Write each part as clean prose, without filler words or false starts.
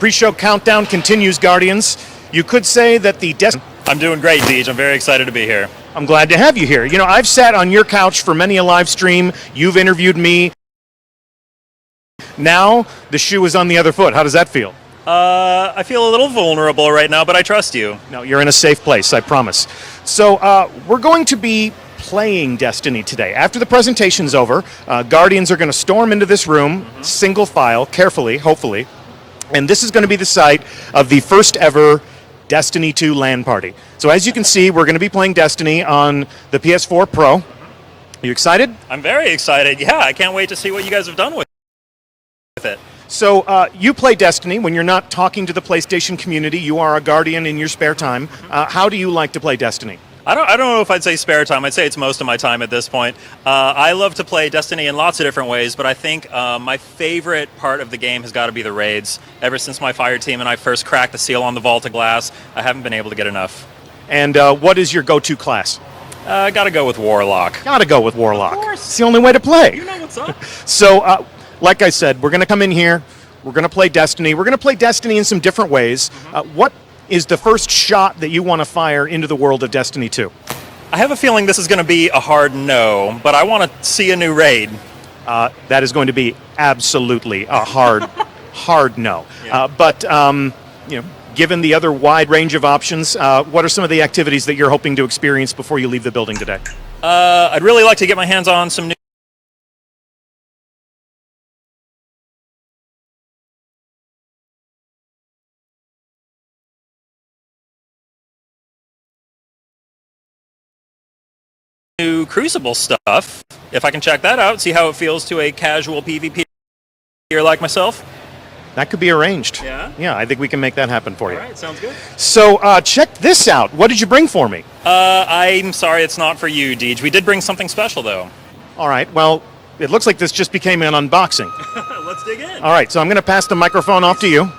pre-show countdown continues, Guardians. You could say that the I'm doing great, Deej. I'm very excited to be here. I'm glad to have you here. You know, I've sat on your couch for many a live stream. You've interviewed me. Now the shoe is on the other foot. How does that feel? I feel a little vulnerable right now, but I trust you. No, you're in a safe place, I promise. So we're going to be playing Destiny today. After the presentation's over, Guardians are going to storm into this room, single file, carefully, hopefully. And this is going to be the site of the first ever Destiny 2 LAN party. So as you can see, we're going to be playing Destiny on the PS4 Pro. Are you excited? I'm very excited. Yeah, I can't wait to see what you guys have done with it. So you play Destiny when you're not talking to the PlayStation community. You are a Guardian in your spare time. How do you like to play Destiny? I don't know if I'd say spare time. I'd say it's most of my time at this point. I love to play Destiny in lots of different ways, but I think my favorite part of the game has got to be the raids. Ever since my fire team and I first cracked the seal on the Vault of Glass, I haven't been able to get enough. And what is your go-to class? Gotta go with Warlock. Gotta go with Warlock. Of course. It's the only way to play. You know what's up. So, like I said, we're going to come in here. We're going to play Destiny. We're going to play Destiny in some different ways. What is the first shot that you want to fire into the world of Destiny 2? I have a feeling this is going to be a hard no, but I want to see a new raid. That is going to be absolutely a hard, hard no. Yeah. But you know, given the other wide range of options, what are some of the activities that you're hoping to experience before you leave the building today? I'd really like to get my hands on some new Crucible stuff. If I can check that out, see how it feels to a casual PvP like myself. That could be arranged. Yeah? Yeah, I think we can make that happen for you. All right, sounds good. So check this out. What did you bring for me? I'm sorry it's not for you, Deej. We did bring something special, though. All right, well, it looks like this just became an unboxing. Let's dig in. All right, so I'm going to pass the microphone off to you.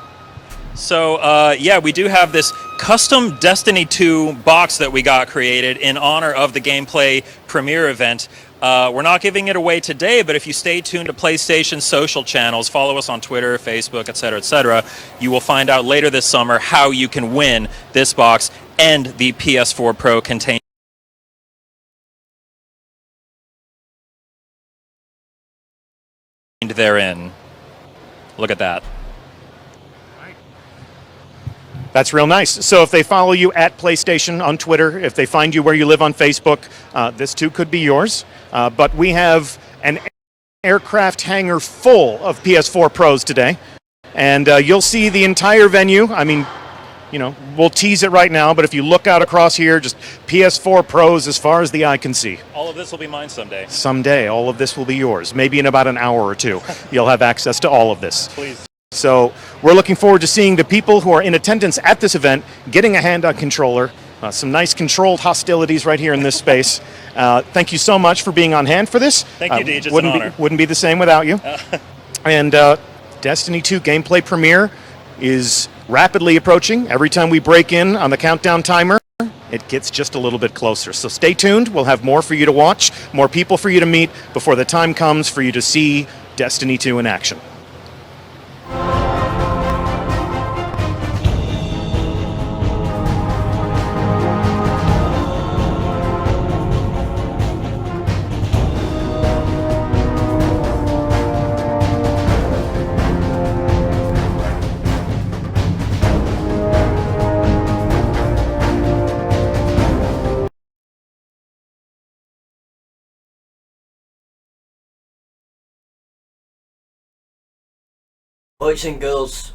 So, yeah, we do have this custom Destiny 2 box that we got created in honor of the gameplay premiere event. We're not giving it away today, but if you stay tuned to PlayStation social channels, follow us on Twitter, Facebook, etc., you will find out later this summer how you can win this box and the PS4 Pro contained therein. Look at that. That's real nice. So if they follow you at PlayStation on Twitter, if they find you where you live on Facebook, this too could be yours. But we have an aircraft hangar full of PS4 Pros today. And you'll see the entire venue. I mean, you know, we'll tease it right now, but if you look out across here, just PS4 Pros as far as the eye can see. All of this will be mine someday. Someday, all of this will be yours. Maybe in about an hour or two, you'll have access to all of this. Please. So we're looking forward to seeing the people who are in attendance at this event getting a hand on controller. Some nice controlled hostilities right here in this space. Thank you so much for being on hand for this. Thank you, Deej. It's an honor. Wouldn't be the same without you. And Destiny 2 gameplay premiere is rapidly approaching. Every time we break in on the countdown timer, it gets just a little bit closer. So stay tuned. We'll have more for you to watch, more people for you to meet before the time comes for you to see Destiny 2 in action. Boys en girls,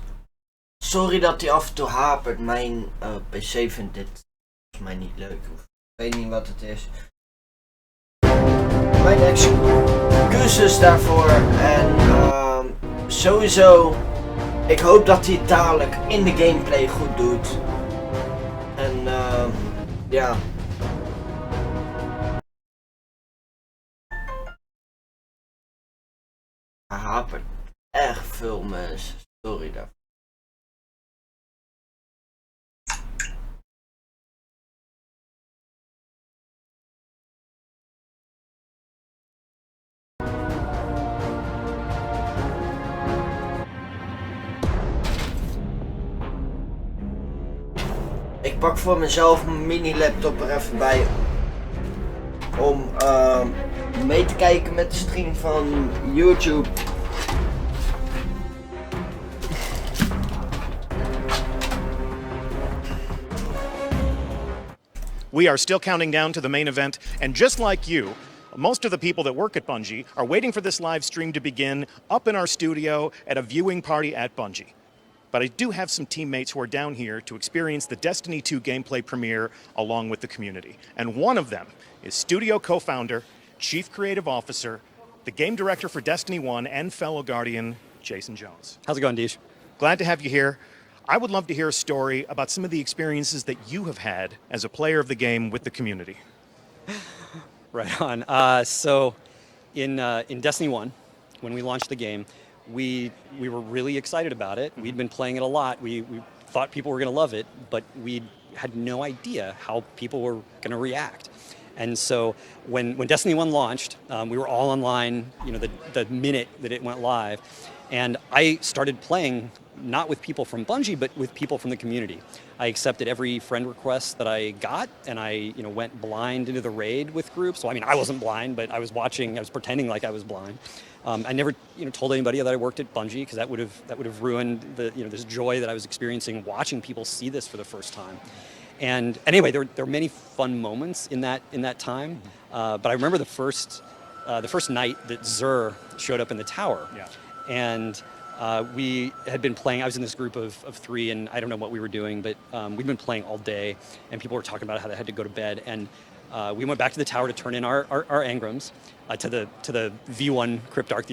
sorry dat hij af en toe hapert. Mijn PC vindt dit volgens mij niet leuk. Of ik weet niet wat het is. Mijn excuses daarvoor. En sowieso, ik hoop dat hij het dadelijk in de gameplay goed doet. En ja. Hij hapert echt veel mensen. Sorry daarvoor. ik pak voor mezelf mijn mini laptop er even bij. Om mee te kijken met de stream van YouTube. We are still counting down to the main event, and just like you, most of the people that work at Bungie are waiting for this live stream to begin up in our studio at a viewing party at Bungie. But I do have some teammates who are down here to experience the Destiny 2 gameplay premiere along with the community. And one of them is studio co-founder, chief creative officer, the game director for Destiny 1 and fellow Guardian, Jason Jones. How's it going, Deesh? Glad to have you here. I would love to hear a story about some of the experiences that you have had as a player of the game with the community. Right on. So in Destiny 1, when we launched the game, we were really excited about it. We'd been playing it a lot. We thought people were going to love it, but we had no idea how people were going to react. And so when Destiny 1 launched, we were all online, the minute that it went live. And I started playing not with people from Bungie, but with people from the community. I accepted every friend request that I got, and I went blind into the raid with groups. So I mean, I wasn't blind, but I was watching. I was pretending like I was blind. I never told anybody that I worked at Bungie, because that would have ruined this joy that I was experiencing watching people see this for the first time. And anyway, there were many fun moments in that time. But I remember the first night that Xur showed up in the tower. Yeah. And we had been playing. I was in this group of 3, and I don't know what we were doing, but we'd been playing all day, and people were talking about how they had to go to bed. And we went back to the tower to turn in our engrams to the V1 Cryptarch,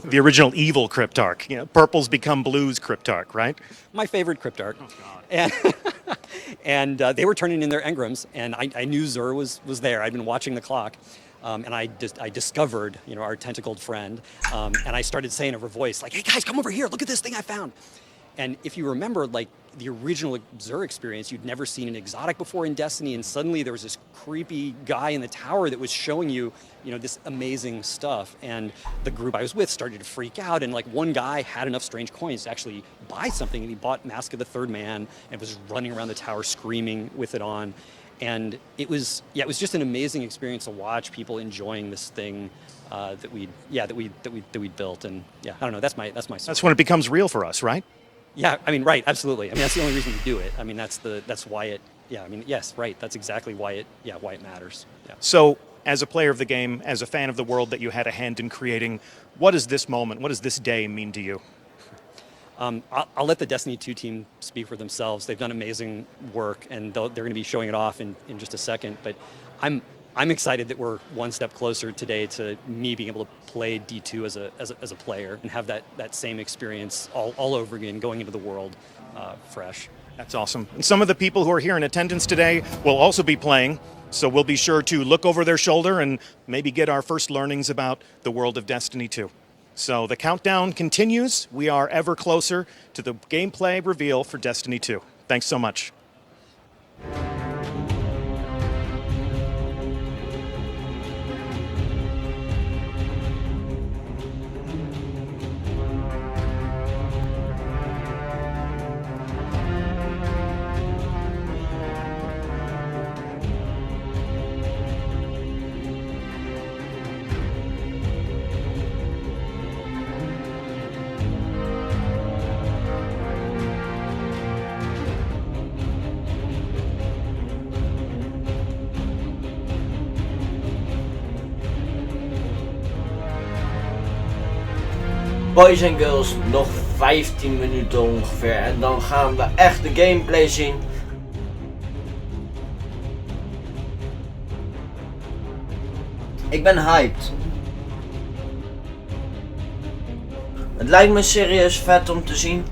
the original evil Cryptarch. Purples become blues Cryptarch, right? My favorite Cryptarch. Oh, God. And they were turning in their engrams, and I knew Xur was there. I'd been watching the clock. And I discovered, our tentacled friend, and I started saying over voice, like, "Hey guys, come over here! Look at this thing I found!" And if you remember, like the original Xur experience, you'd never seen an exotic before in Destiny, and suddenly there was this creepy guy in the tower that was showing you, this amazing stuff. And the group I was with started to freak out, and like one guy had enough strange coins to actually buy something, and he bought Mask of the Third Man and was running around the tower screaming with it on. And it was just an amazing experience to watch people enjoying this thing that we built. And yeah, I don't know. That's my story. That's when it becomes real for us, right? Yeah, I mean, right, absolutely. I mean, that's the only reason we do it. I mean, that's why it. Yeah, I mean, yes, right. That's exactly why it matters. Yeah. So, as a player of the game, as a fan of the world that you had a hand in creating, what does this moment, what does this day mean to you? I'll let the Destiny 2 team speak for themselves. They've done amazing work, and they're going to be showing it off in just a second. But I'm excited that we're one step closer today to me being able to play D2 as a player and have that same experience all over again, going into the world fresh. That's awesome. And some of the people who are here in attendance today will also be playing, so we'll be sure to look over their shoulder and maybe get our first learnings about the world of Destiny 2. So the countdown continues. We are ever closer to the gameplay reveal for Destiny 2. Thanks so much. Boys en girls, nog 15 minuten ongeveer en dan gaan we echt de gameplay zien. Ik ben hyped. Het lijkt me serieus vet om te zien.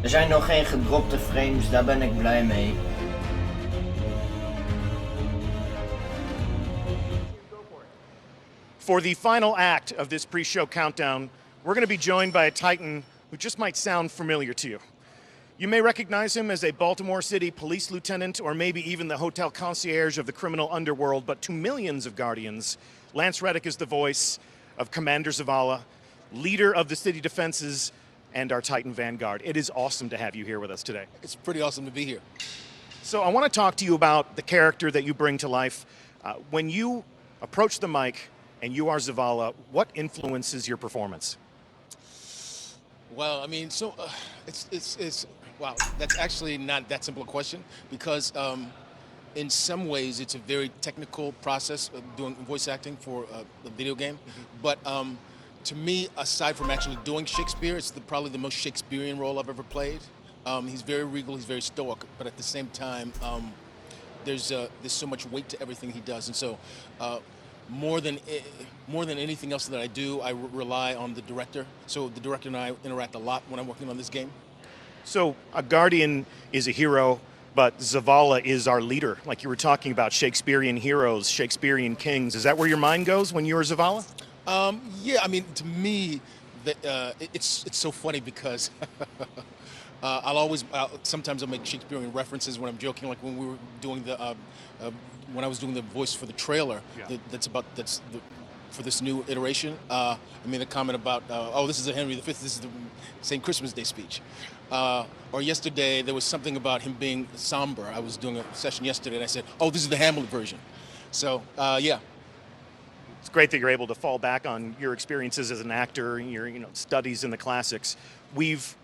Er zijn nog geen gedropte frames, daar ben ik blij mee. For the final act of this pre-show countdown, we're going to be joined by a Titan who just might sound familiar to you. You may recognize him as a Baltimore City police lieutenant or maybe even the hotel concierge of the criminal underworld, but to millions of Guardians, Lance Reddick is the voice of Commander Zavala, leader of the city defenses, and our Titan Vanguard. It is awesome to have you here with us today. It's pretty awesome to be here. So I want to talk to you about the character that you bring to life. When you approach the mic and you are Zavala, what influences your performance? Well, I mean, so it's wow. That's actually not that simple a question because in some ways it's a very technical process of doing voice acting for a video game. But to me, aside from actually doing Shakespeare, it's probably the most Shakespearean role I've ever played. He's very regal, he's very stoic, but at the same time, there's so much weight to everything he does, and so more than anything else that I do, I rely on the director. So the director and I interact a lot when I'm working on this game. So a Guardian is a hero, but Zavala is our leader. Like you were talking about Shakespearean heroes, Shakespearean kings. Is that where your mind goes when you're Zavala? Yeah, I mean, to me, it's so funny because sometimes I'll make Shakespearean references when I'm joking, like when we were doing when I was doing the voice for the trailer. Yeah. For this new iteration. I made a comment about, oh, this is a Henry V, this is the same Christmas Day speech. Or yesterday, there was something about him being somber. I was doing a session yesterday, and I said, oh, this is the Hamlet version. So, yeah. It's great that you're able to fall back on your experiences as an actor, your studies in the classics. We've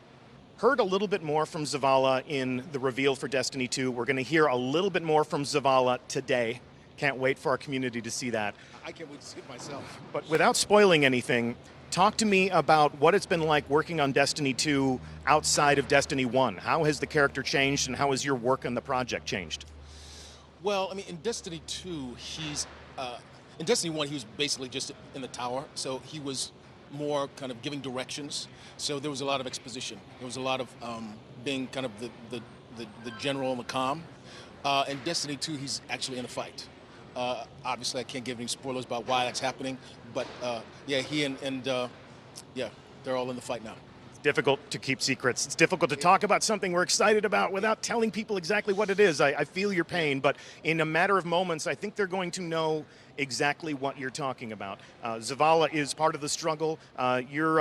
heard a little bit more from Zavala in the reveal for Destiny 2. We're going to hear a little bit more from Zavala today. Can't wait for our community to see that. I can't wait to see it myself. But without spoiling anything, talk to me about what it's been like working on Destiny 2 outside of Destiny 1. How has the character changed, and how has your work on the project changed? Well, I mean, in Destiny 2, in Destiny 1, he was basically just in the tower, so he was more kind of giving directions. So there was a lot of exposition. There was a lot of being kind of the general and the comm. In Destiny 2, he's actually in a fight. Obviously, I can't give any spoilers about why that's happening, but yeah, he and yeah, they're all in the fight now. It's difficult to keep secrets. It's difficult to talk about something we're excited about without telling people exactly what it is. I feel your pain, but in a matter of moments, I think they're going to know exactly what you're talking about. Zavala is part of the struggle. You're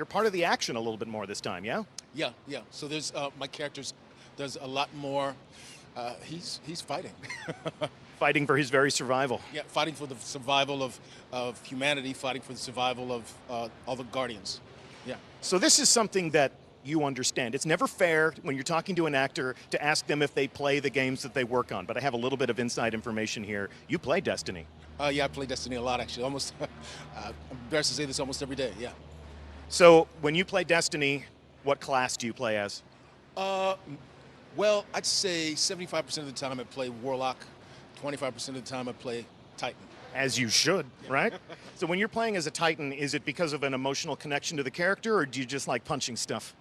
part of the action a little bit more this time, yeah? Yeah. So there's my character's does a lot more. He's fighting. Fighting for his very survival. Yeah, fighting for the survival of humanity, fighting for the survival of all the Guardians. Yeah. So this is something that you understand. It's never fair when you're talking to an actor to ask them if they play the games that they work on, but I have a little bit of inside information here. You play Destiny. Yeah, I play Destiny a lot, actually. Almost, I'm embarrassed to say this, almost every day, yeah. So when you play Destiny, what class do you play as? Well, I'd say 75% of the time I play Warlock, 25% of the time I play Titan. As you should, right? So when you're playing as a Titan, is it because of an emotional connection to the character, or do you just like punching stuff?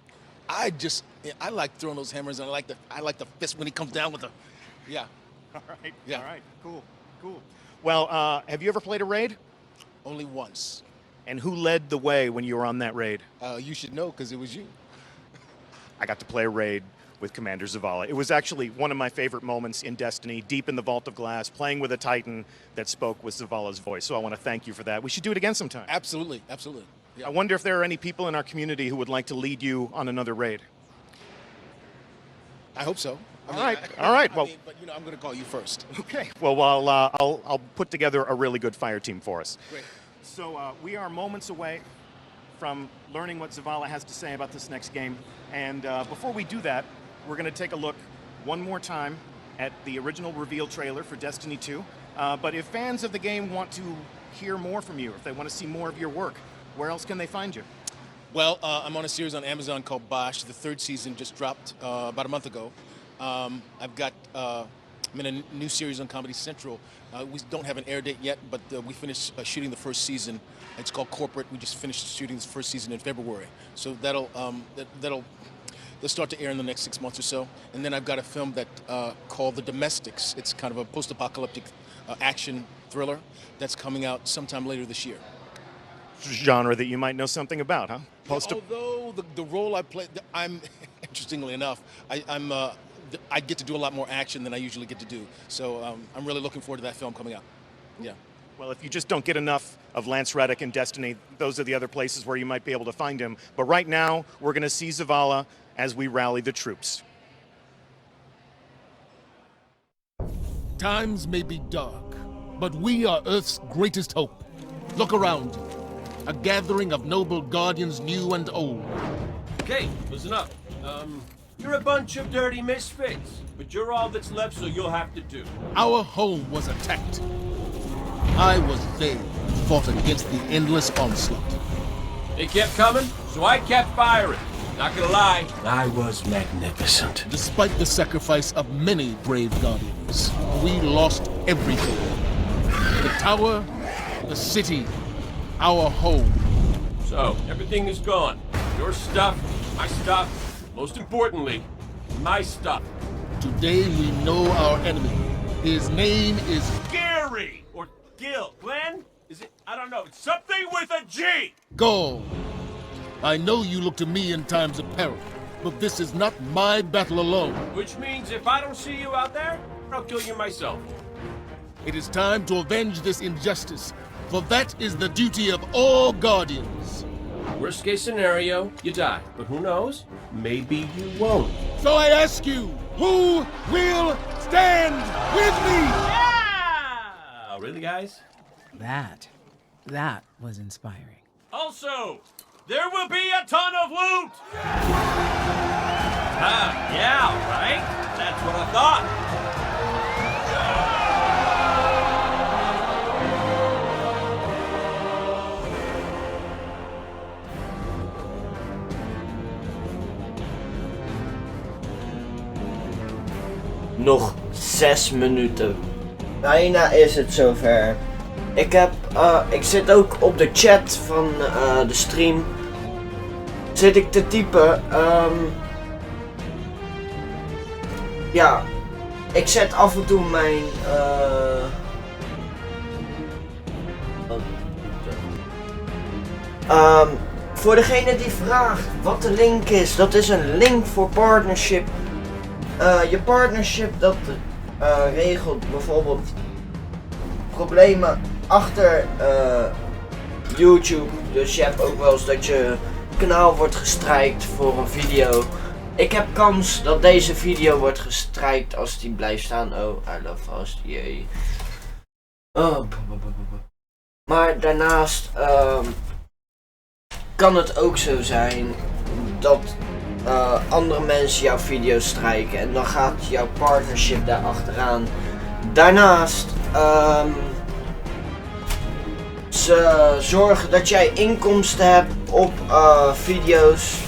I like throwing those hammers, and I like the fist when he comes down with the, yeah. All right, yeah. All right, cool. Well, have you ever played a raid? Only once. And who led the way when you were on that raid? You should know, because it was you. I got to play a raid with Commander Zavala. It was actually one of my favorite moments in Destiny, deep in the Vault of Glass, playing with a Titan that spoke with Zavala's voice. So I want to thank you for that. We should do it again sometime. Absolutely. Yeah. I wonder if there are any people in our community who would like to lead you on another raid. I hope so. All right. Well, but I'm going to call you first. Okay. Well, I'll put together a really good fire team for us. Great. So we are moments away from learning what Zavala has to say about this next game. And before we do that, we're going to take a look one more time at the original reveal trailer for Destiny 2. But if fans of the game want to hear more from you, if they want to see more of your work, where else can they find you? Well, I'm on a series on Amazon called Bosch. The third season just dropped about a month ago. I'm in a new series on Comedy Central. We don't have an air date yet, but we finished shooting the first season. It's called Corporate. We just finished shooting the first season in February. So that'll They'll start to air in the next 6 months or so. And then I've got a film that called The Domestics. It's kind of a post-apocalyptic action thriller that's coming out sometime later this year. Genre that you might know something about, huh? Although the role I play, I'm interestingly enough, I get to do a lot more action than I usually get to do. So I'm really looking forward to that film coming out. Yeah. Well, if you just don't get enough of Lance Reddick and Destiny, those are the other places where you might be able to find him. But right now, we're going to see Zavala as we rally the troops. Times may be dark, but we are Earth's greatest hope. Look around you. A gathering of noble guardians new and old. Okay, listen up. You're a bunch of dirty misfits, but you're all that's left, so you'll have to do. Our home was attacked. I was there, fought against the endless onslaught. They kept coming, so I kept firing. Not gonna lie, I was magnificent. Despite the sacrifice of many brave guardians, we lost everything. The tower, the city, our home. So, everything is gone. Your stuff, my stuff, most importantly, my stuff. Today we know our enemy. His name is Gary! Or Gil. Glenn? Is it? I don't know. It's something with a G! Gaul. I know you look to me in times of peril, but this is not my battle alone. Which means if I don't see you out there, I'll kill you myself. It is time to avenge this injustice, for that is the duty of all guardians. Worst case scenario, you die. But who knows? Maybe you won't. So I ask you, who will stand with me? Yeah! Really, guys? That was inspiring. Also, there will be a ton of loot! Yeah, right? That's what I thought. Nog 6 minuten. Bijna is het zover. Ik zit ook op de chat van de stream. Zit ik te typen. Ja, ik zet af en toe mijn voor degene die vraagt wat de link is, dat is een link voor partnership. Je partnership dat regelt bijvoorbeeld problemen achter YouTube. Dus je hebt ook wel eens dat je kanaal wordt gestrikt voor een video. Ik heb kans dat deze video wordt gestrikt als die blijft staan. Oh, I love fast, jee. Oh. Maar daarnaast kan het ook zo zijn dat andere mensen jouw video's strijken en dan gaat jouw partnership daar achteraan. Daarnaast ze zorgen dat jij inkomsten hebt op video's.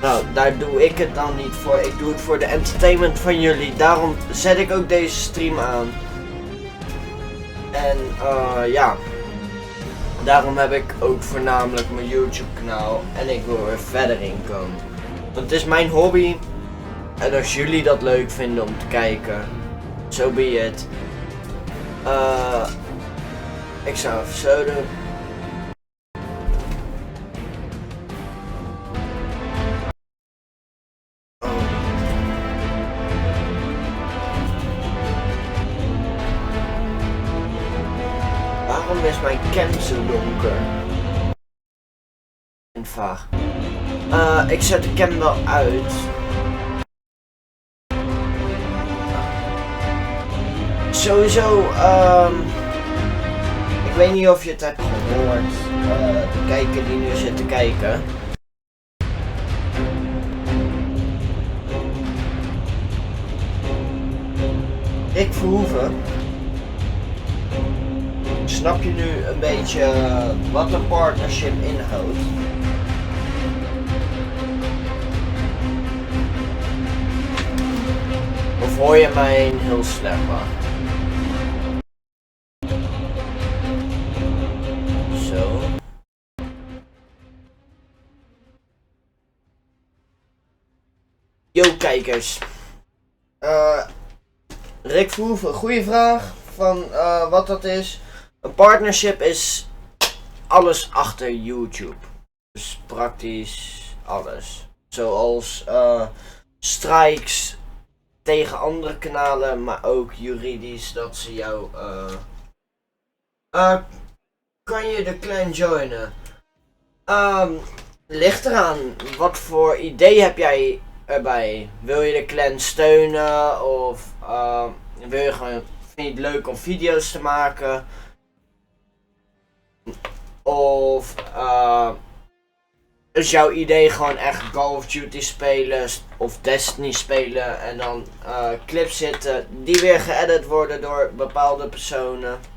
Nou, daar doe ik het dan niet voor. Ik doe het voor de entertainment van jullie. Daarom zet ik ook deze stream aan. En ja. Daarom heb ik ook voornamelijk mijn YouTube kanaal. En ik wil er verder in komen. Want het is mijn hobby. En als jullie dat leuk vinden om te kijken. So be it. Ik zou even zo doen. Waarom is mijn cam zo donker? En vaag. Ik zet de cam wel uit. Sowieso, ik weet niet of je het hebt gehoord, de kijker die nu zit te kijken. Rick Verhoeven. Snap je nu een beetje wat een partnership inhoudt? Of hoor je mij heel slecht? Zo. Ik Yo kijkers. Rick vroeg een goede vraag van wat dat is. Een partnership is alles achter YouTube. Dus praktisch alles. Zoals strikes tegen andere kanalen, maar ook juridisch dat ze jou kan je de clan joinen? Ligt eraan, wat voor idee heb jij erbij? Wil je de clan steunen of wil je gewoon, vind je het leuk om video's te maken? Of is jouw idee gewoon echt Call of Duty spelen of Destiny spelen en dan clips zitten die weer geëdit worden door bepaalde personen?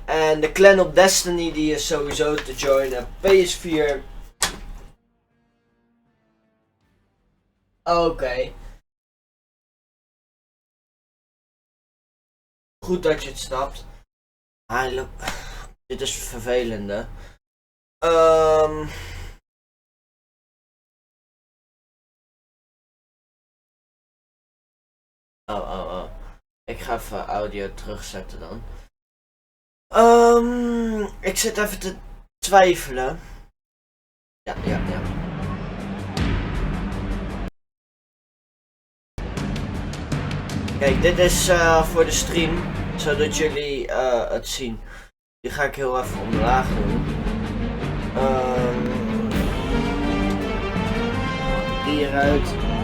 En de clan op Destiny die is sowieso te joinen. PS4. Oké. Goed dat je het snapt. Dit is vervelende. Oh. Ik ga even audio terugzetten dan. Ik zit even te twijfelen. Ja. Kijk, dit is voor de stream, zodat jullie het zien. Die ga ik heel even omlaag doen. Hieruit.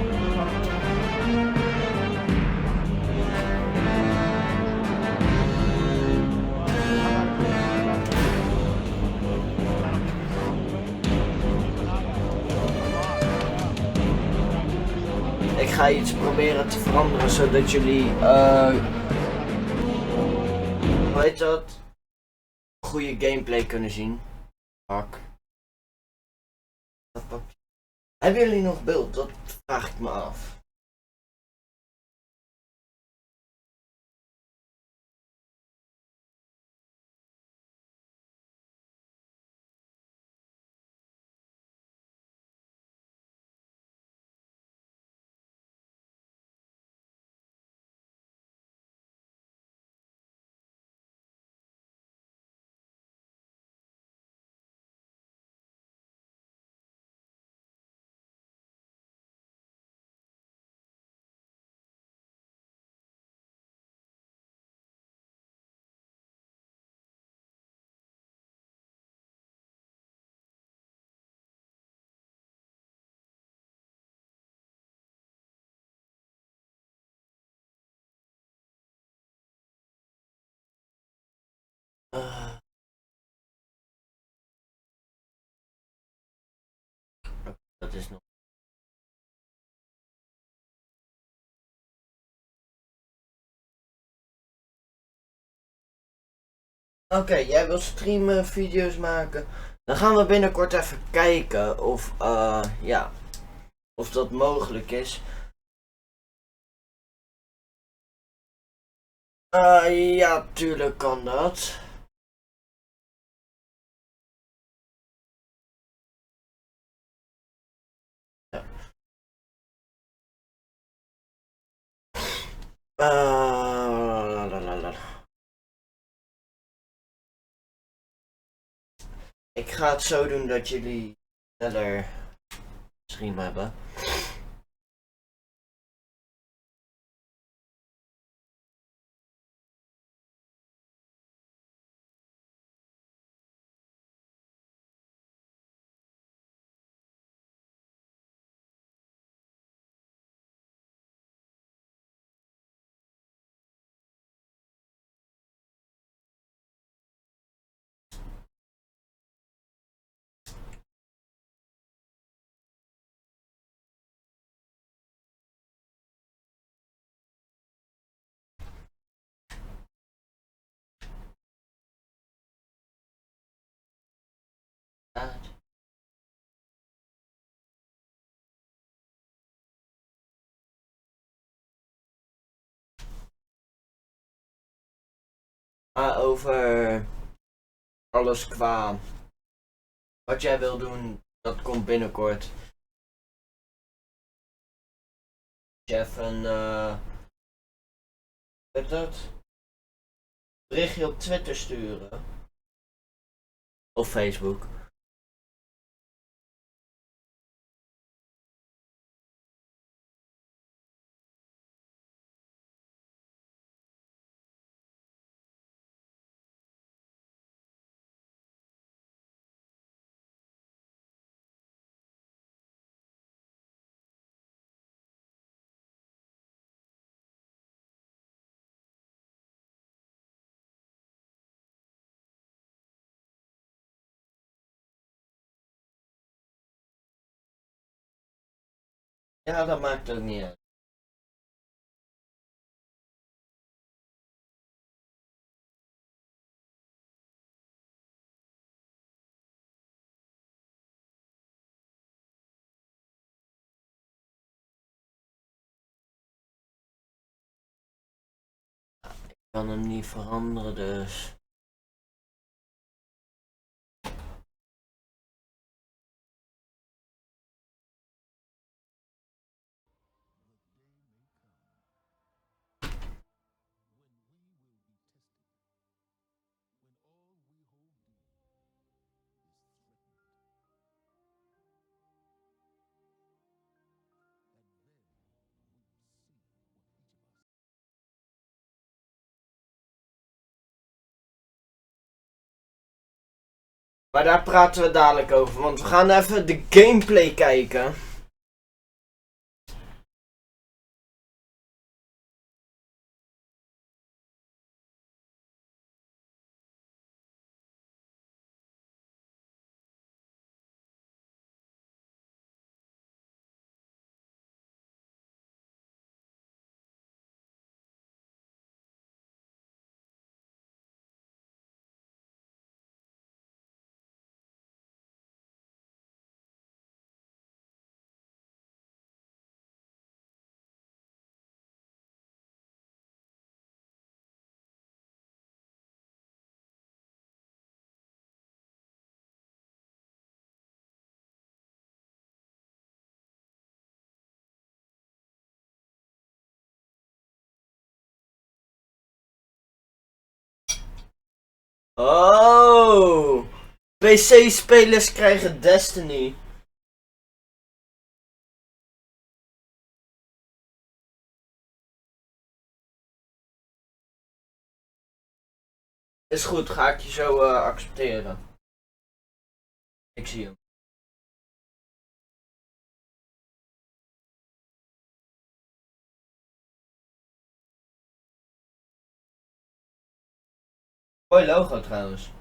Ik ga iets proberen te veranderen zodat jullie hoe heet dat? Goede gameplay kunnen zien. Fuck. Hebben jullie nog beeld? Dat vraag ik me af. Dat is nog. Oké, jij wilt streamen, video's maken. Dan gaan we binnenkort even kijken of ja, of dat mogelijk is. Ja, tuurlijk kan dat. Ja. Ik ga het zo doen dat jullie sneller stream hebben. Over alles qua wat jij wil doen Dat komt binnenkort. Even weet dat? Berichtje op Twitter sturen. Of Facebook. Ja, dat maakt ook niet uit. Ik kan hem niet veranderen dus. Maar daar praten we dadelijk over, want we gaan even de gameplay kijken. Oh! PC-spelers krijgen Destiny. Is goed, ga ik je zo accepteren. Ik zie hem. Mooi logo trouwens.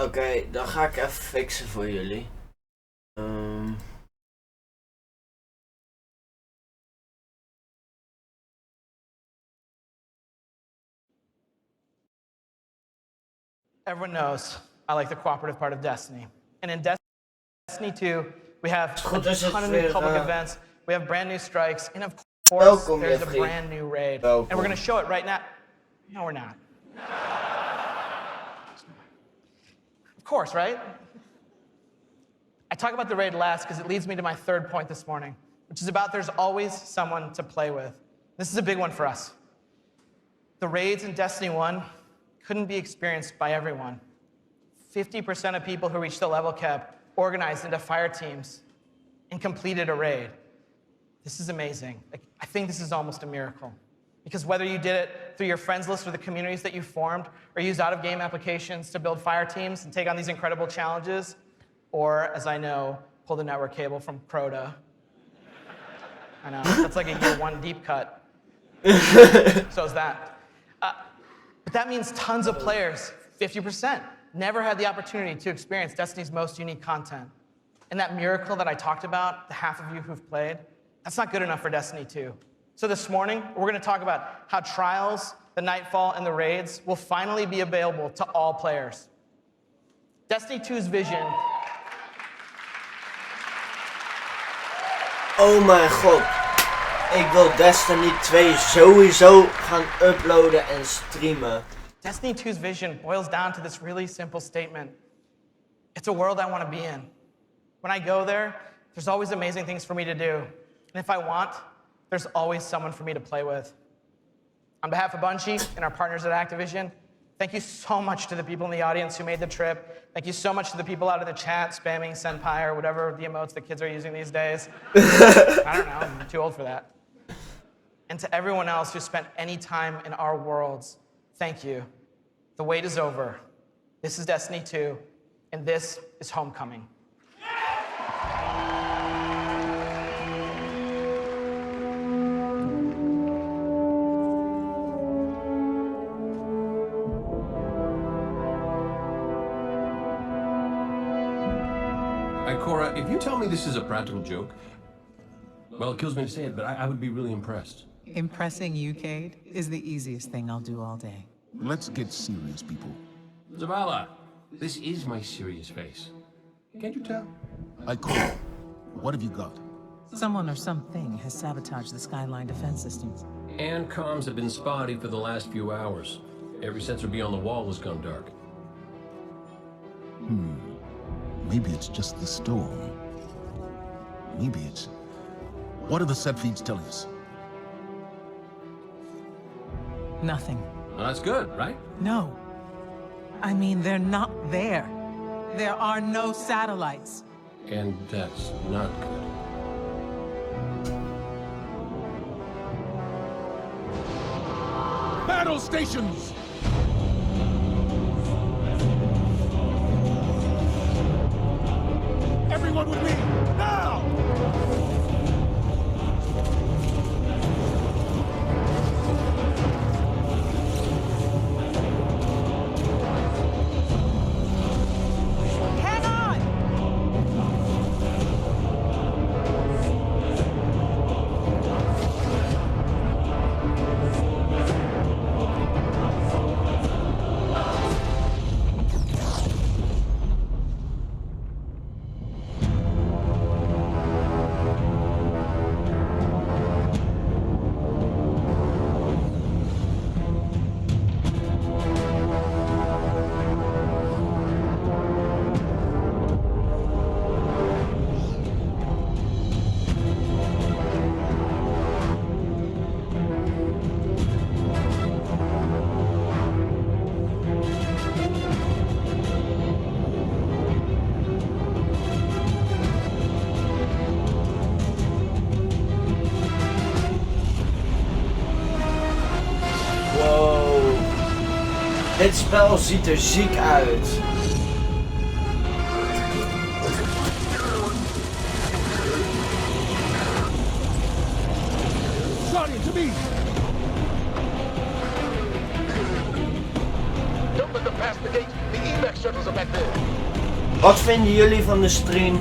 Oké, dan ga ik even fixen voor jullie. Everyone knows I like the cooperative part of Destiny. And in Destiny 2, we have a ton of new public events, we have brand new strikes, and of Force, Welkom, there's a Jeffrey. brand new raid. Welkom. And we're going to show it right now. No, we're not. Of course, right? I talk about the raid last because it leads me to my third point this morning, which is about there's always someone to play with. This is a big one for us. The raids in Destiny 1 couldn't be experienced by everyone. 50% of people who reached the level cap organized into fire teams and completed a raid. This is amazing. I think this is almost a miracle. Because whether you did it through your friends list or the communities that you formed, or used out-of-game applications to build fire teams and take on these incredible challenges, or, as I know, pull the network cable from Crota. I know, that's like a year one deep cut. So is that. But that means tons of players, 50%, never had the opportunity to experience Destiny's most unique content. And that miracle that I talked about, the half of you who've played, that's not good enough for Destiny 2. So this morning, we're going to talk about how Trials, the Nightfall, and the raids will finally be available to all players. Destiny 2's vision. Oh mijn god. Ik wil Destiny 2 sowieso gaan uploaden en streamen. Destiny 2's vision boils down to this really simple statement. It's a world I want to be in. When I go there, there's always amazing things for me to do. And if I want, there's always someone for me to play with. On behalf of Bungie and our partners at Activision, thank you so much to the people in the audience who made the trip. Thank you so much to the people out of the chat spamming Senpai or whatever the emotes that kids are using these days. I don't know, I'm too old for that. And to everyone else who spent any time in our worlds, thank you. The wait is over. This is Destiny 2, and this is Homecoming. Cora, if you tell me this is a practical joke, well, it kills me to say it, but I would be really impressed. Impressing you, Cade, is the easiest thing I'll do all day. Let's get serious, people. Zavala, this is my serious face. Can't you tell? I call. What have you got? Someone or something has sabotaged the Skyline defense systems. And comms have been spotty for the last few hours. Every sensor beyond the wall has gone dark. Maybe it's just the storm. Maybe it's... What are the set feeds telling us? Nothing. Well, that's good, right? No. I mean, they're not there. There are no satellites. And that's not good. Battle stations! Everyone with me, now! Hang on! Dit spel ziet er ziek uit. Guardian, to me! Don't let them pass the gate. The evac shuttles are back there. Wat vinden jullie van de stream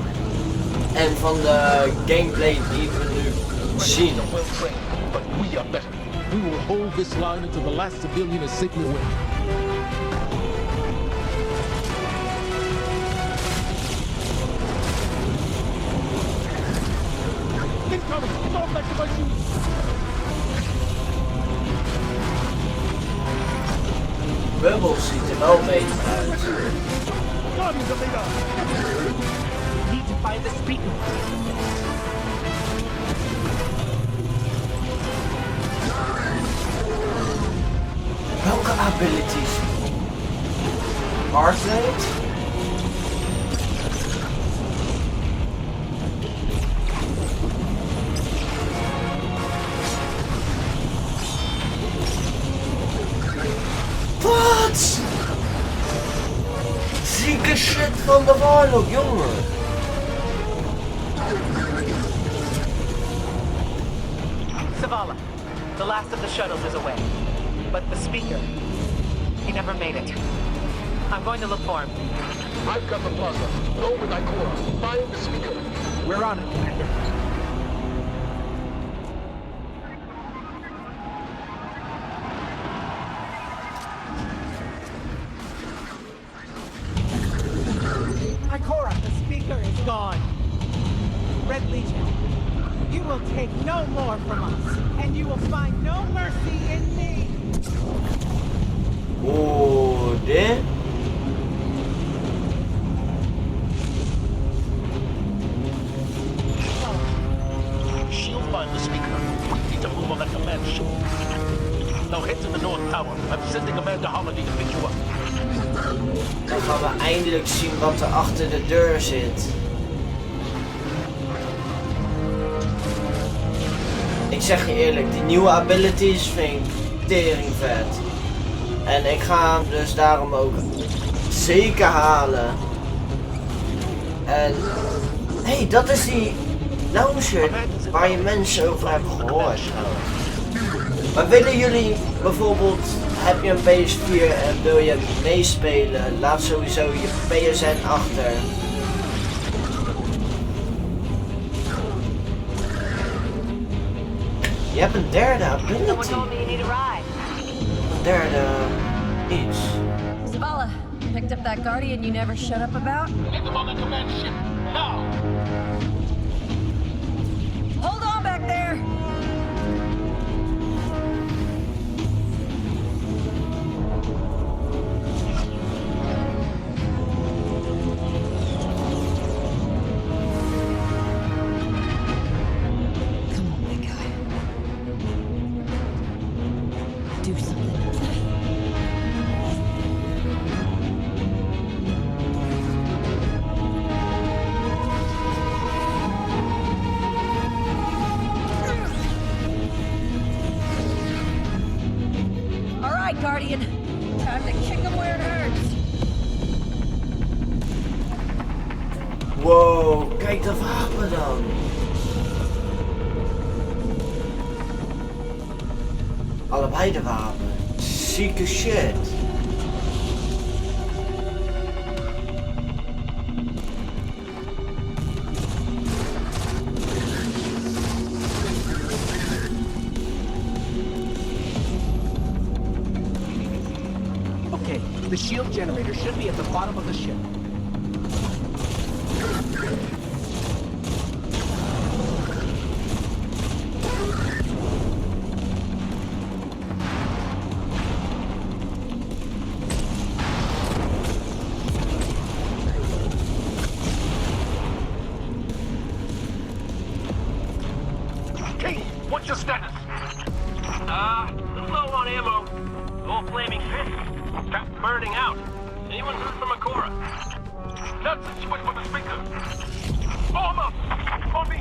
en van de gameplay die we nu zien? Well trained, but we are better. We will hold this line until the last civilian is safely away. coming! It's all back to my shoes! Bubbles ziet er wel beter uit. Guardians of Ada! Need to find the speaker. Welke abilities? Heart rate? Wat? Zieke shit van de Warlock, jongen. Zavala, the last of the shuttles is away. But the speaker, he never made it. I'm going to look for him. I've got the plaza. Go with Ikora. Find the speaker. We're on it, Commander. Ikora, the speaker is gone. Red Legion, you will take no more from us, and you will find no mercy in me. Goede. She'll find the speaker. Need to move on that command ship. Now head to the North Tower. I'm sending Amanda Holiday to pick you up. Dan gaan we eindelijk zien wat er achter de deur zit. Ik zeg je eerlijk, die nieuwe abilities vind ik tering vet. En ik ga hem dus daarom ook zeker halen. En hey, dat is die launcher waar je mensen over hebt gehoord. Maar willen jullie bijvoorbeeld, heb je een PS4 en wil je meespelen, laat sowieso je PSN achter. Je hebt een derde ability. Een derde iets. Zavala, picked up that guardian you never shut up about? Get them on the command ship. Now! Hold on back there! Come on, big guy. Do something. All right, Guardian. Time to kick him where it hurts. Wow, kijk dat wapen dan. Allebei de wapen. Zieke shit. Okay, the shield generator should be at the bottom of the ship. King, what's your status? Low on ammo. All flaming fish. Got burning out. Anyone heard from Ikora? Nonsense, you wait for the speaker. Form up! On me!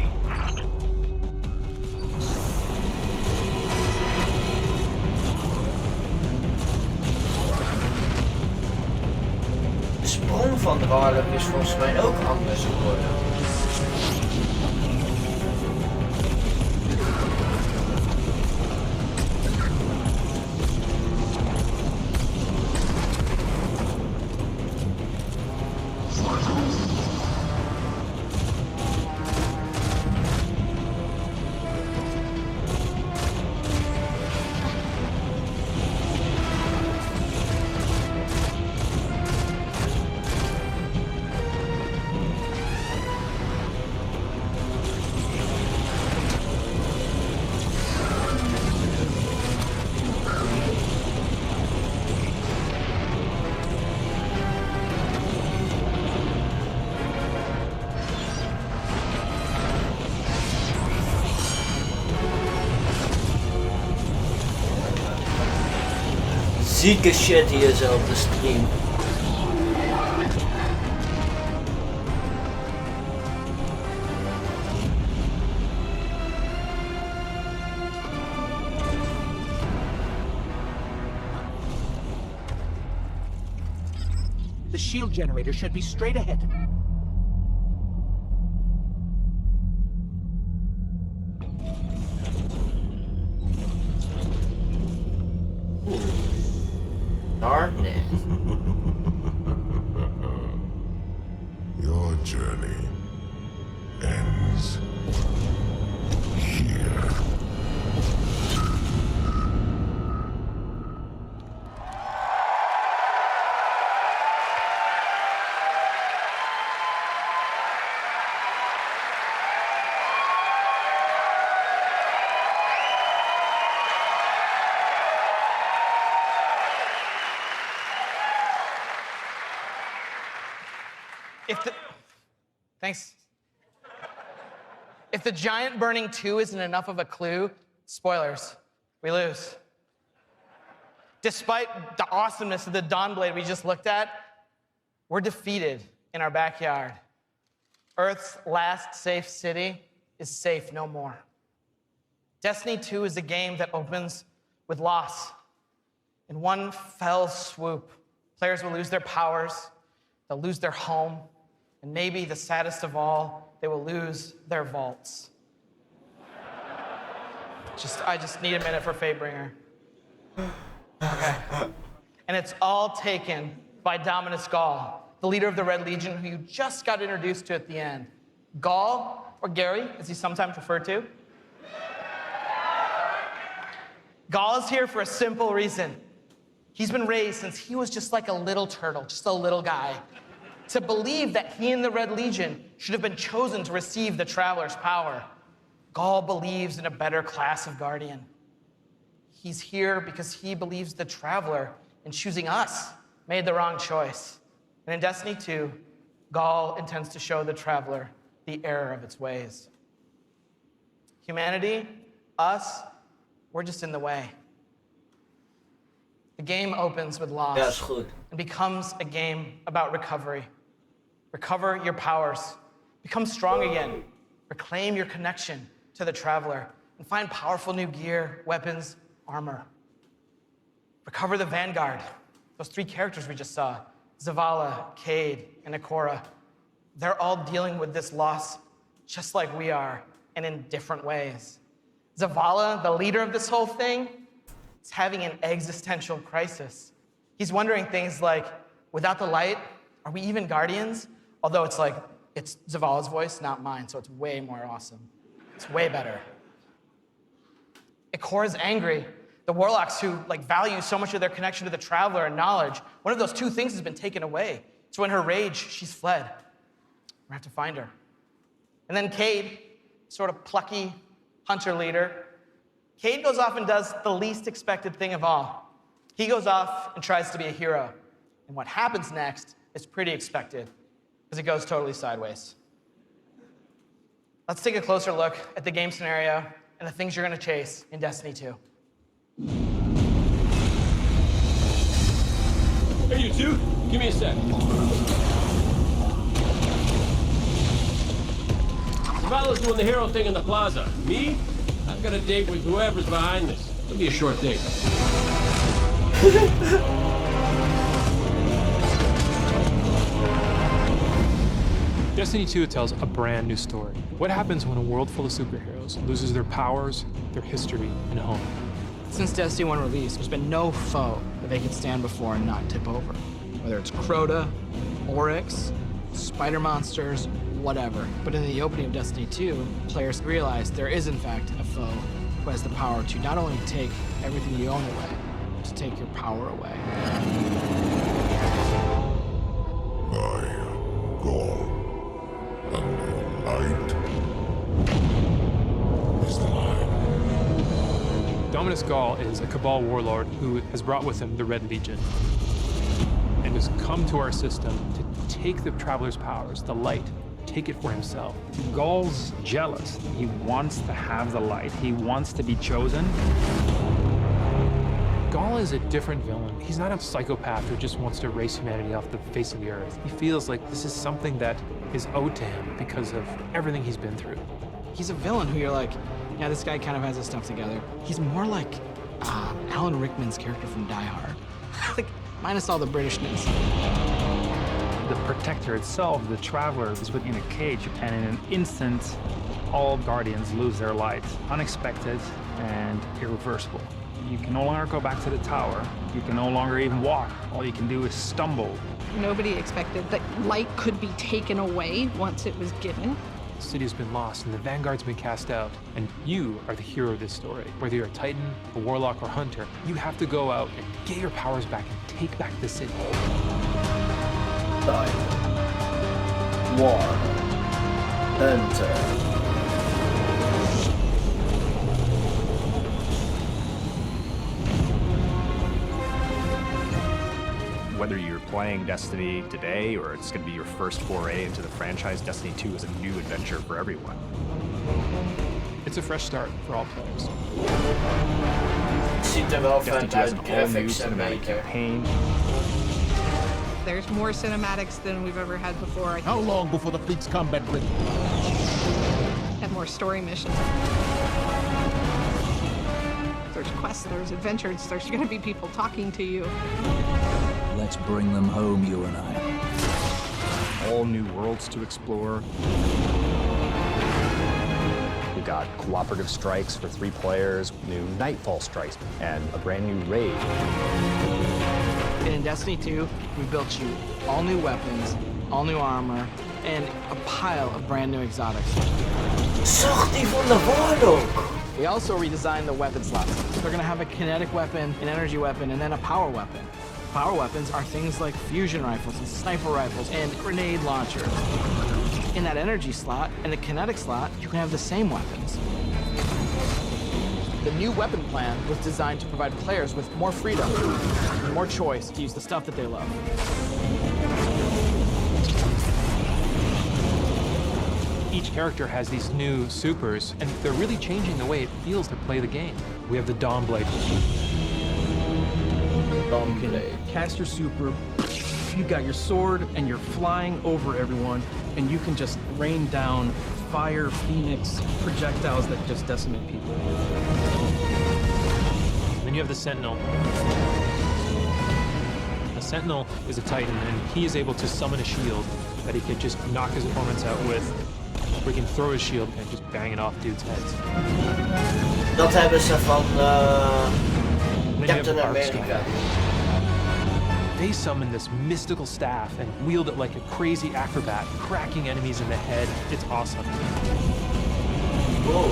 De sprong van de Warlock is volgens mij ook anders geworden. zieke shit hier zo op de stream. The shield generator should be straight ahead. Darkness. Your journey ends here. Thanks. If the giant burning 2 isn't enough of a clue, spoilers, we lose. Despite the awesomeness of the Dawnblade we just looked at, we're defeated in our backyard. Earth's last safe city is safe no more. Destiny 2 is a game that opens with loss. In one fell swoop, players will lose their powers, they'll lose their home, and maybe the saddest of all, they will lose their vaults. I just need a minute for Fatebringer. Okay. And it's all taken by Dominus Gaul, the leader of the Red Legion, who you just got introduced to at the end. Gaul, or Gary, as he's sometimes referred to. Gaul is here for a simple reason. He's been raised since he was just like a little turtle, just a little guy, to believe that he and the Red Legion should have been chosen to receive the Traveler's power. Gaul believes in a better class of Guardian. He's here because he believes the Traveler, in choosing us, made the wrong choice. And in Destiny 2, Gaul intends to show the Traveler the error of its ways. Humanity, us, we're just in the way. The game opens with loss and becomes a game about recovery. Recover your powers. Become strong again. Reclaim your connection to the Traveler and find powerful new gear, weapons, armor. Recover the Vanguard. Those 3 characters we just saw, Zavala, Cade, and Ikora. They're all dealing with this loss just like we are, and in different ways. Zavala, the leader of this whole thing, is having an existential crisis. He's wondering things like, without the light, are we even Guardians? Although it's Zavala's voice, not mine, so it's way more awesome. It's way better. Ikora's angry. The Warlocks who value so much of their connection to the Traveler and knowledge, one of those 2 things has been taken away. So in her rage, she's fled. We have to find her. And then Cade, sort of plucky hunter leader, Cade goes off and does the least expected thing of all. He goes off and tries to be a hero. And what happens next is pretty expected, because it goes totally sideways. Let's take a closer look at the game scenario and the things you're going to chase in Destiny 2. Hey, you two, give me a sec. Zavala's doing the hero thing in the plaza. Me? I've got a date with whoever's behind this. It'll be a short date. Destiny 2 tells a brand new story. What happens when a world full of superheroes loses their powers, their history, and home? Since Destiny 1 release, there's been no foe that they can stand before and not tip over. Whether it's Crota, Oryx, spider monsters, whatever. But in the opening of Destiny 2, players realize there is in fact a foe who has the power to not only take everything you own away, but to take your power away. I, Gaul, and the light is mine. Dominus Gaul is a Cabal warlord who has brought with him the Red Legion and has come to our system to take the Traveler's powers, the light, take it for himself. Gaul's jealous. He wants to have the light. He wants to be chosen. Gaul is a different villain. He's not a psychopath who just wants to erase humanity off the face of the earth. He feels like this is something that is owed to him because of everything he's been through. He's a villain who you're like, yeah, this guy kind of has his stuff together. He's more like Alan Rickman's character from Die Hard. Like, minus all the Britishness. The protector itself, the traveler, is within a cage, and in an instant, all guardians lose their light. Unexpected and irreversible. You can no longer go back to the tower. You can no longer even walk. All you can do is stumble. Nobody expected that light could be taken away once it was given. The city has been lost, and the Vanguard's been cast out, and you are the hero of this story. Whether you're a Titan, a Warlock, or Hunter, you have to go out and get your powers back and take back the city. Titan. War. Hunter. Whether you're playing Destiny today or it's going to be your first foray into the franchise, Destiny 2 is a new adventure for everyone. It's a fresh start for all players. Ziet er wel Destiny vet 2 has uit, an all-new graphics en cinematic beter. campaign. There's more cinematics than we've ever had before. How long before the fleet's combat ready? And more story missions. There's quests, there's adventures, there's going to be people talking to you. Let's bring them home, you and I. All new worlds to explore. We got cooperative strikes for 3 players, new Nightfall strikes, and a brand new raid. And in Destiny 2, we built you all new weapons, all new armor, and a pile of brand new exotics. Zag die wonderbaarlijk! We also redesigned the weapon slots. They're gonna have a kinetic weapon, an energy weapon, and then a power weapon. Power weapons are things like fusion rifles and sniper rifles and grenade launchers. In that energy slot and the kinetic slot, you can have the same weapons. The new weapon plan was designed to provide players with more freedom and more choice to use the stuff that they love. Each character has these new supers, and they're really changing the way it feels to play the game. We have the Dawn Blade. Dawn Blade. Cast your super, you've got your sword, and you're flying over everyone, and you can just rain down fire, phoenix, projectiles that just decimate people. Then you have the Sentinel. The Sentinel is a Titan, and he is able to summon a shield that he could just knock his opponents out with. Or he can throw his shield and just bang it off dudes' heads. Dat hebben ze van Captain America. They summon this mystical staff and wield it like a crazy acrobat, cracking enemies in the head. It's awesome. Whoa.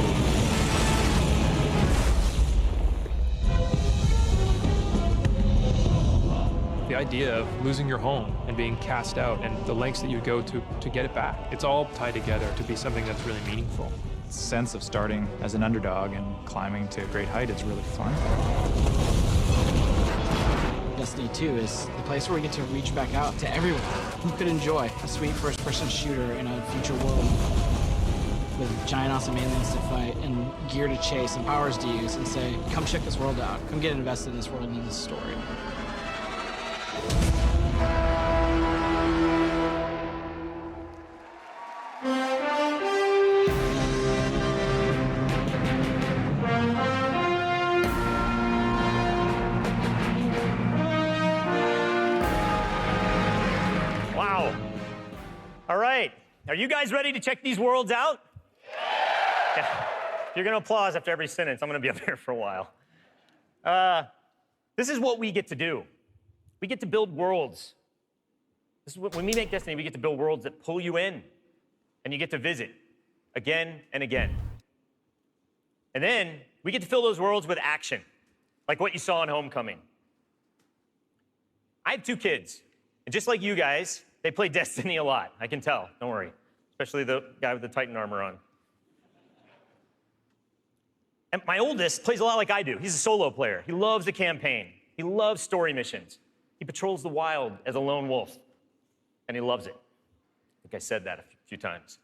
The idea of losing your home and being cast out and the lengths that you go to get it back, it's all tied together to be something that's really meaningful. The sense of starting as an underdog and climbing to a great height is really fun. Destiny 2 is the place where we get to reach back out to everyone who could enjoy a sweet first-person shooter in a future world with giant awesome aliens to fight and gear to chase and powers to use and say, come check this world out, come get invested in this world and in this story. Wow. All right. Are you guys ready to check these worlds out? Yeah. You're going to applause after every sentence. I'm going to be up here for a while. This is what we get to do. We get to build worlds. This is what, when we make Destiny, we get to build worlds that pull you in, and you get to visit again and again. And then we get to fill those worlds with action, like what you saw in Homecoming. I have 2 kids, and just like you guys, they play Destiny a lot. I can tell, don't worry, especially the guy with the Titan armor on. And my oldest plays a lot like I do. He's a solo player. He loves the campaign. He loves story missions. He patrols the wild as a lone wolf, and he loves it. I think I said that a few times.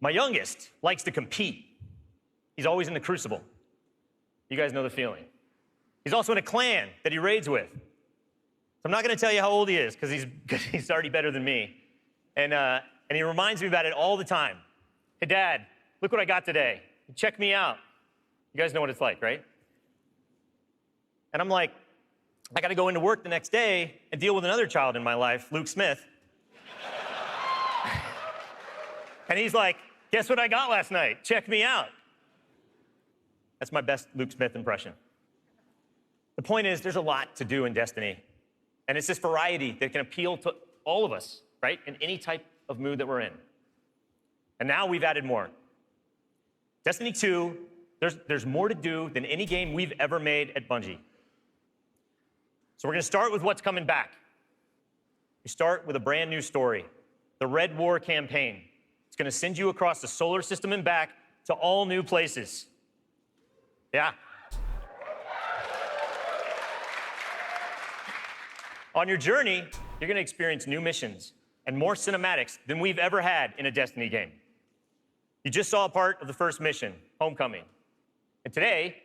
My youngest likes to compete. He's always in the crucible. You guys know the feeling. He's also in a clan that he raids with. So I'm not going to tell you how old he is, because he's already better than me. And he reminds me about it all the time. Hey, Dad, look what I got today. Check me out. You guys know what it's like, right? And I'm like, I got to go into work the next day and deal with another child in my life, Luke Smith. And he's like, guess what I got last night? Check me out. That's my best Luke Smith impression. The point is, there's a lot to do in Destiny. And it's this variety that can appeal to all of us, right? In any type of mood that we're in. And now we've added more. Destiny 2, there's more to do than any game we've ever made at Bungie. So we're going to start with what's coming back. We start with a brand new story, the Red War campaign. It's going to send you across the solar system and back to all new places. Yeah. On your journey, you're going to experience new missions and more cinematics than we've ever had in a Destiny game. You just saw a part of the first mission, Homecoming. And today,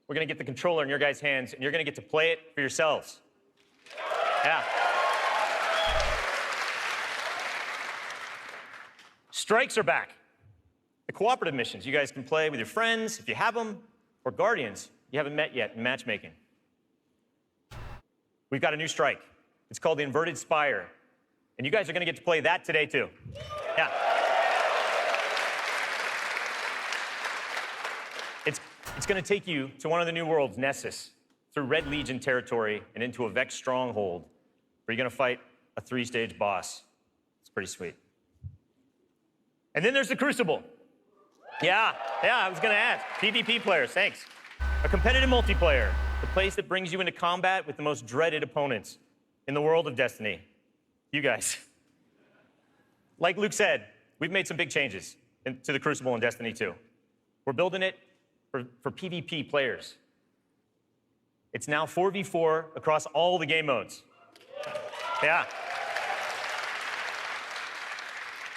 we're going to get the controller in your guys' hands, and you're going to get to play it for yourselves. Yeah. Strikes are back. The cooperative missions you guys can play with your friends, if you have them, or guardians you haven't met yet in matchmaking. We've got a new strike. It's called the Inverted Spire. And you guys are going to get to play that today, too. Yeah. It's going to take you to one of the new worlds, Nessus, through Red Legion territory and into a Vex stronghold, where you're going to fight a 3-stage boss. It's pretty sweet. And then there's the Crucible. Yeah, I was going to ask. PvP players, thanks. A competitive multiplayer, the place that brings you into combat with the most dreaded opponents in the world of Destiny. You guys. Like Luke said, we've made some big changes to the Crucible in Destiny 2. We're building it for PvP players. It's now 4v4 across all the game modes. Yeah.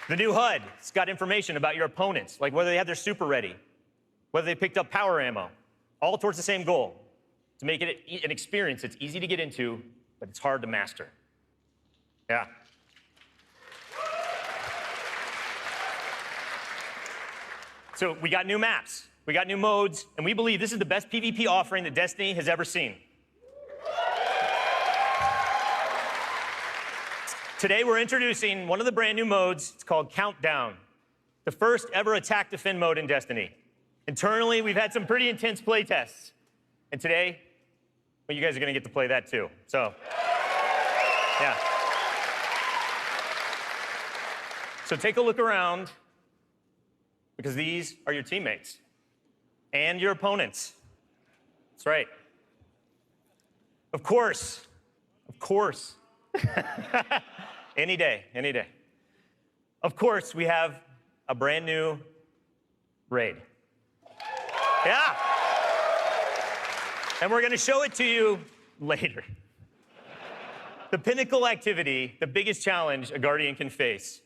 The new HUD, it's got information about your opponents, like whether they have their super ready, whether they picked up power ammo, all towards the same goal, to make it an experience that's easy to get into, but it's hard to master. Yeah. So we got new maps, we got new modes, and we believe this is the best PvP offering that Destiny has ever seen. Today we're introducing one of the brand new modes. It's called Countdown, the first ever attack defend mode in Destiny. Internally, we've had some pretty intense play tests. And today, well, you guys are going to get to play that too. So, yeah. So take a look around, because these are your teammates and your opponents. That's right. Of course. Any day. Of course, we have a brand new raid. Yeah. And we're going to show it to you later. The pinnacle activity, the biggest challenge a Guardian can face.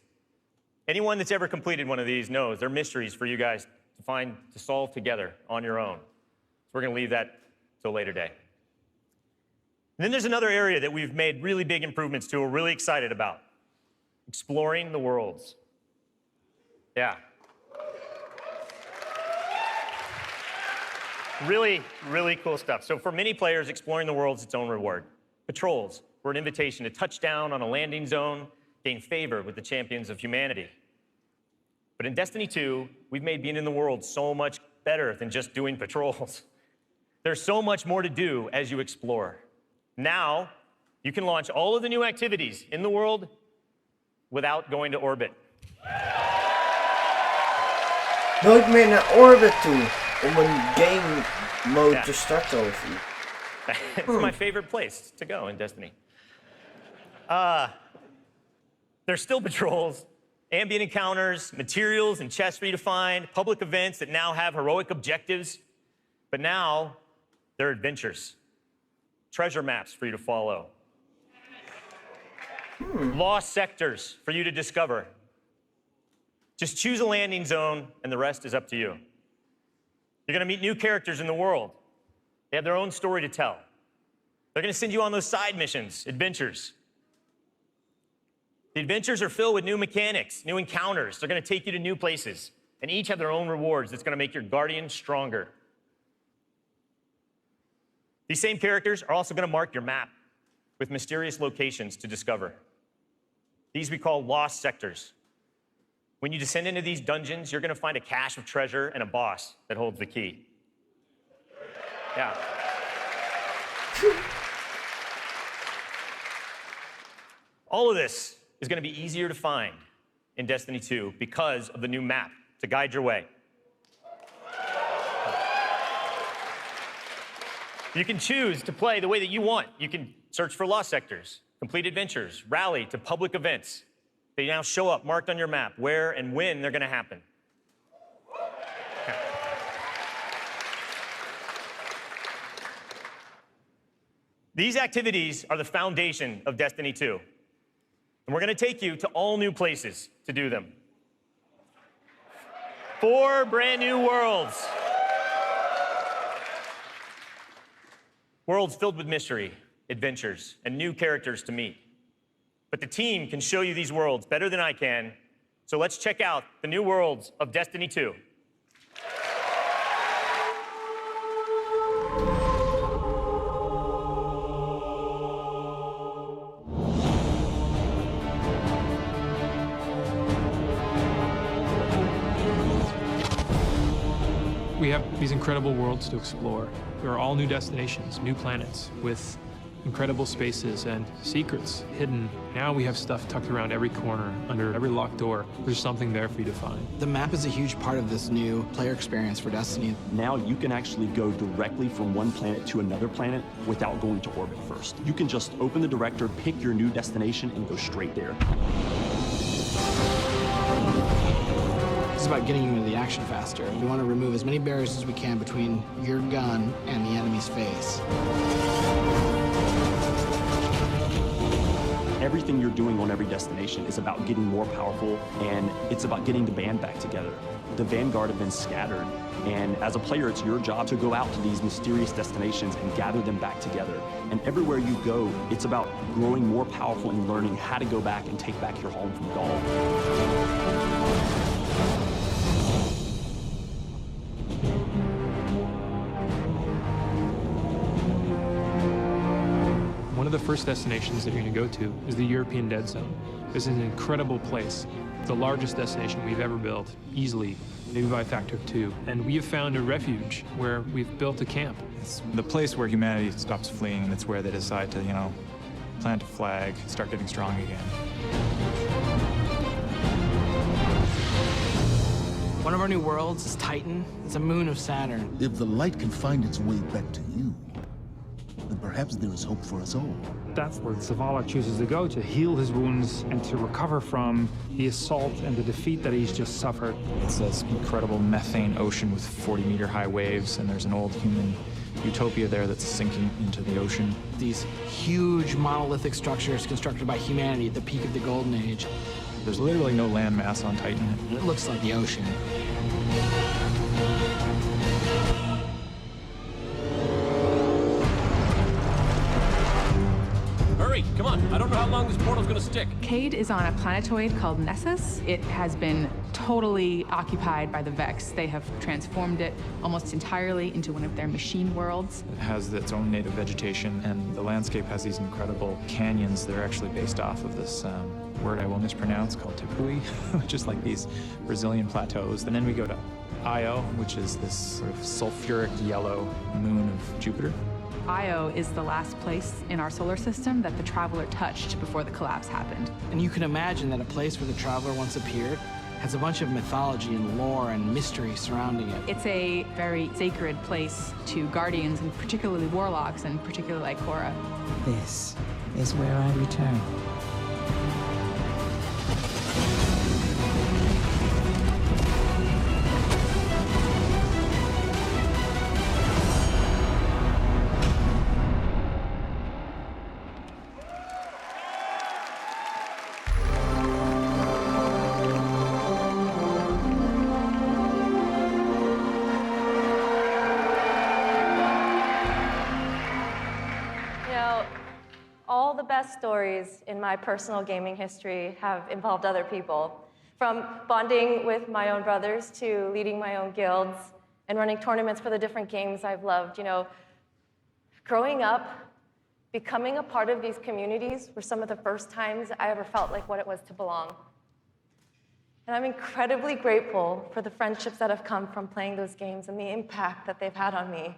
Anyone that's ever completed one of these knows they're mysteries for you guys to solve together on your own. So we're going to leave that till a later day. And then there's another area that we've made really big improvements to, we're really excited about. Exploring the worlds. Yeah. Really, really cool stuff. So for many players, exploring the world is its own reward. Patrols were an invitation to touch down on a landing zone, gain favor with the champions of humanity. But in Destiny 2, we've made being in the world so much better than just doing patrols. There's so much more to do as you explore. Now, you can launch all of the new activities in the world without going to orbit. Nooit meer naar orbit toe om een game mode te starten of iets. It's my favorite place to go in Destiny. There's still patrols, ambient encounters, materials and chests for you to find, public events that now have heroic objectives, but now they're adventures. Treasure maps for you to follow. Lost sectors for you to discover. Just choose a landing zone and the rest is up to you. You're going to meet new characters in the world. They have their own story to tell. They're going to send you on those side missions, adventures. The adventures are filled with new mechanics, new encounters. They're going to take you to new places, and each have their own rewards that's going to make your Guardian stronger. These same characters are also going to mark your map with mysterious locations to discover. These we call lost sectors. When you descend into these dungeons, you're going to find a cache of treasure and a boss that holds the key. Yeah. All of this is going to be easier to find in Destiny 2 because of the new map to guide your way. You can choose to play the way that you want. You can search for lost sectors, complete adventures, rally to public events. They now show up marked on your map where and when they're going to happen. These activities are the foundation of Destiny 2. And we're going to take you to all new places to do them. 4 brand new worlds. Worlds filled with mystery, adventures, and new characters to meet. But the team can show you these worlds better than I can, so let's check out the new worlds of Destiny 2. We have these incredible worlds to explore. There are all new destinations, new planets with incredible spaces and secrets hidden. Now we have stuff tucked around every corner, under every locked door. There's something there for you to find. The map is a huge part of this new player experience for Destiny. Now you can actually go directly from one planet to another planet without going to orbit first. You can just open the director, pick your new destination, and go straight there. It's about getting you into the action faster. We want to remove as many barriers as we can between your gun and the enemy's face. Everything you're doing on every destination is about getting more powerful, and it's about getting the band back together. The Vanguard have been scattered, and as a player, it's your job to go out to these mysterious destinations and gather them back together. And everywhere you go, it's about growing more powerful and learning how to go back and take back your home from Gaul. One of the first destinations that you're going to go to is the European Dead Zone. This is an incredible place. It's the largest destination we've ever built, easily, maybe by a factor of 2. And we have found a refuge where we've built a camp. It's the place where humanity stops fleeing, and it's where they decide to, plant a flag, start getting strong again. One of our new worlds is Titan. It's a moon of Saturn. If the light can find its way back to you, then perhaps there is hope for us all. That's where Zavala chooses to go, to heal his wounds and to recover from the assault and the defeat that he's just suffered. It's this incredible methane ocean with 40-meter high waves, and there's an old human utopia there that's sinking into the ocean. These huge monolithic structures constructed by humanity at the peak of the Golden Age. There's literally no landmass on Titan. It looks like the ocean. Hurry, come on. I don't know how long this portal's gonna stick. Cade is on a planetoid called Nessus. It has been totally occupied by the Vex. They have transformed it almost entirely into one of their machine worlds. It has its own native vegetation, and the landscape has these incredible canyons that are actually based off of this word I will mispronounce called Tepui, which is like these Brazilian plateaus. And then we go to Io, which is this sort of sulfuric yellow moon of Jupiter. Io is the last place in our solar system that the Traveler touched before the collapse happened. And you can imagine that a place where the Traveler once appeared has a bunch of mythology and lore and mystery surrounding it. It's a very sacred place to Guardians, and particularly Warlocks, and particularly Ikora. This is where I return. best stories in my personal gaming history have involved other people. From bonding with my own brothers to leading my own guilds and running tournaments for the different games I've loved. You know, growing up, becoming a part of these communities were some of the first times I ever felt like what it was to belong. And I'm incredibly grateful for the friendships that have come from playing those games and the impact that they've had on me.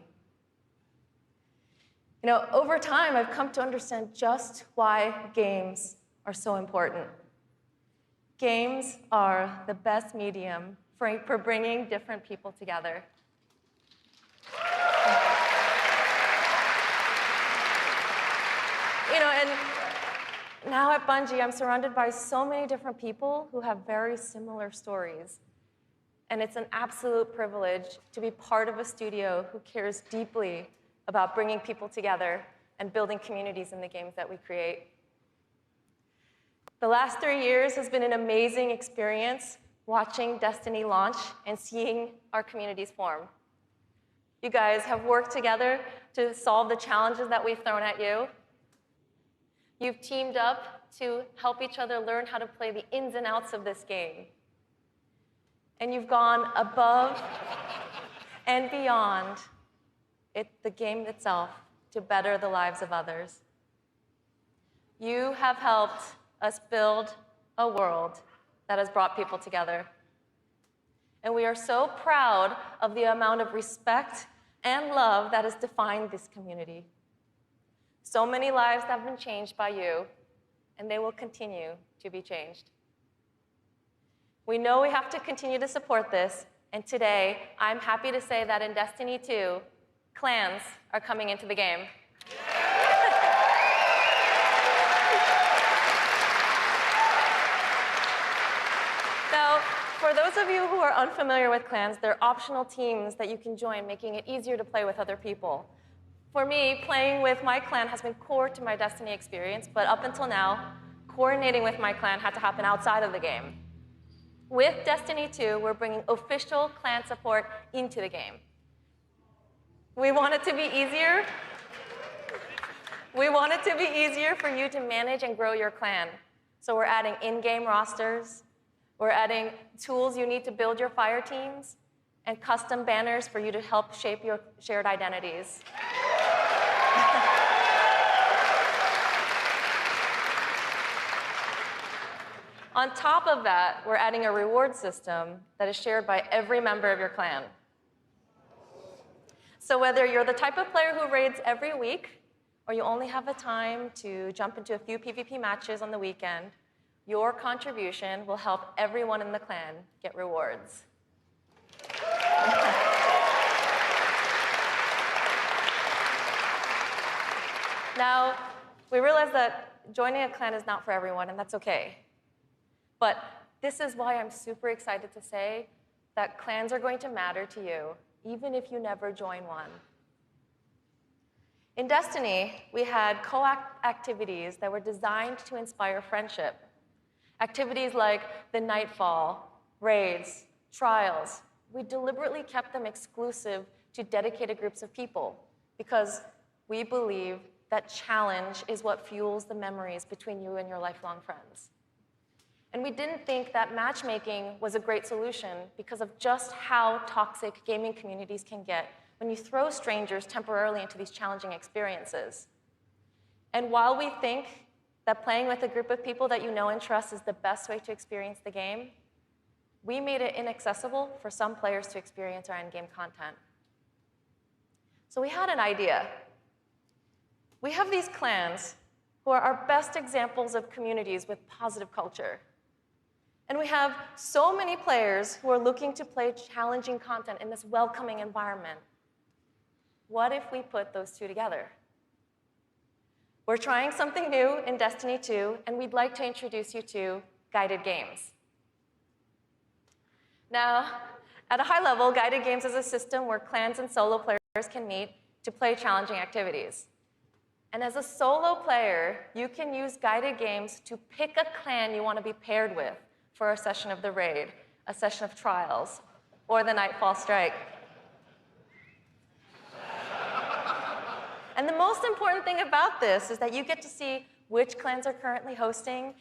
You know, over time, I've come to understand just why games are so important. Games are the best medium for bringing different people together. You know, and now at Bungie, I'm surrounded by so many different people who have very similar stories. And it's an absolute privilege to be part of a studio who cares deeply about bringing people together and building communities in the games that we create. The last 3 years has been an amazing experience watching Destiny launch and seeing our communities form. You guys have worked together to solve the challenges that we've thrown at you. You've teamed up to help each other learn how to play the ins and outs of this game. And you've gone above and beyond the game itself to better the lives of others. You have helped us build a world that has brought people together. And we are so proud of the amount of respect and love that has defined this community. So many lives have been changed by you, and they will continue to be changed. We know we have to continue to support this, and today, I'm happy to say that in Destiny 2, clans are coming into the game. Now, for those of you who are unfamiliar with clans, they're optional teams that you can join, making it easier to play with other people. For me, playing with my clan has been core to my Destiny experience, but up until now, coordinating with my clan had to happen outside of the game. With Destiny 2, we're bringing official clan support into the game. We want it to be easier. We want it to be easier for you to manage and grow your clan. So we're adding in-game rosters, we're adding tools you need to build your fire teams, and custom banners for you to help shape your shared identities. On top of that, we're adding a reward system that is shared by every member of your clan. So whether you're the type of player who raids every week, or you only have the time to jump into a few PvP matches on the weekend, your contribution will help everyone in the clan get rewards. Now, we realize that joining a clan is not for everyone, and that's okay. But this is why I'm super excited to say that clans are going to matter to you, even if you never join one. In Destiny, we had co-op activities that were designed to inspire friendship. Activities like the Nightfall, raids, trials. We deliberately kept them exclusive to dedicated groups of people because we believe that challenge is what fuels the memories between you and your lifelong friends. And we didn't think that matchmaking was a great solution because of just how toxic gaming communities can get when you throw strangers temporarily into these challenging experiences. And while we think that playing with a group of people that you know and trust is the best way to experience the game, we made it inaccessible for some players to experience our endgame content. So we had an idea. We have these clans who are our best examples of communities with positive culture. And we have so many players who are looking to play challenging content in this welcoming environment. What if we put those two together? We're trying something new in Destiny 2, and we'd like to introduce you to guided games. Now, at a high level, guided games is a system where clans and solo players can meet to play challenging activities. And as a solo player, you can use guided games to pick a clan you want to be paired with for a session of the raid, a session of trials, or the Nightfall Strike. And the most important thing about this is that you get to see which clans are currently hosting,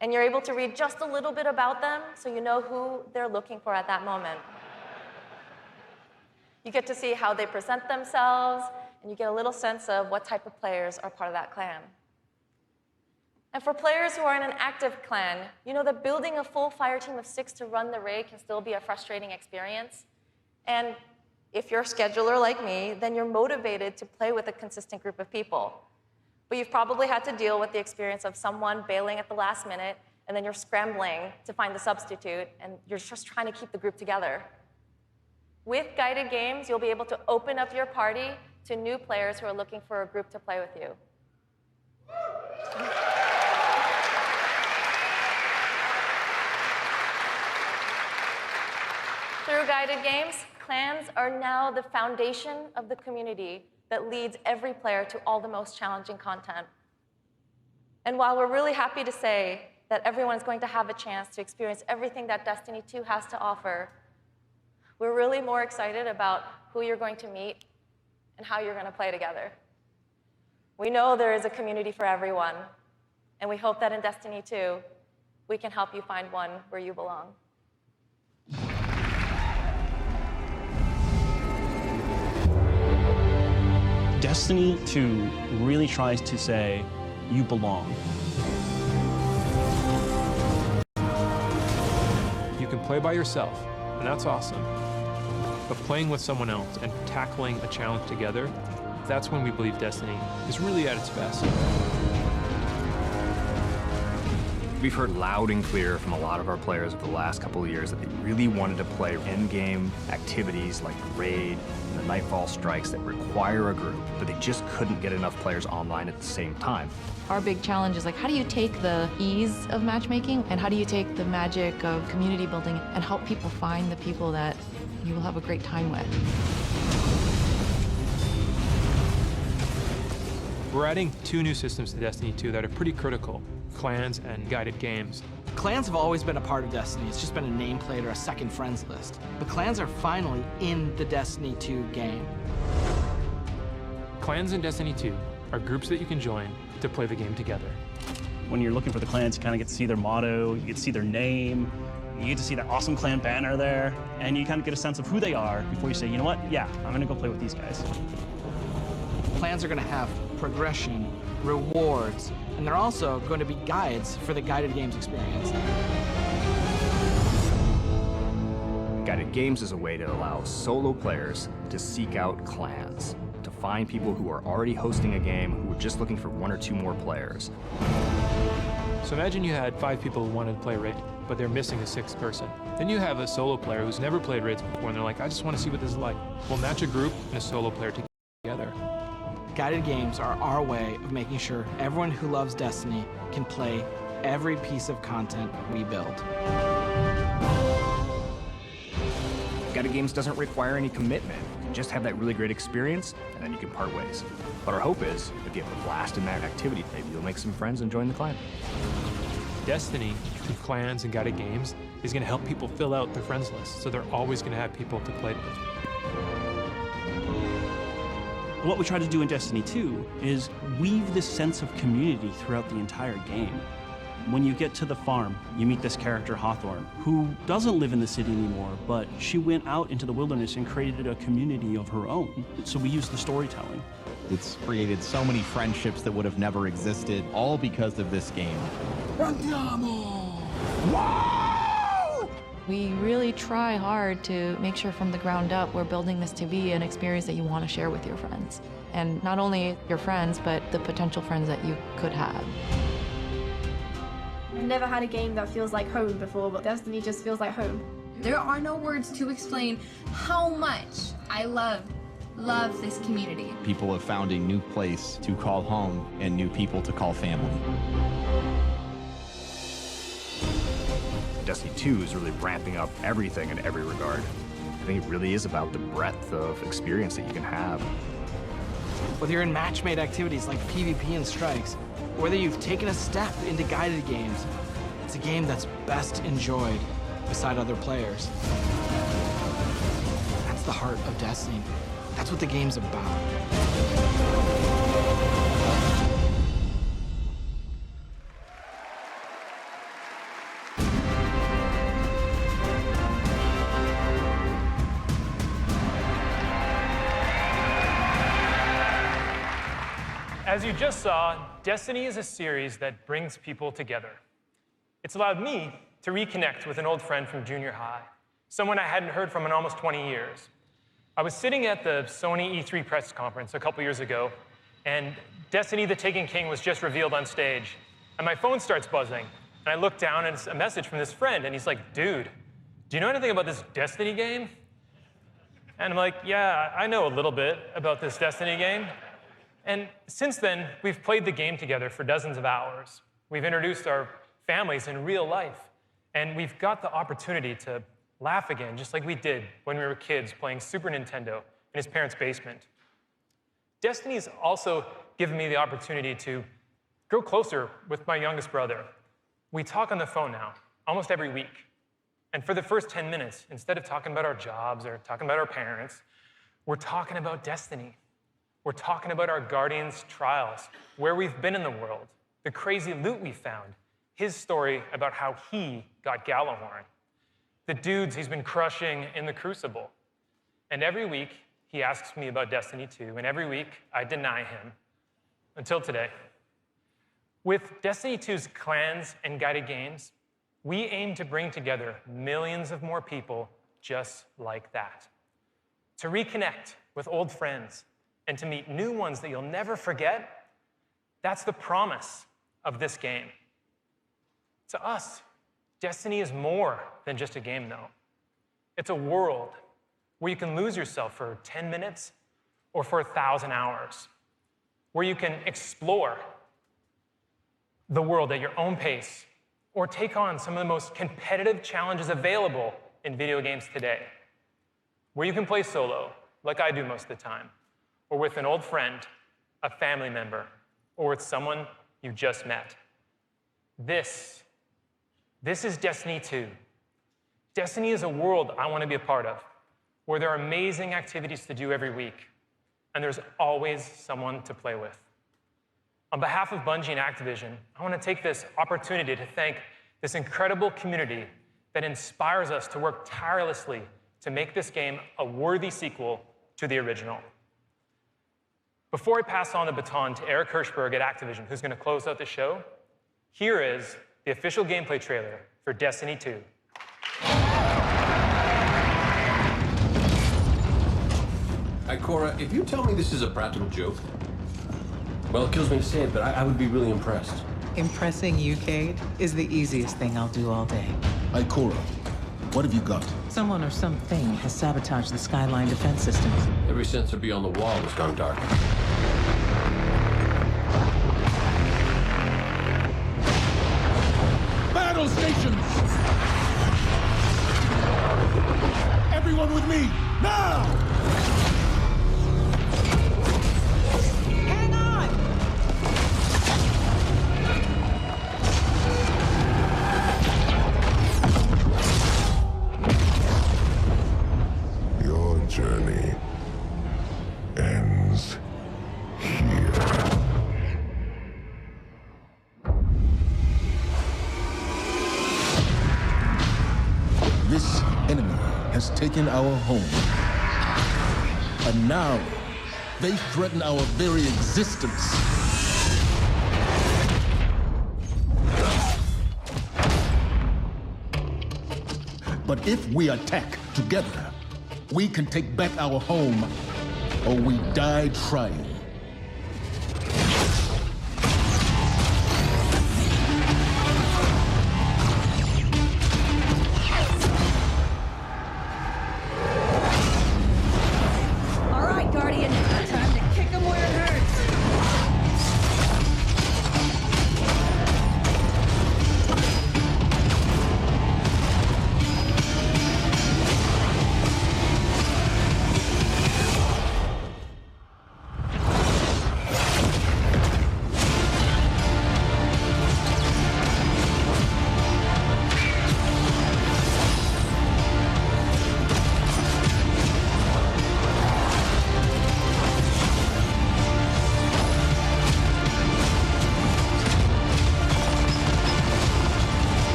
and you're able to read just a little bit about them so you know who they're looking for at that moment. You get to see how they present themselves, and you get a little sense of what type of players are part of that clan. And for players who are in an active clan, you know that building a full fire team of 6 to run the raid can still be a frustrating experience. And if you're a scheduler like me, then you're motivated to play with a consistent group of people. But you've probably had to deal with the experience of someone bailing at the last minute, and then you're scrambling to find the substitute, and you're just trying to keep the group together. With guided games, you'll be able to open up your party to new players who are looking for a group to play with you. Through guided games, clans are now the foundation of the community that leads every player to all the most challenging content. And while we're really happy to say that everyone's going to have a chance to experience everything that Destiny 2 has to offer, we're really more excited about who you're going to meet and how you're going to play together. We know there is a community for everyone, and we hope that in Destiny 2, we can help you find one where you belong. Destiny 2 really tries to say, you belong. You can play by yourself, and that's awesome. But playing with someone else and tackling a challenge together, that's when we believe Destiny is really at its best. We've heard loud and clear from a lot of our players over the last couple of years that they really wanted to play endgame activities like the raid and the Nightfall strikes that require a group, but they just couldn't get enough players online at the same time. Our big challenge is like, how do you take the ease of matchmaking and how do you take the magic of community building and help people find the people that you will have a great time with? We're adding 2 new systems to Destiny 2 that are pretty critical: clans and guided games. Clans have always been a part of Destiny. It's just been a nameplate or a second friends list. But clans are finally in the Destiny 2 game. Clans in Destiny 2 are groups that you can join to play the game together. When you're looking for the clans, you kind of get to see their motto, you get to see their name, you get to see that awesome clan banner there, and you kind of get a sense of who they are before you say, you know what, yeah, I'm gonna go play with these guys. Clans are gonna have progression, rewards, and they're also going to be guides for the guided games experience. Guided games is a way to allow solo players to seek out clans, to find people who are already hosting a game who are just looking for 1 or 2 more players. So imagine you had 5 people who wanted to play raid, but they're missing a 6th person. Then you have a solo player who's never played raids before, and they're like, I just want to see what this is like. We'll match a group and a solo player together. Guided games are our way of making sure everyone who loves Destiny can play every piece of content we build. Guided games doesn't require any commitment. You can just have that really great experience, and then you can part ways. But our hope is, if you have a blast in that activity, maybe you'll make some friends and join the clan. Destiny, through clans and guided games, is going to help people fill out their friends list, so they're always going to have people to play with. What we try to do in Destiny 2 is weave this sense of community throughout the entire game. When you get to the farm, you meet this character, Hawthorne, who doesn't live in the city anymore, but she went out into the wilderness and created a community of her own. So we use the storytelling. It's created so many friendships that would have never existed, all because of this game. We really try hard to make sure from the ground up we're building this to be an experience that you want to share with your friends. And not only your friends, but the potential friends that you could have. I've never had a game that feels like home before, but Destiny just feels like home. There are no words to explain how much I love this community. People have found a new place to call home and new people to call family. Destiny 2 is really ramping up everything in every regard. I think it really is about the breadth of experience that you can have. Whether you're in match-made activities like PvP and strikes, or whether you've taken a step into guided games, it's a game that's best enjoyed beside other players. That's the heart of Destiny. That's what the game's about. As you just saw, Destiny is a series that brings people together. It's allowed me to reconnect with an old friend from junior high, someone I hadn't heard from in almost 20 years. I was sitting at the Sony E3 press conference a couple years ago, and Destiny: The Taken King was just revealed on stage. And my phone starts buzzing, and I look down, and it's a message from this friend, and he's like, dude, do you know anything about this Destiny game? And I'm like, yeah, I know a little bit about this Destiny game. And since then, we've played the game together for dozens of hours. We've introduced our families in real life, and we've got the opportunity to laugh again, just like we did when we were kids playing Super Nintendo in his parents' basement. Destiny's also given me the opportunity to grow closer with my youngest brother. We talk on the phone now, almost every week. And for the first 10 minutes, instead of talking about our jobs or talking about our parents, we're talking about Destiny. We're talking about our Guardian's trials, where we've been in the world, the crazy loot we found, his story about how he got Galahorn, the dudes he's been crushing in the Crucible. And every week, he asks me about Destiny 2, and every week, I deny him, until today. With Destiny 2's clans and guided games, we aim to bring together millions of more people just like that. To reconnect with old friends and to meet new ones that you'll never forget, that's the promise of this game. To us, Destiny is more than just a game, though. It's a world where you can lose yourself for 10 minutes or for 1,000 hours, where you can explore the world at your own pace, or take on some of the most competitive challenges available in video games today, where you can play solo, like I do most of the time, or with an old friend, a family member, or with someone you just met. This is Destiny 2. Destiny is a world I want to be a part of, where there are amazing activities to do every week, and there's always someone to play with. On behalf of Bungie and Activision, I want to take this opportunity to thank this incredible community that inspires us to work tirelessly to make this game a worthy sequel to the original. Before I pass on the baton to Eric Hirschberg at Activision, who's going to close out the show, here is the official gameplay trailer for Destiny 2. Ikora, if you tell me this is a practical joke, well, it kills me to say it, but I would be really impressed. Impressing you, Cade, is the easiest thing I'll do all day. Ikora, what have you got? Someone or something has sabotaged the Skyline defense systems. Every sensor beyond the wall has gone dark. Battle stations! Everyone with me, now! Journey ends here. This enemy has taken our home. And now, they threaten our very existence. But if we attack together, we can take back our home, or we die trying. All right, Guardian, time to kick him where it hurts.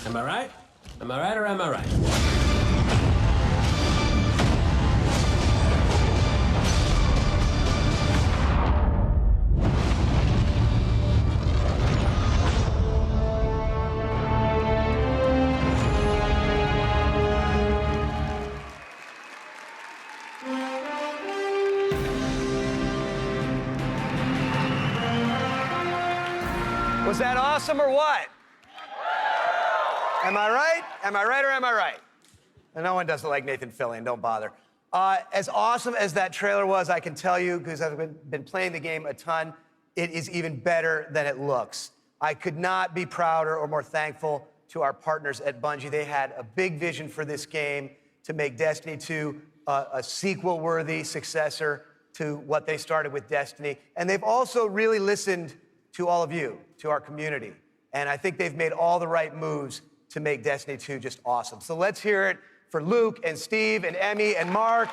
Am I right? Am I right or am I right? Was that awesome or what? Am I right? Am I right or am I right? And no one doesn't like Nathan Fillion, don't bother. As awesome as that trailer was, I can tell you, because I've been playing the game a ton, it is even better than it looks. I could not be prouder or more thankful to our partners at Bungie. They had a big vision for this game to make Destiny 2 a sequel-worthy successor to what they started with Destiny. And they've also really listened to all of you, to our community. And I think they've made all the right moves to make Destiny 2 just awesome. So let's hear it for Luke and Steve and Emmy and Mark.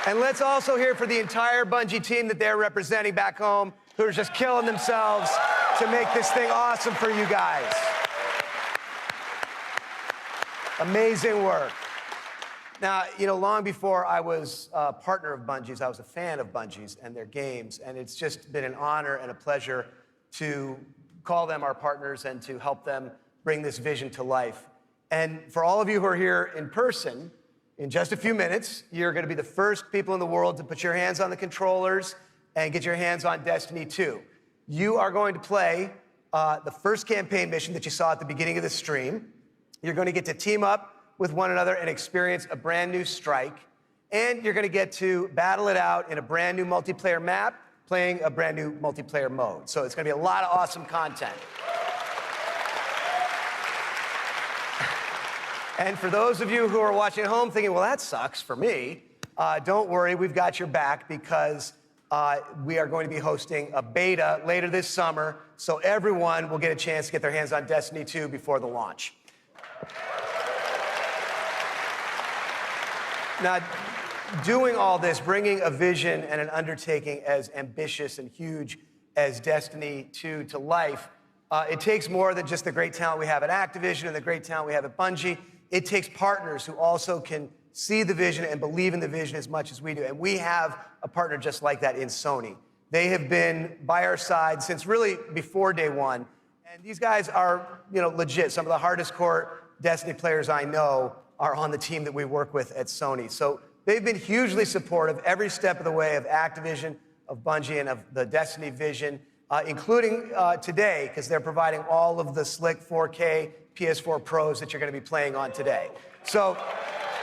And let's also hear for the entire Bungie team that they're representing back home, who are just killing themselves to make this thing awesome for you guys. Amazing work. Now, you know, long before I was a partner of Bungie's, I was a fan of Bungie's and their games, and it's just been an honor and a pleasure to call them our partners and to help them bring this vision to life. And for all of you who are here in person, in just a few minutes, you're going to be the first people in the world to put your hands on the controllers and get your hands on Destiny 2. You are going to play the first campaign mission that you saw at the beginning of the stream. You're going to get to team up with one another and experience a brand new strike. And you're going to get to battle it out in a brand new multiplayer map, playing a brand new multiplayer mode. So it's going to be a lot of awesome content. And for those of you who are watching at home thinking, well, that sucks for me, don't worry, we've got your back, because we are going to be hosting a beta later this summer, so everyone will get a chance to get their hands on Destiny 2 before the launch. Now, doing all this, bringing a vision and an undertaking as ambitious and huge as Destiny 2 to life, it takes more than just the great talent we have at Activision and the great talent we have at Bungie. It takes partners who also can see the vision and believe in the vision as much as we do. And we have a partner just like that in Sony. They have been by our side since really before day one. And these guys are, you know, legit. Some of the hardest core Destiny players I know are on the team that we work with at Sony. So they've been hugely supportive every step of the way of Activision, of Bungie, and of the Destiny vision, including today, because they're providing all of the slick 4K PS4 Pros that you're going to be playing on today. So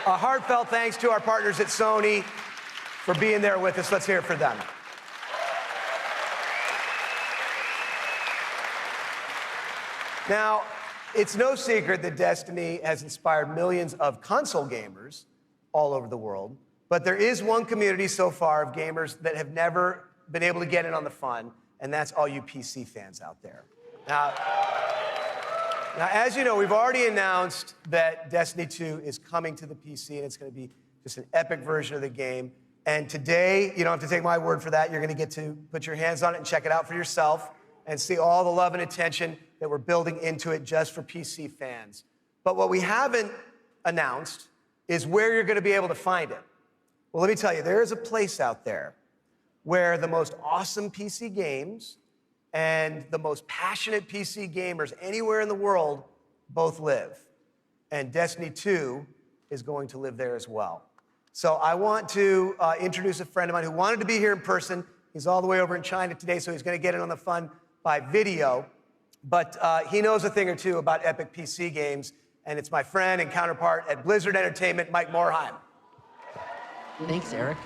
a heartfelt thanks to our partners at Sony for being there with us. Let's hear it for them. Now, it's no secret that Destiny has inspired millions of console gamers all over the world, but there is one community so far of gamers that have never been able to get in on the fun, and that's all you PC fans out there. Now, as you know, we've already announced that Destiny 2 is coming to the PC, and it's going to be just an epic version of the game. And today, you don't have to take my word for that. You're going to get to put your hands on it and check it out for yourself and see all the love and attention that we're building into it just for PC fans. But what we haven't announced is where you're going to be able to find it. Well, let me tell you, there is a place out there where the most awesome PC games and the most passionate PC gamers anywhere in the world both live. And Destiny 2 is going to live there as well. So I want to introduce a friend of mine who wanted to be here in person. He's all the way over in China today, so he's going to get in on the fun by video. But he knows a thing or two about epic PC games, and it's my friend and counterpart at Blizzard Entertainment, Mike Morhaime. Thanks, Eric.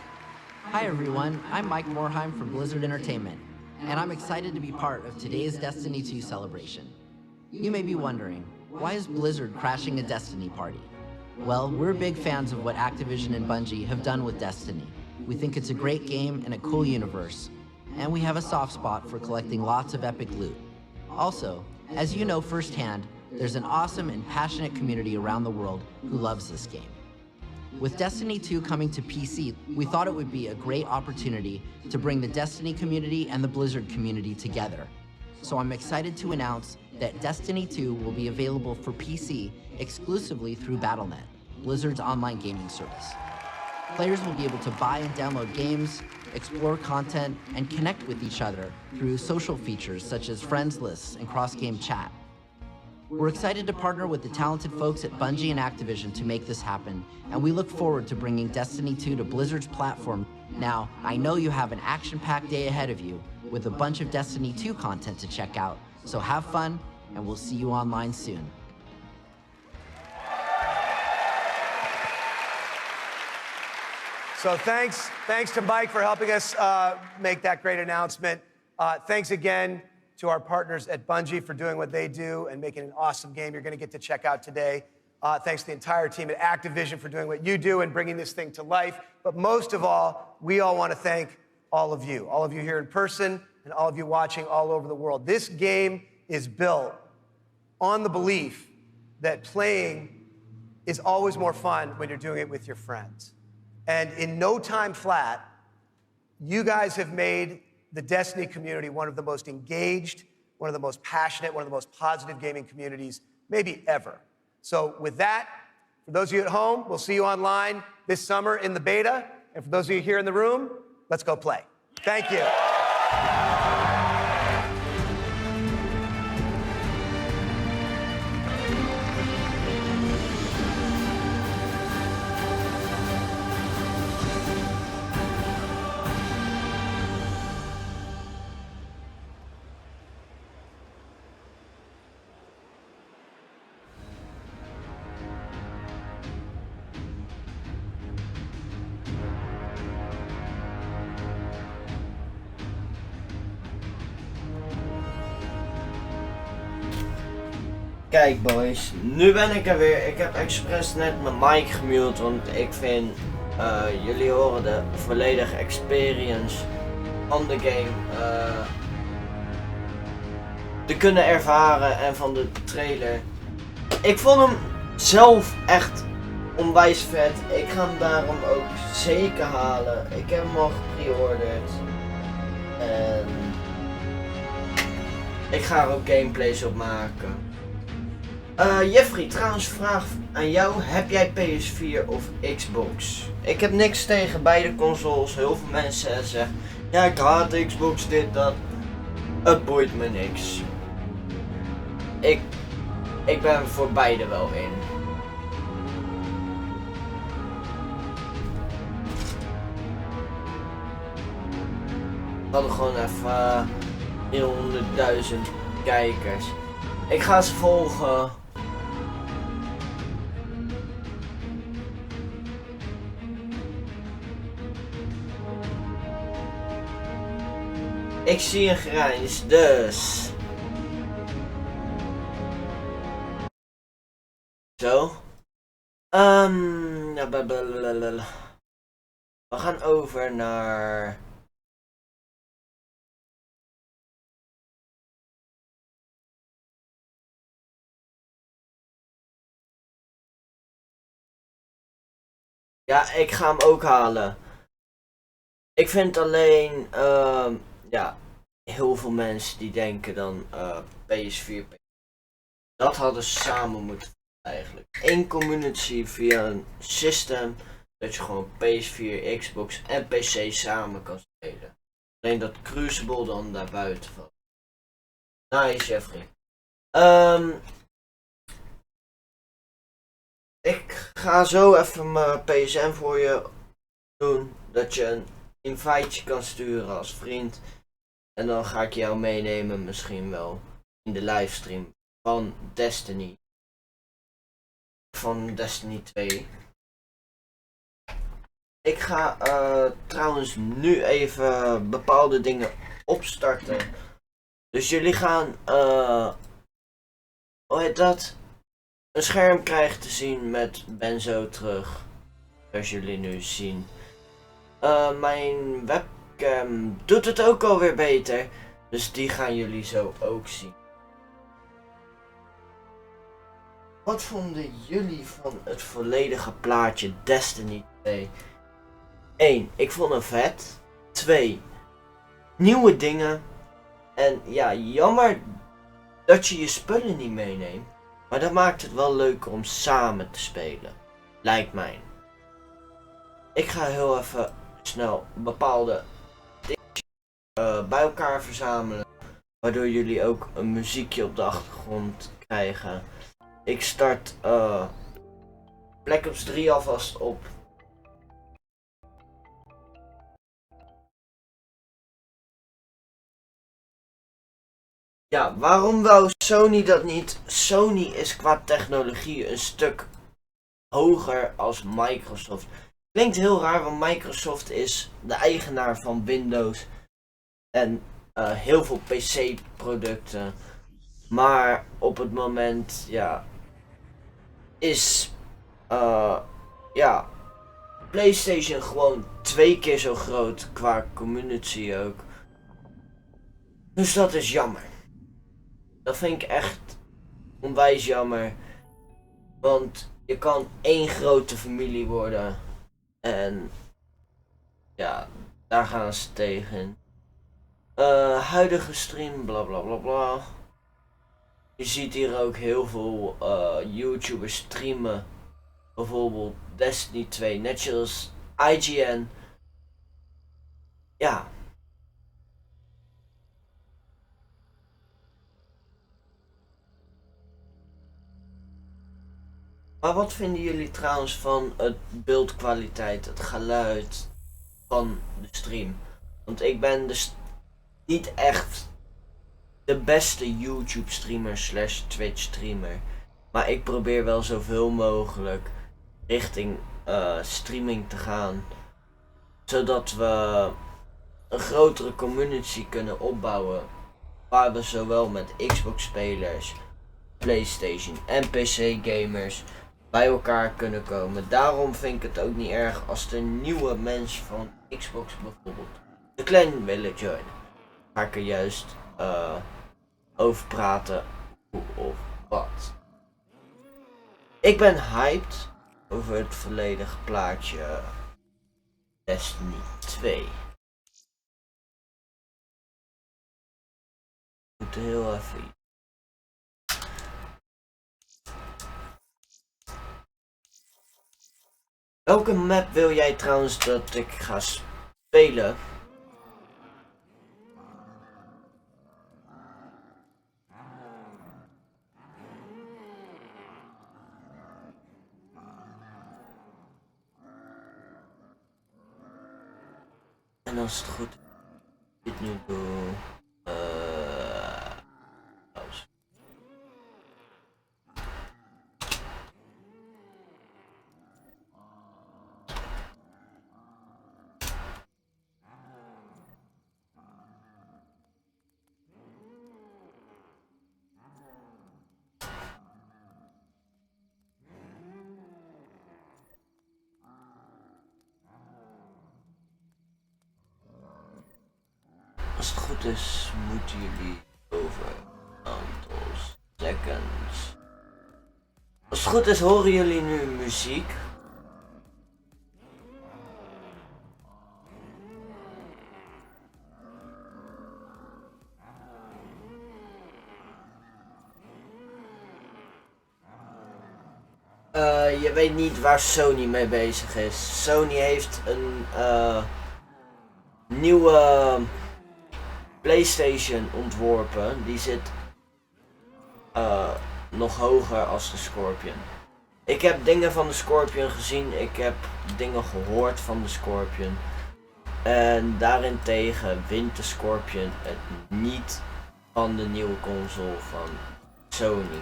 Hi, everyone. I'm Mike Morhaime from Blizzard Entertainment, and I'm excited to be part of today's Destiny 2 celebration. You may be wondering, why is Blizzard crashing a Destiny party? Well, we're big fans of what Activision and Bungie have done with Destiny. We think it's a great game and a cool universe, and we have a soft spot for collecting lots of epic loot. Also, as you know firsthand, there's an awesome and passionate community around the world who loves this game. With Destiny 2 coming to PC, we thought it would be a great opportunity to bring the Destiny community and the Blizzard community together. So I'm excited to announce that Destiny 2 will be available for PC exclusively through Battle.net, Blizzard's online gaming service. Players will be able to buy and download games, explore content, and connect with each other through social features such as friends lists and cross-game chat. We're excited to partner with the talented folks at Bungie and Activision to make this happen, and we look forward to bringing Destiny 2 to Blizzard's platform. Now, I know you have an action-packed day ahead of you with a bunch of Destiny 2 content to check out, so have fun, and we'll see you online soon. So thanks to Mike for helping us make that great announcement. Thanks again to our partners at Bungie for doing what they do and making an awesome game you're going to get to check out today. Thanks to the entire team at Activision for doing what you do and bringing this thing to life. But most of all, we all want to thank all of you here in person and all of you watching all over the world. This game is built on the belief that playing is always more fun when you're doing it with your friends. And in no time flat, you guys have made the Destiny community one of the most engaged, one of the most passionate, one of the most positive gaming communities maybe ever. So with that, for those of you at home, we'll see you online this summer in the beta. And for those of you here in the room, let's go play. Thank you. Kijk boys, nu ben ik er weer. Ik heb expres net mijn mic gemute, want ik vind jullie horen de volledige experience van de game te kunnen ervaren en van de trailer. Ik vond hem zelf echt onwijs vet. Ik ga hem daarom ook zeker halen. Ik heb hem al gepreorderd. En ik ga er ook gameplays op maken. Jeffrey, trouwens vraag aan jou, heb jij PS4 of Xbox? Ik heb niks tegen beide consoles, heel veel mensen zeggen, ja ik haat Xbox, dit, dat. Het boeit me niks. Ik ben voor beide wel in. We hadden gewoon even 400.000 kijkers. Ik ga ze volgen. Ik zie een grijns, dus. Zo. We gaan over naar. Ja, ik ga hem ook halen. Ik vind alleen, ja, heel veel mensen die denken dan PS4. Dat hadden ze samen moeten doen eigenlijk. Eén community via een system, dat je gewoon PS4, Xbox en PC samen kan spelen. Alleen dat Crucible dan daar buiten valt. Nice, Jeffrey. Ik ga zo even mijn PSN voor je doen, dat je een inviteje kan sturen als vriend. En dan ga ik jou meenemen misschien wel in de livestream van Destiny. Van Destiny 2. Ik ga trouwens nu even bepaalde dingen opstarten. Dus jullie gaan, hoe heet dat? Een scherm krijgen te zien met Benzo terug. Zoals jullie nu zien. Mijn webcam doet het ook alweer beter. Dus die gaan jullie zo ook zien. Wat vonden jullie van het volledige plaatje Destiny 2? 1. Ik vond hem vet. 2. Nieuwe dingen. En ja, jammer dat je je spullen niet meeneemt. Maar dat maakt het wel leuker om samen te spelen. Lijkt mij. Ik ga heel even snel bepaalde dingen bij elkaar verzamelen. waardoor jullie ook een muziekje op de achtergrond krijgen. Ik start Black Ops 3 alvast op. Ja, waarom wou Sony dat niet? Sony is qua technologie een stuk hoger als Microsoft. Klinkt heel raar, want Microsoft is de eigenaar van Windows en heel veel PC-producten. Maar op het moment, ja, is PlayStation gewoon 2 keer zo groot qua community ook. Dus dat is jammer. Dat vind ik echt onwijs jammer. Want je kan één grote familie worden. En ja, daar gaan ze tegen. Huidige stream, bla bla bla bla. Je ziet hier ook heel veel YouTubers streamen. Bijvoorbeeld Destiny 2, net zoals IGN. Ja. Maar wat vinden jullie trouwens van het beeldkwaliteit, het geluid van de stream? Want ik ben dus niet echt de beste YouTube streamer / Twitch streamer. Maar ik probeer wel zoveel mogelijk richting streaming te gaan. Zodat we een grotere community kunnen opbouwen. Waar we zowel met Xbox spelers, PlayStation en PC gamers bij elkaar kunnen komen. Daarom vind ik het ook niet erg als de nieuwe mensen van Xbox bijvoorbeeld de clan willen joinen. Ga ik er juist over praten hoe of wat. Ik ben hyped over het volledige plaatje Destiny 2. We moeten heel even. Welke map wil jij trouwens dat ik ga spelen? En als het goed is, dit nu doe. Als het goed is, moeten jullie over een aantal seconds. Als het goed is, horen jullie nu muziek. Je weet niet waar Sony mee bezig is. Sony heeft een nieuwe PlayStation ontworpen. Die zit nog hoger als de Scorpion. Ik heb dingen van de Scorpion gezien. Ik heb dingen gehoord van de Scorpion. En daarentegen wint de Scorpion het niet van de nieuwe console van Sony.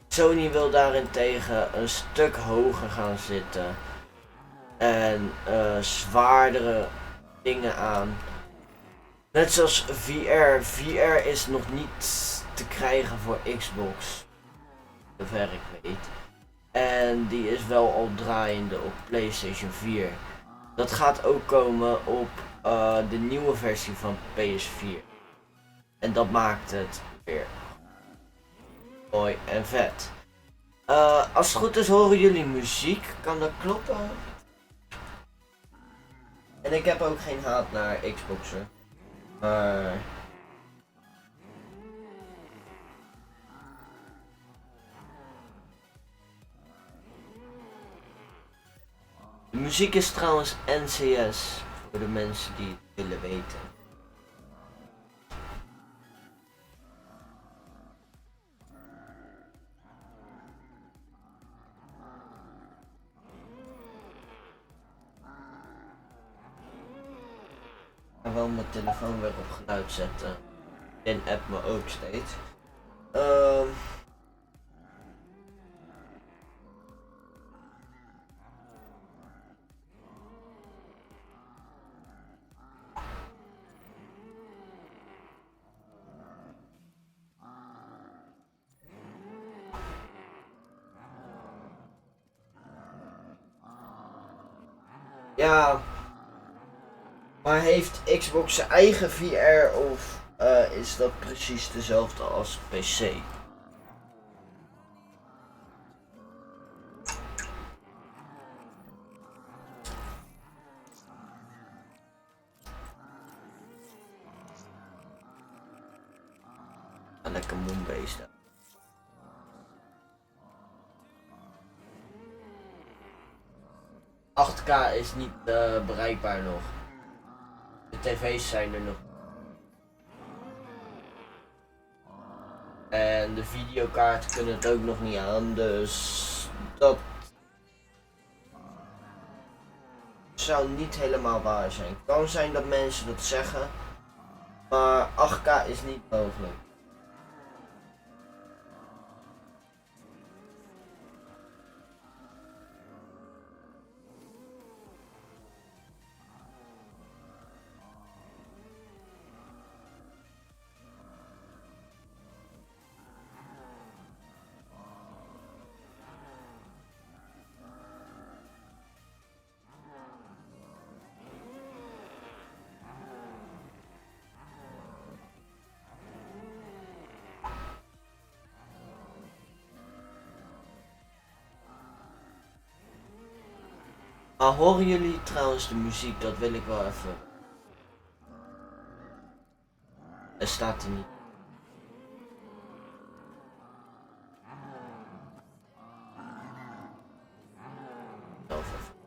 Sony wil daarentegen een stuk hoger gaan zitten. En zwaardere dingen aan. Net zoals VR. VR is nog niet te krijgen voor Xbox. Zover ik weet. En die is wel al draaiende op PlayStation 4. Dat gaat ook komen op de nieuwe versie van PS4. En dat maakt het weer mooi en vet. Als het goed is horen jullie muziek. Kan dat kloppen? En ik heb ook geen haat naar Xboxer. Maar de muziek is trouwens NCS voor de mensen die het willen weten. ga wel mijn telefoon weer op geluid zetten. En app me ook steeds. Ja, maar heeft Xbox zijn eigen VR of is dat precies dezelfde als PC? En lekker moonbeest. 8K is niet bereikbaar nog. De tv's zijn er nog. En de videokaarten kunnen het ook nog niet aan, dus dat zou niet helemaal waar zijn. Het kan zijn dat mensen dat zeggen, maar 8K is niet mogelijk. Maar horen jullie trouwens de muziek? Dat wil ik wel even. Er staat er niet. Zelf even.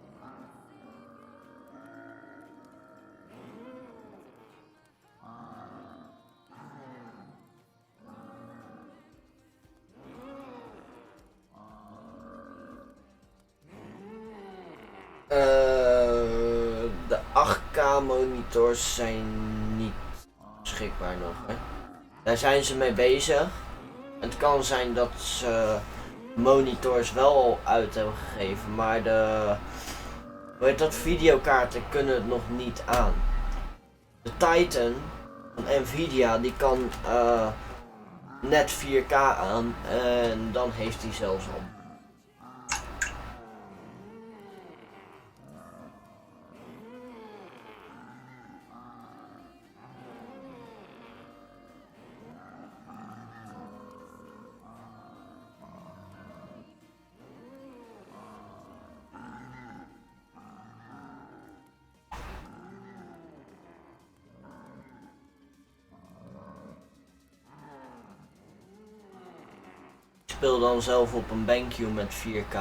De 8K monitors zijn niet beschikbaar nog. Hè? Daar zijn ze mee bezig. Het kan zijn dat ze monitors wel al uit hebben gegeven, maar de videokaarten kunnen het nog niet aan. De Titan van M.V.G die kan net 4K aan en dan heeft hij zelfs al. Ik speel dan zelf op een BenQ met 4K.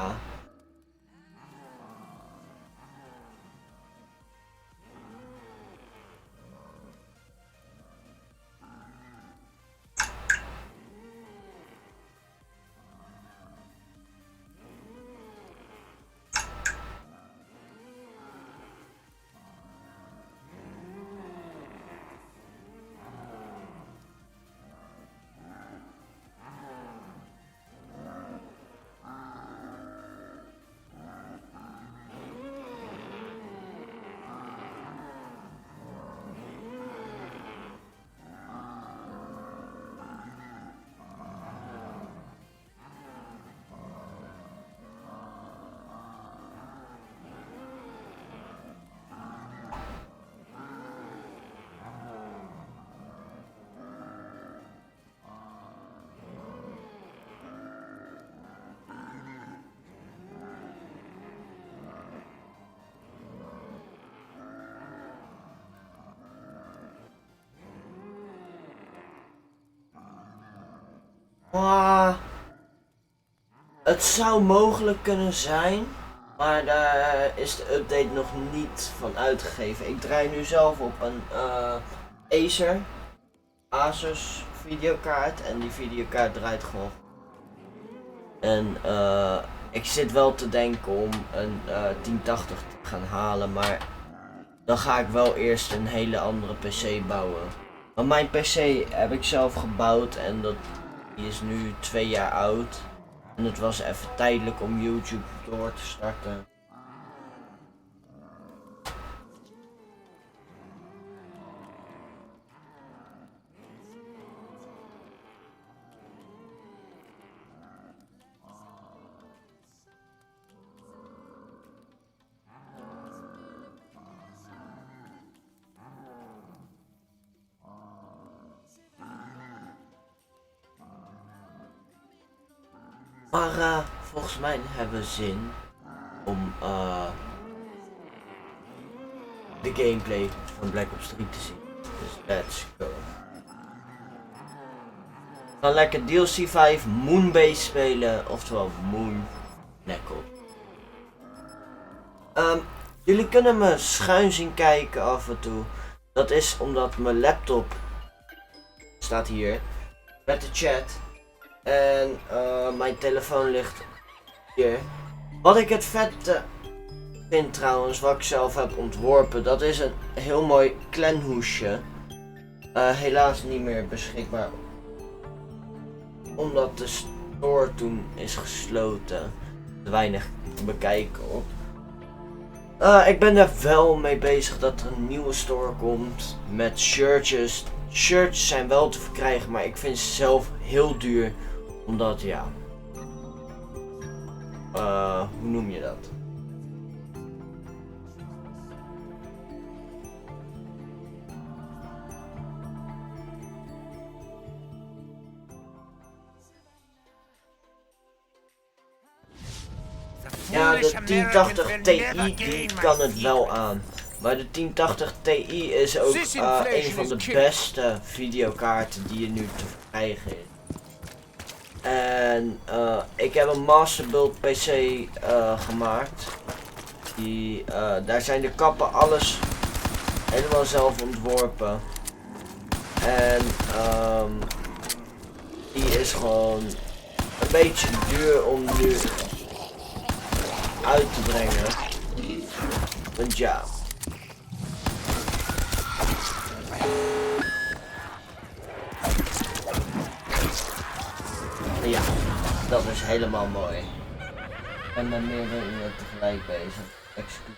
Het zou mogelijk kunnen zijn, maar daar is de update nog niet van uitgegeven. Ik draai nu zelf op een Asus videokaart en die videokaart draait gewoon. En ik zit wel te denken om een 1080 te gaan halen, maar dan ga ik wel eerst een hele andere PC bouwen. Want mijn PC heb ik zelf gebouwd en die is nu 2 jaar oud. En het was even tijdelijk om YouTube door te starten. Maar volgens mij hebben we zin om de gameplay van Black Ops 3 te zien. Dus let's go. Dan lekker DLC 5 Moonbase spelen, oftewel Moon Knuckle. Jullie kunnen me schuin zien kijken af en toe. Dat is omdat mijn laptop staat hier met de chat. En mijn telefoon ligt hier. Wat ik het vette vind trouwens, wat ik zelf heb ontworpen, dat is een heel mooi clanhoesje. Helaas niet meer beschikbaar. Omdat de store toen is gesloten. Te weinig te bekijken op. Ik ben er wel mee bezig dat er een nieuwe store komt met shirtjes. Shirts zijn wel te verkrijgen, maar ik vind ze zelf heel duur. Omdat ja, hoe noem je dat? Ja, de 1080 Ti die kan het wel aan. Maar de 1080 Ti is ook een van de beste videokaarten die je nu te verkrijgen is. En ik heb een masterbuild PC gemaakt. Daar zijn de kappen, alles helemaal zelf ontworpen. En die is gewoon een beetje duur om nu uit te brengen. Want ja. Ja, dat is helemaal mooi. Ik ben met meerdere dingen tegelijk bezig. Excuus.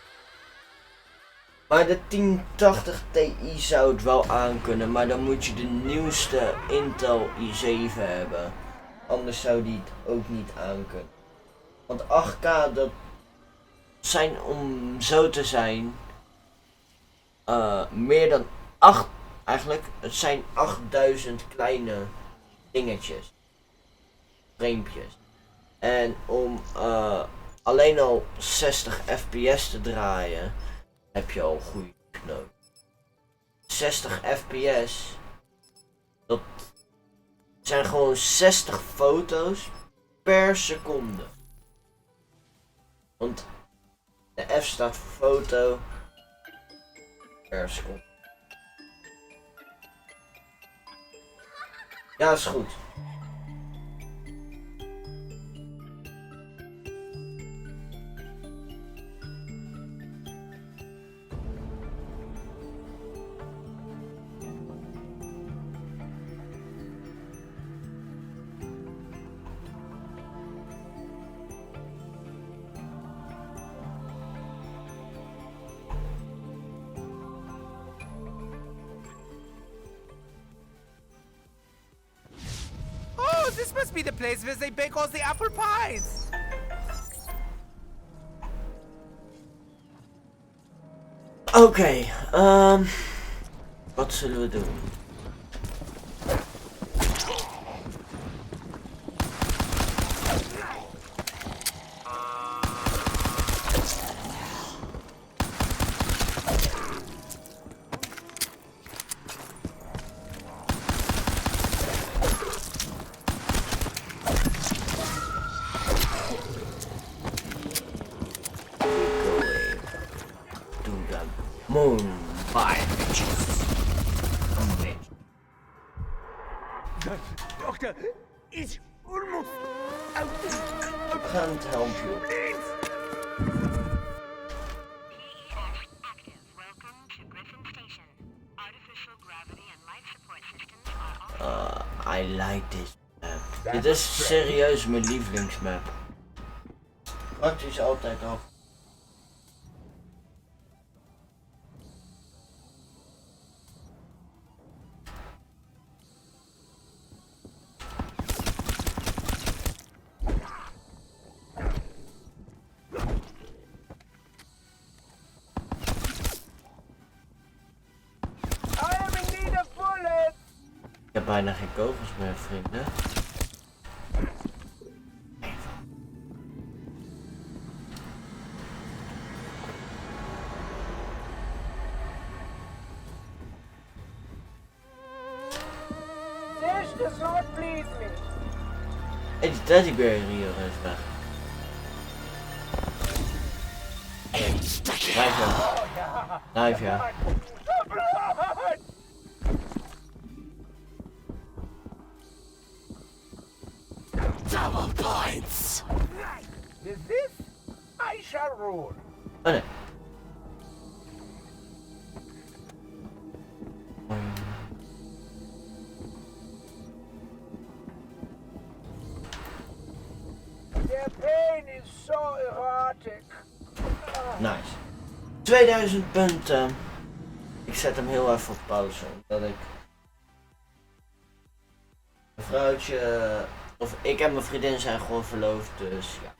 Maar de 1080 Ti zou het wel aankunnen, maar dan moet je de nieuwste Intel i7 hebben. Anders zou die het ook niet aankunnen. Want 8K, dat zijn, om zo te zijn, meer dan 8, eigenlijk, het zijn 8000 kleine dingetjes. Framepjes. En om alleen al 60 fps te draaien, heb je al goede knoop. 60 fps, dat zijn gewoon 60 foto's per seconde. Want de F staat voor foto per seconde. Ja, is goed. This must be the place where they bake all the apple pies. Oké, wat zullen we doen? Doctor, it's almost out. I can't help you. I like this map. Dit is serieus mijn lievelingsmap. Praktisch altijd af. Ik heb bijna geen kogels meer, vrienden. This does not please me. Hey, die teddybeer hier is weg. Blijf ja. Blijf ja. Double points. With this, I shall rule. Oh nee. Their pain is so erotic. Nice. 2000 punten. Ik zet hem heel even op pauze, omdat ik een vrouwtje, of ik en mijn vriendin zijn gewoon verloofd, dus ja.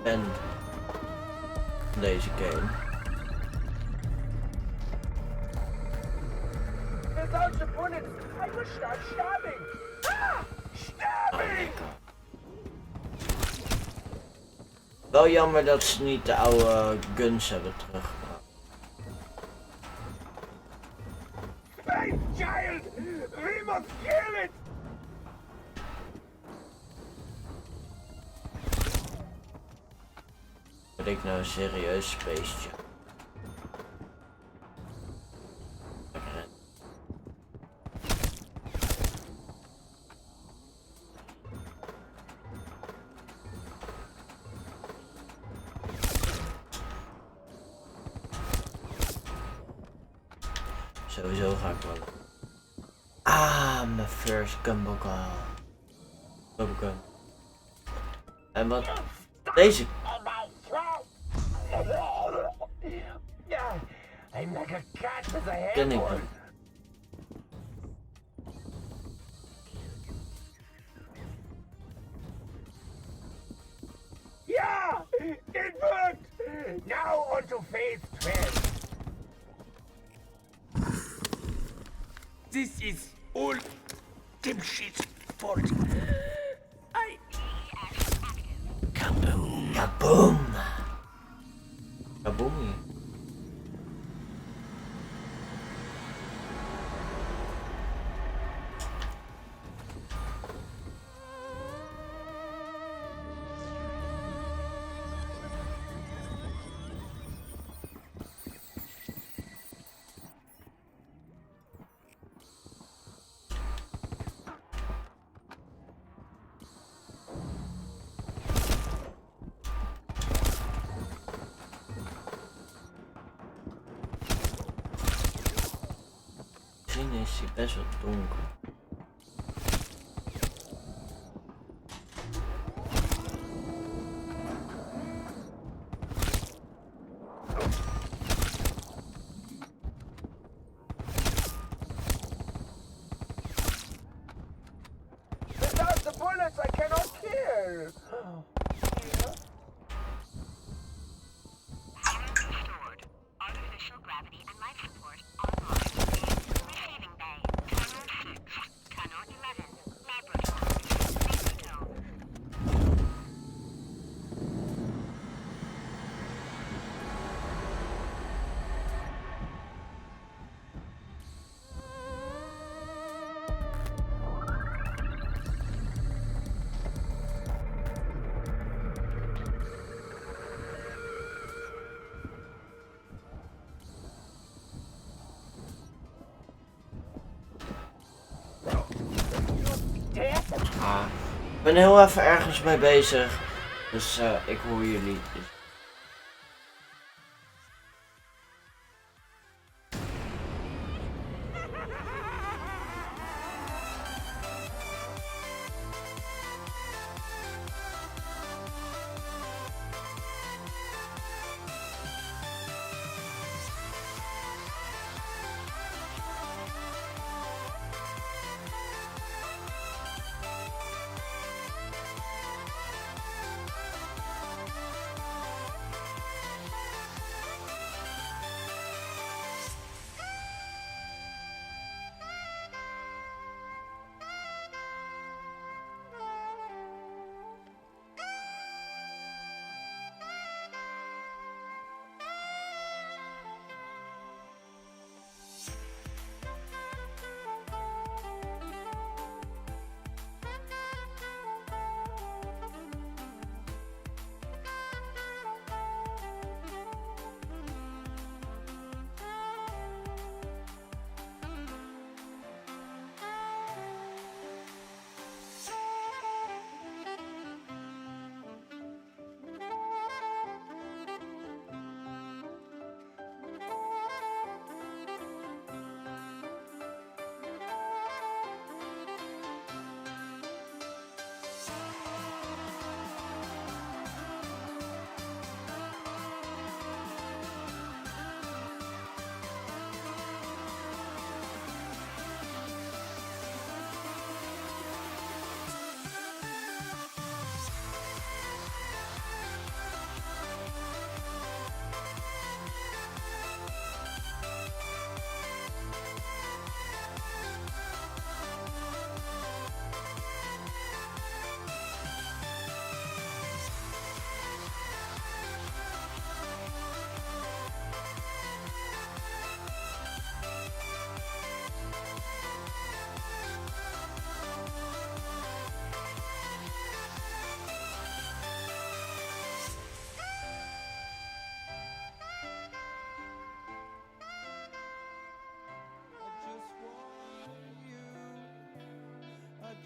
En deze game. Without the bullets, I will start stabbing. Stabbing! Wel jammer dat ze niet de oude guns hebben teruggebracht. Space child! We must kill it! Ben ik nou serieus space? Sowieso ga ik wel. Ah, mijn first gunbook. Bubblegum. En wat? Deze. I'm like a cat with a Ken ik headboard. niet. Yeah, it worked. Now on to phase 12. This is all dipshit's fault. Kaboom. Kaboom. Kaboom hier. Misschien is hij best wel donker. Without the bullets, I cannot kill. Artificial gravity and life support online. Receiving bay. Tunnel 6. Tunnel 11. Laboratory. Ik ben heel even ergens mee bezig. Dus ik hoor jullie.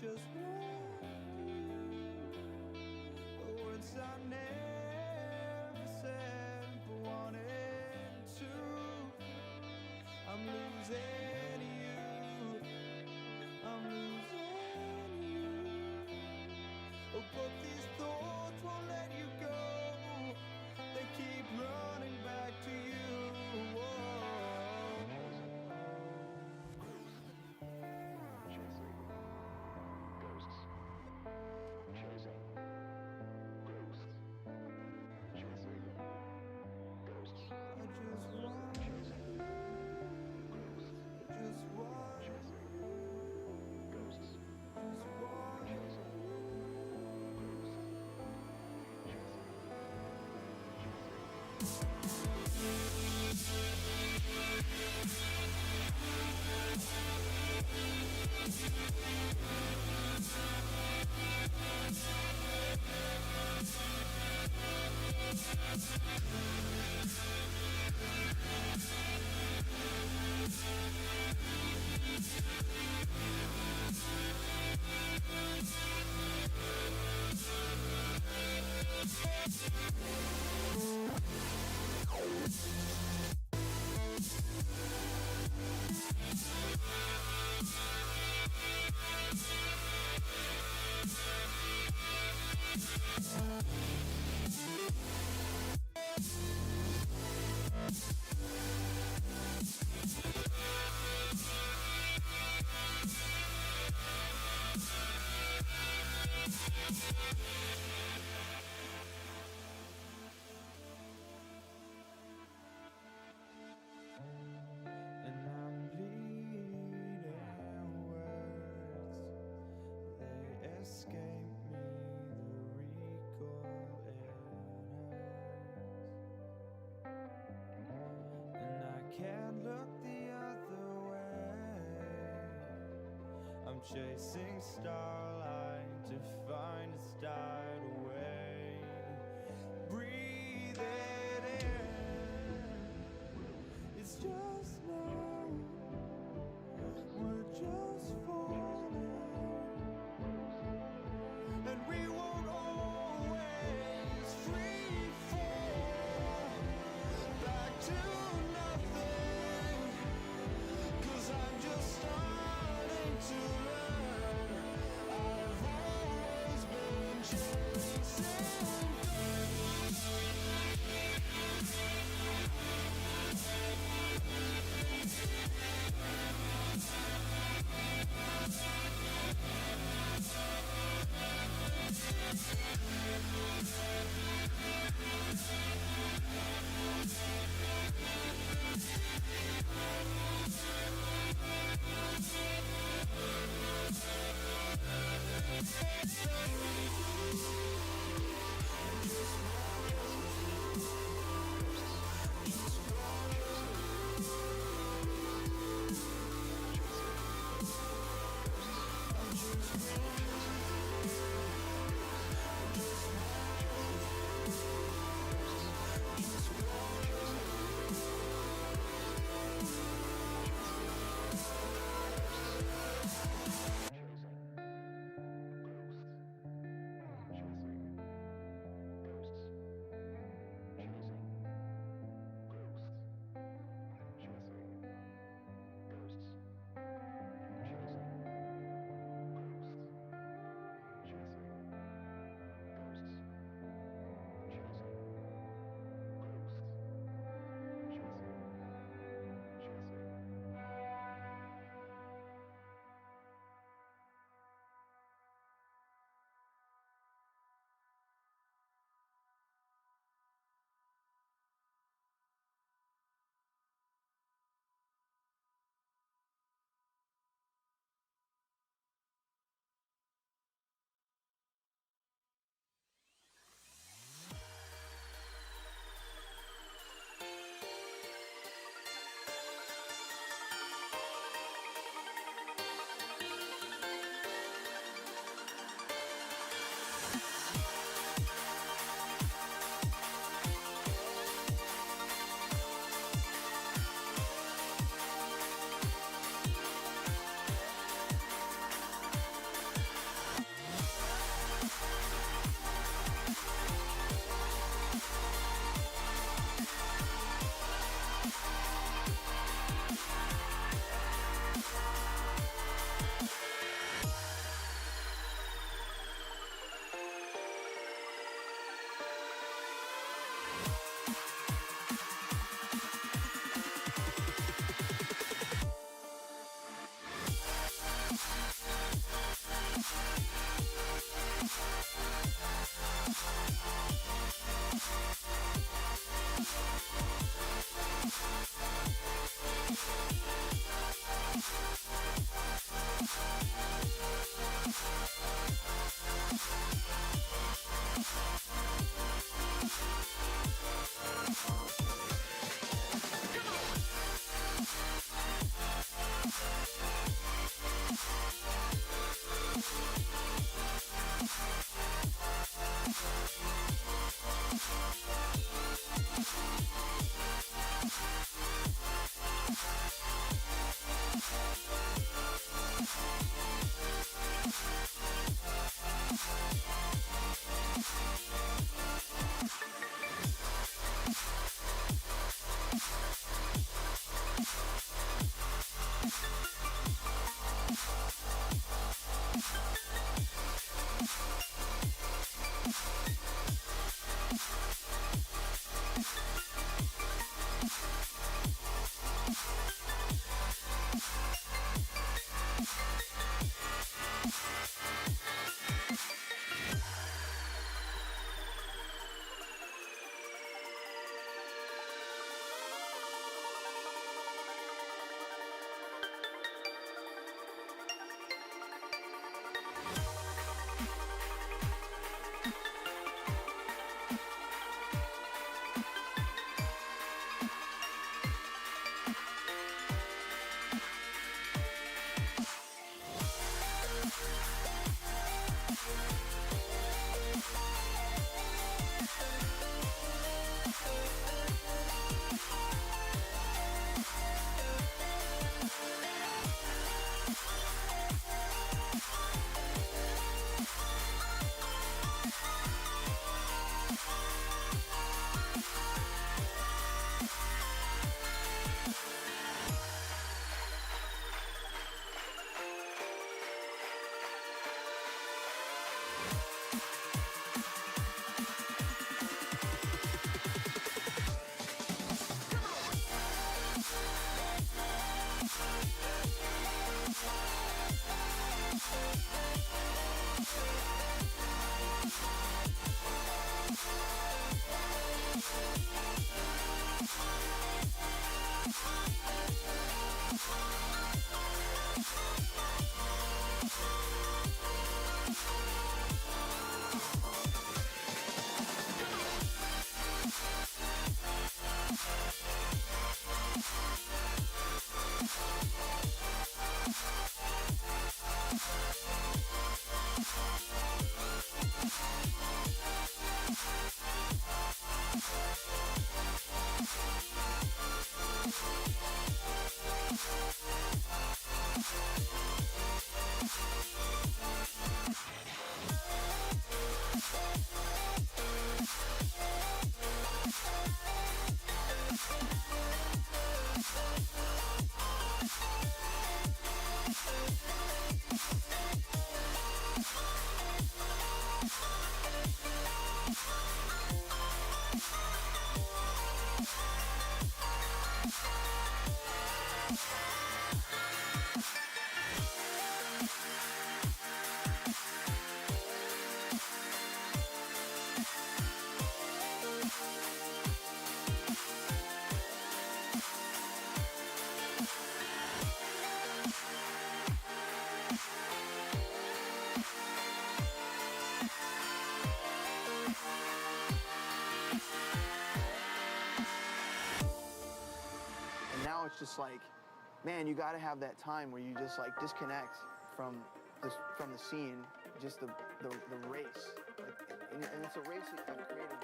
Just want you, the words I never said but wanted to. I'm losing you, I'm losing you. Oh, but these thoughts won't let you go. They keep running back to you. Whoa. Can't look the other way. I'm chasing starlight to find a start away. Breathe it in. It's just now. We're just falling. now it's just like, man, you got to have that time where you just like disconnect from the scene, just the race, like, and it's a race that I've created.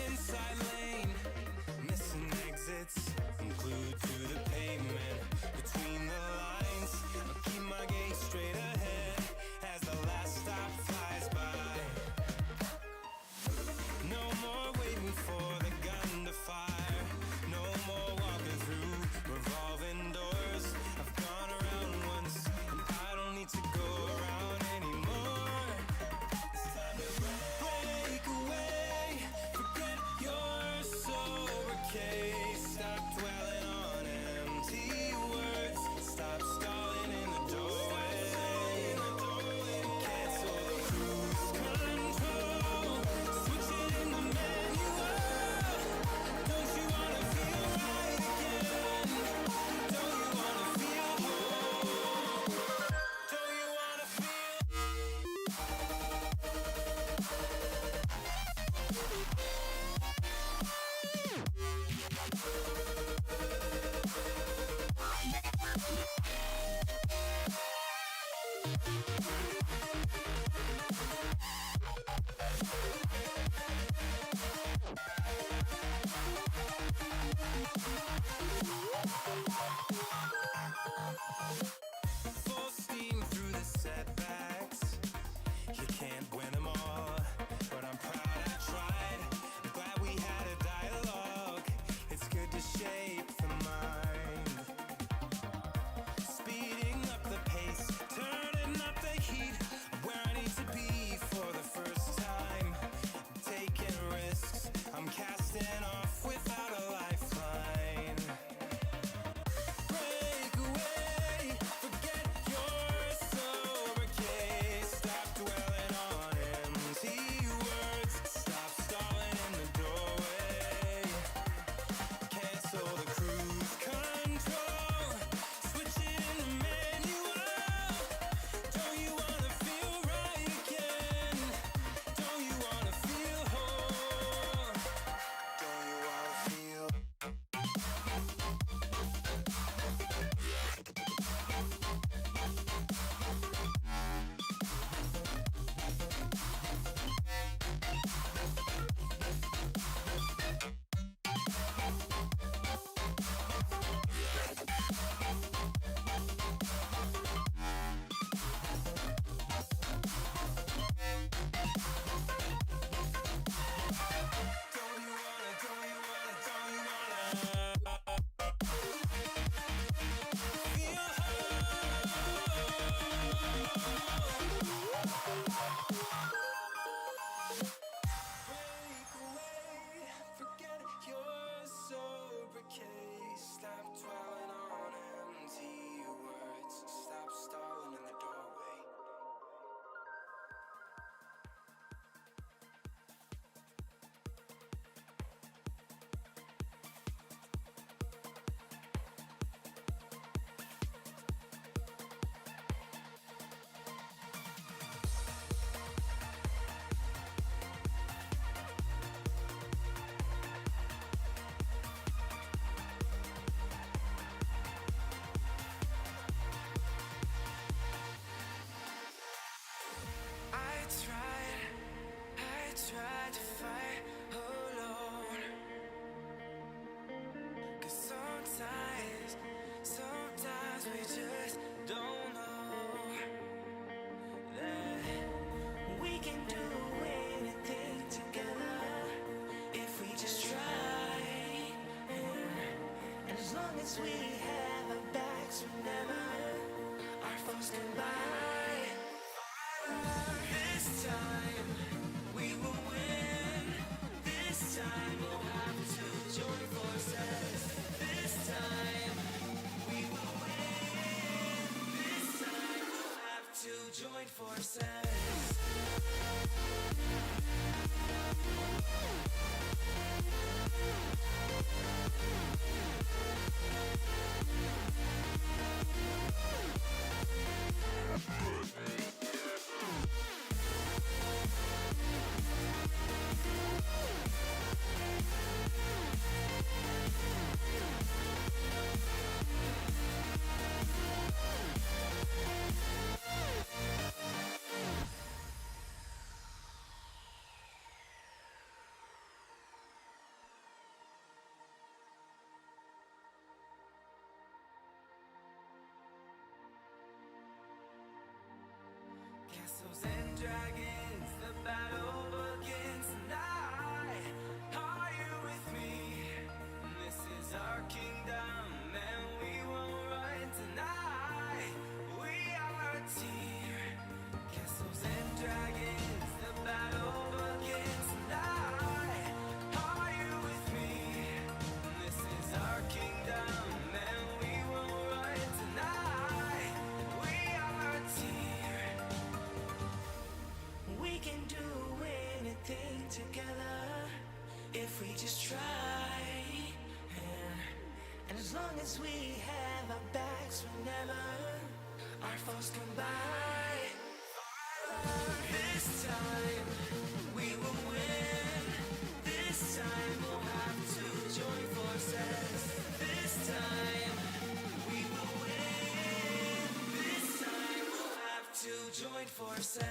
Inside lane, missing exits, I'm glued to the pavement. Between the lines, I'll keep my gaze straight ahead as the last stop flies by. No more waiting for the gun to fire. No more walking through revolving doors. I've gone around once, and I don't need to go tried to fight alone. 'Cause sometimes we just don't know that we can do anything together if we just try. And as long as we have our backs, whenever our foes come by, this time we will win. This time we'll have to join forces. This time we will win. This time we'll have to join forces. Castles and dragons, the battle begins tonight. Are you with me? This is our kingdom, and we won't run tonight. We are a team. Castles and dragons, the battle begins tonight. Are you with me? This is our kingdom, and we won't run tonight. We are a team. We can do anything together if we just try. And as long as we have our backs whenever our foes come by, this time we will win. This time we'll have to join forces. This time we will win. This time we'll have to join forces.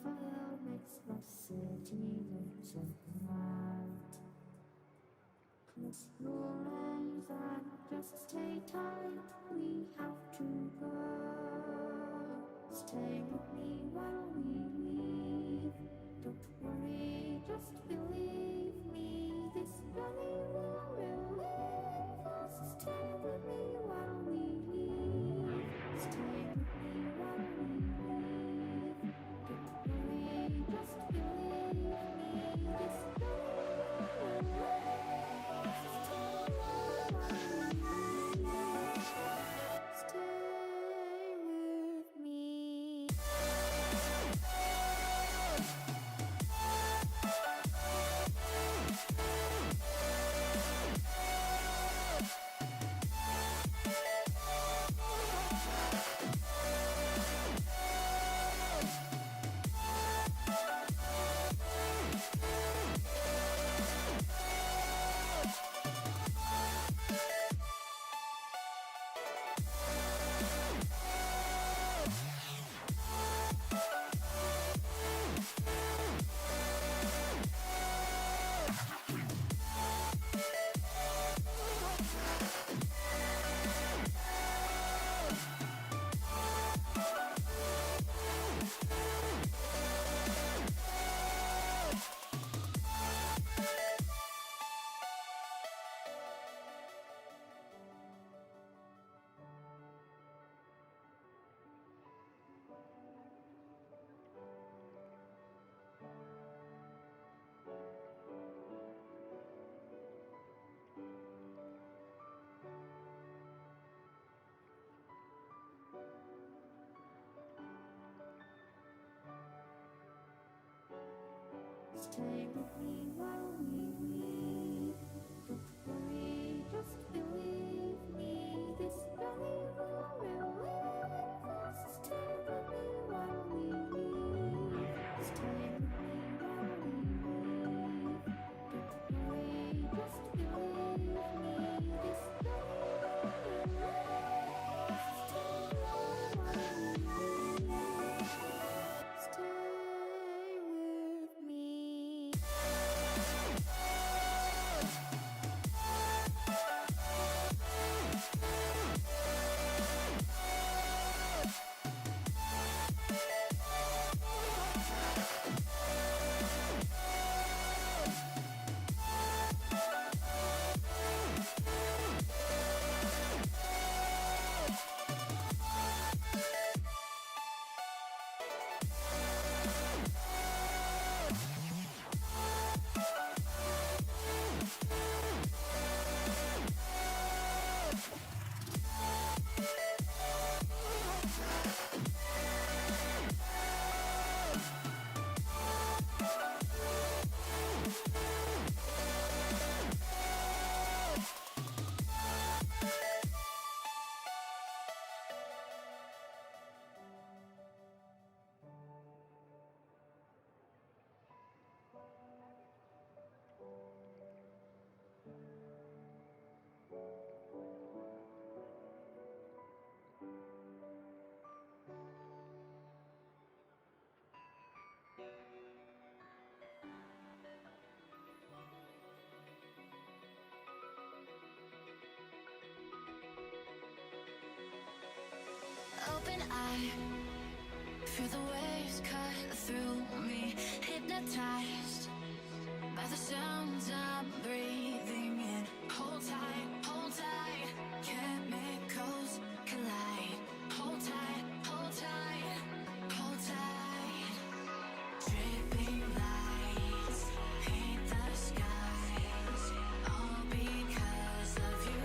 fire makes my city look so bright. Close your eyes and just stay tight. We have to go. Stay with me while we leave. Don't worry, just believe me. This journey will relieve us. Stay with me while we leave. Stay with me while we leave. Don't worry, just believe me. This journey will relieve us. Stay while we leave. Stay with me. Stay with me while we leave. Don't worry, just believe me. This journey will relieve us. Stay with me while we leave. Stay with me while we leave. Don't worry, just believe me. This journey will relieve us. Stay while we leave. Stay with me. Open eye, feel the waves cut through me. Hypnotized by the sounds I'm breathing in. Hold tight, chemicals collide. Hold tight, hold tight, hold tight. Dripping lights paint the skies, all because of you.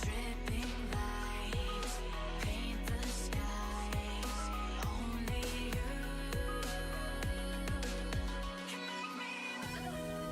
Dripping lights paint the skies, only you can make me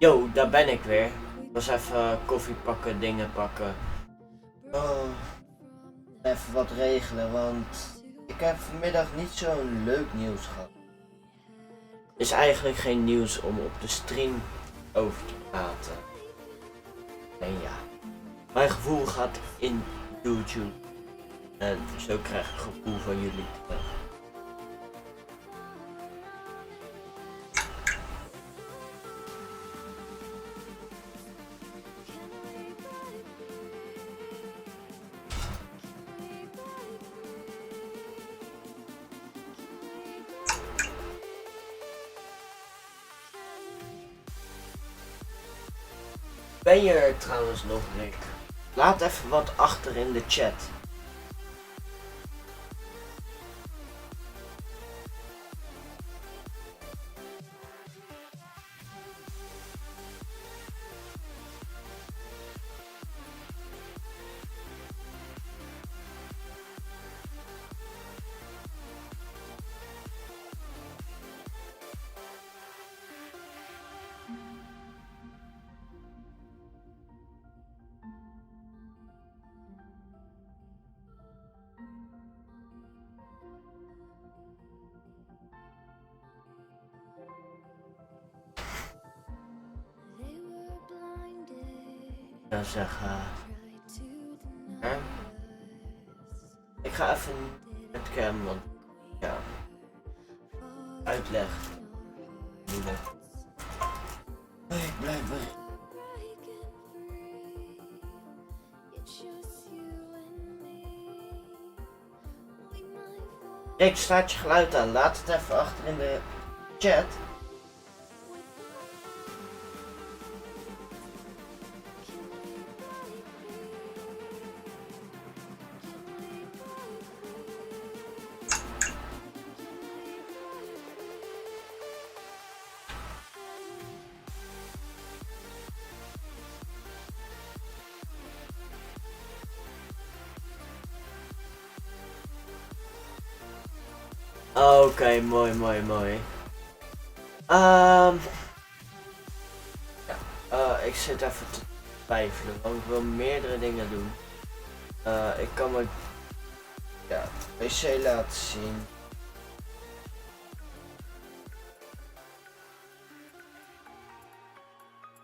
Yo, daar ben ik weer. Ik was even koffie pakken, dingen pakken. Oh, even wat regelen, want ik heb vanmiddag niet zo'n leuk nieuws gehad. Er is eigenlijk geen nieuws om op de stream over te praten. En ja, mijn gevoel gaat in YouTube. En zo krijg ik een gevoel van jullie terug. Ben je er trouwens nog, Rick? Laat even wat achter in de chat. Ik zou zeggen, ik ga even met cam, want ja, uitleg. Ik blijf weg. Rick, staat je geluid aan? Laat het even achter in de chat. Oké, mooi. Ik zit even te twijfelen, want ik wil meerdere dingen doen. Ik kan mijn PC laten zien.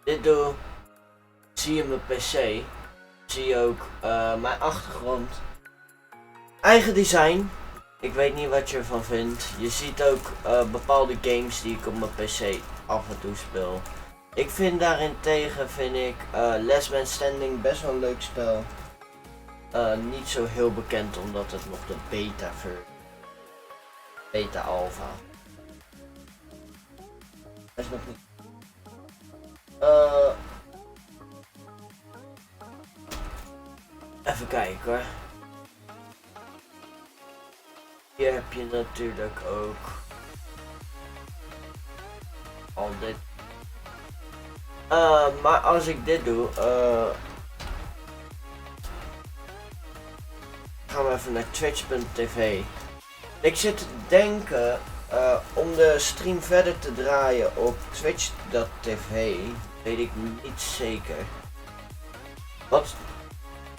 Dit doe, zie je mijn PC, zie je ook mijn achtergrond, eigen design. Ik weet niet wat je ervan vindt. Je ziet ook bepaalde games die ik op mijn PC af en toe speel. Ik vind daarentegen Last Man Standing best wel een leuk spel. Niet zo heel bekend omdat het nog de beta alpha. Dat is nog niet. Even kijken hoor. Hier heb je natuurlijk ook al dit. Maar als ik dit doe, gaan we even naar twitch.tv. Ik zit te denken om de stream verder te draaien op twitch.tv. Weet ik niet zeker. Wat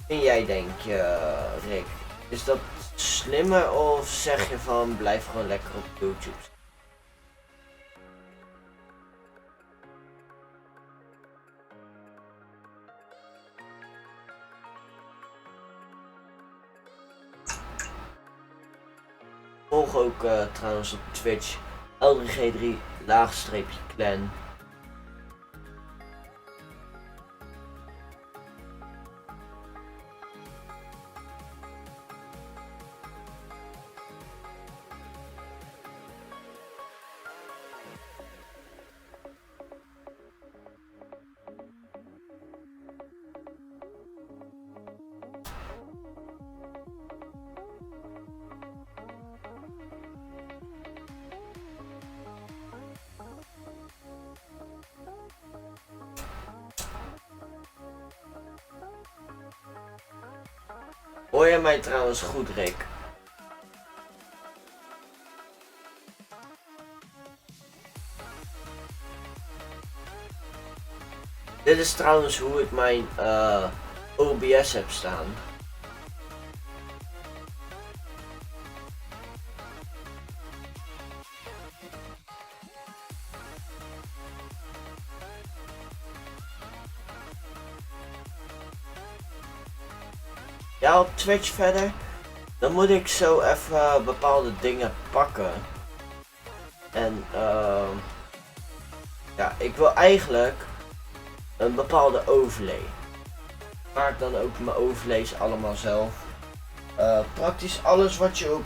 vind jij, denk je, Rick? Is dat slimmer of zeg je van blijf gewoon lekker op YouTube? Volg ook trouwens op Twitch L3G3 _CLAN. Hoor je mij trouwens goed, Rick? Dit is trouwens hoe ik mijn OBS heb staan. Ja, op Twitch verder. Dan moet ik zo even bepaalde dingen pakken. En ja, ik wil eigenlijk een bepaalde overlay. Ik maak dan ook mijn overlays allemaal zelf. Praktisch alles wat je op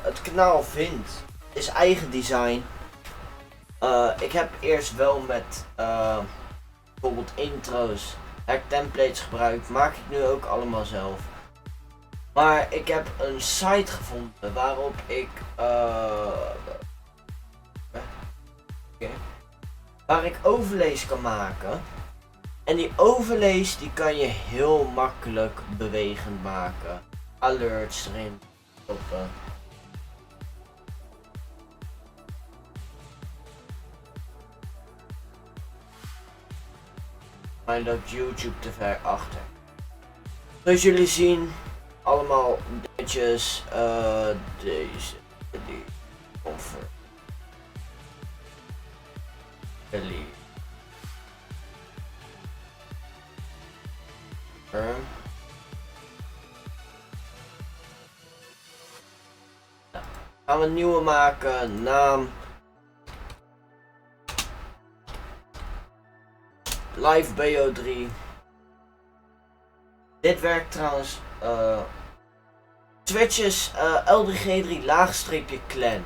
het kanaal vindt is eigen design. Ik heb eerst wel met bijvoorbeeld intro's, templates gebruikt, maak ik nu ook allemaal zelf. Maar ik heb een site gevonden waarop ik waar ik overlays kan maken. En die overlays die kan je heel makkelijk bewegend maken. Alerts erin stoppen. Maar loopt YouTube te ver achter. Zoals jullie zien, allemaal dingetjes, deze, die, offer, delete, gaan we een nieuwe maken, naam, live BO3. Dit werkt trouwens, Twitch is L3G3 laagstreepje clan.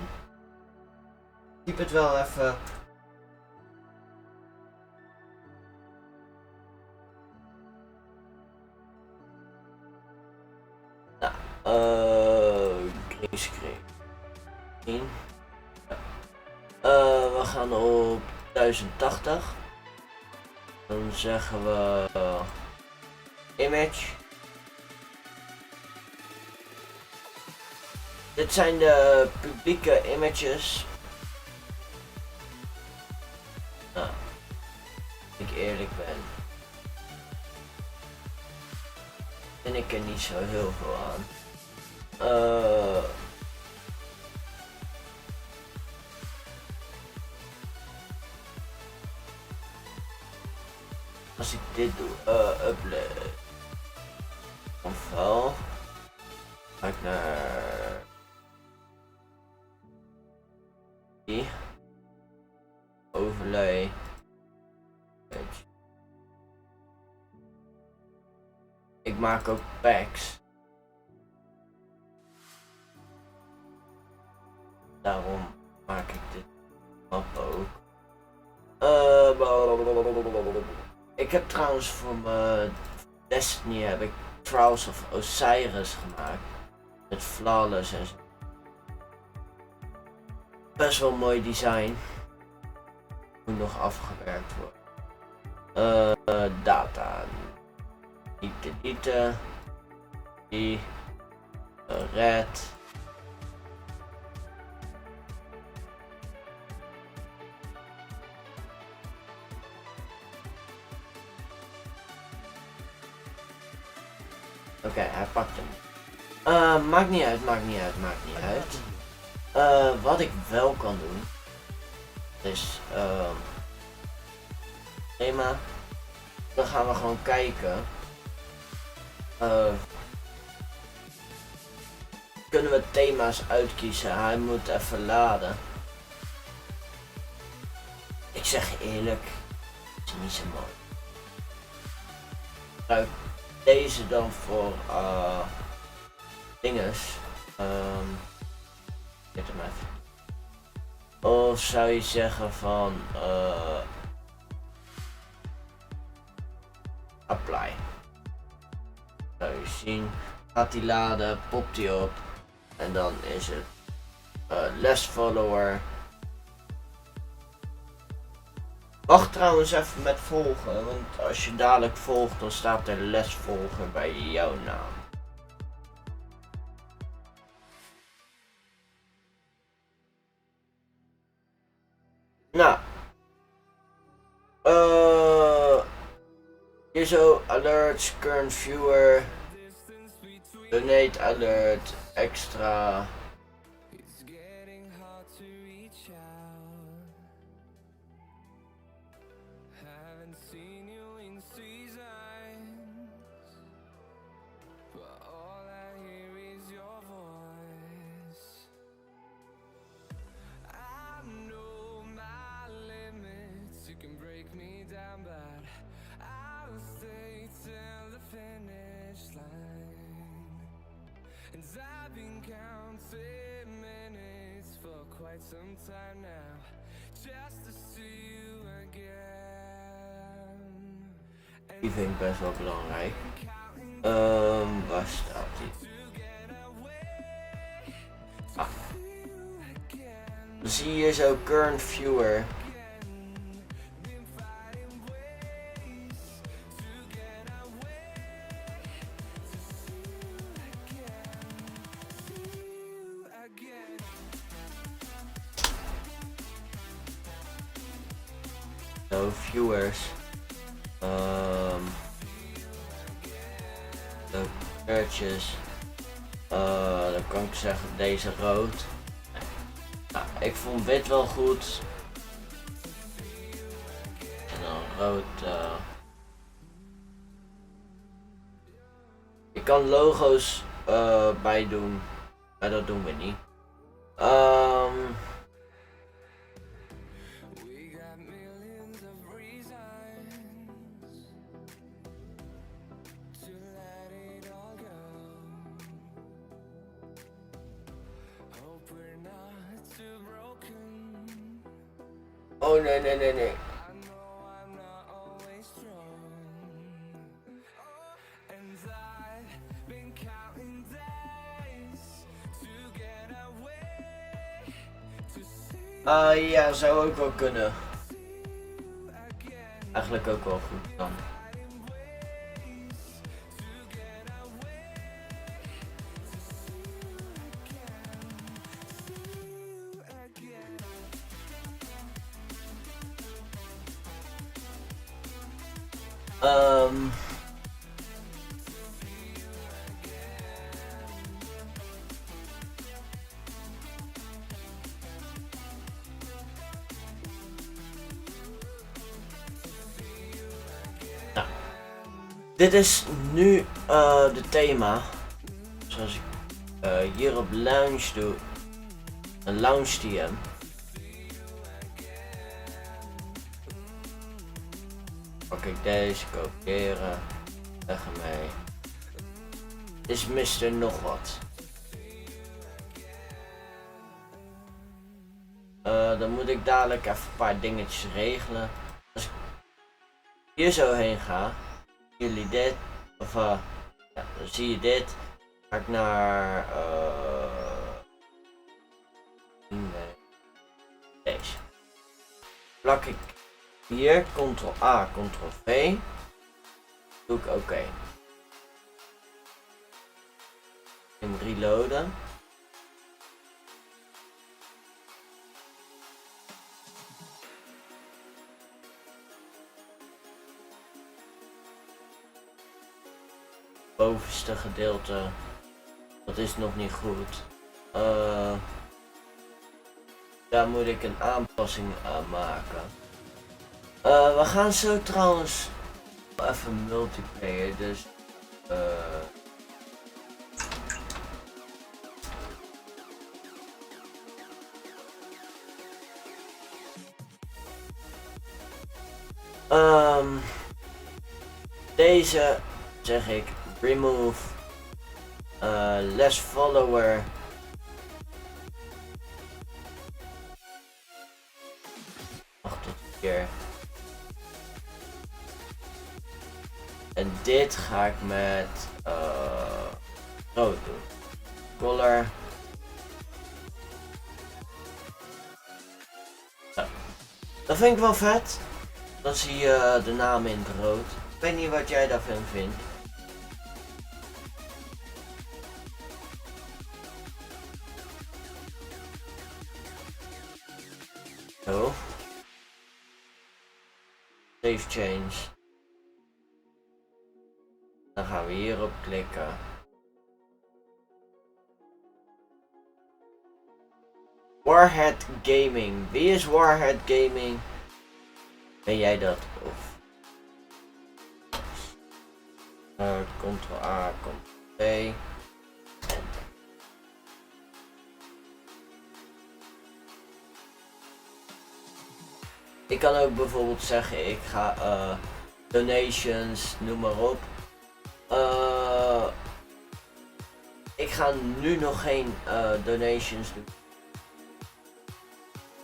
Typ het wel even. Nou, green screen. We gaan op 1080. Dan zeggen we image. Dit zijn de publieke images. Nou, als ik eerlijk ben, vind ik er niet zo heel veel aan. Als ik dit doe, upload. Ofwel, ga ik naar die overlay. Ik maak ook packs. Daarom maak ik dit map ook. Ik heb trouwens voor mijn Destiny heb ik Trials of Osiris gemaakt. Met flawless en zo. Best wel mooi design. Moet nog afgewerkt worden. Data. Niet deleten. Die. Red. Oké, hij pakt hem. Maakt niet uit, maakt niet uit, maakt niet uit. Wat ik wel kan doen is thema. Dan gaan we gewoon kijken. Kunnen we thema's uitkiezen? Hij moet even laden. Ik zeg eerlijk, het is niet zo mooi. Gebruik deze dan voor dinges. Zet hem even. Of zou je zeggen van apply. Zou je zien, gaat die laden, popt die op en dan is het less follower. Wacht trouwens even met volgen, want als je dadelijk volgt dan staat er less volger bij jouw naam. Nou, zo alerts, current viewer, donate alert, extra. Die vind ik best wel belangrijk. Waar staat die? Ah. Dan zie je zo current viewer. Zo, viewers. De kleurtjes. Dan kan ik zeggen deze rood. Nou, ik vond wit wel goed. En dan rood. Ik kan logo's bij doen, maar dat doen we niet. Oh nee. Ja, zou ook wel kunnen. Eigenlijk ook wel goed dan. Nou, dit is nu de thema. Zoals ik hier op launch doe, een launch TM. Pak ik deze, kopiëren, leg hem mee. Is Mr. nog wat. Dan moet ik dadelijk even een paar dingetjes regelen. Als ik hier zo heen ga, jullie dit, of ja, dan zie je dit. Ga ik naar deze. Plak ik hier, Ctrl-A, Ctrl-V. Doe ik oké. Hem reloaden. Bovenste gedeelte, dat is nog niet goed. Daar moet ik een aanpassing aan maken. We gaan zo trouwens even multiplayer, dus deze zeg ik remove less follower. Wacht tot hier. En dit ga ik met rood doen. Color. Zo. Dat vind ik wel vet. Dan zie je de naam in het rood. Ik weet niet wat jij daarvan vindt. Zo. Save change. Dan gaan we hierop klikken. Warhead Gaming. Wie is Warhead Gaming? Ben jij dat? Of Ctrl A, Ctrl V. Ik kan ook bijvoorbeeld zeggen, ik ga donations, noem maar op. Ik ga nu nog geen donations doen.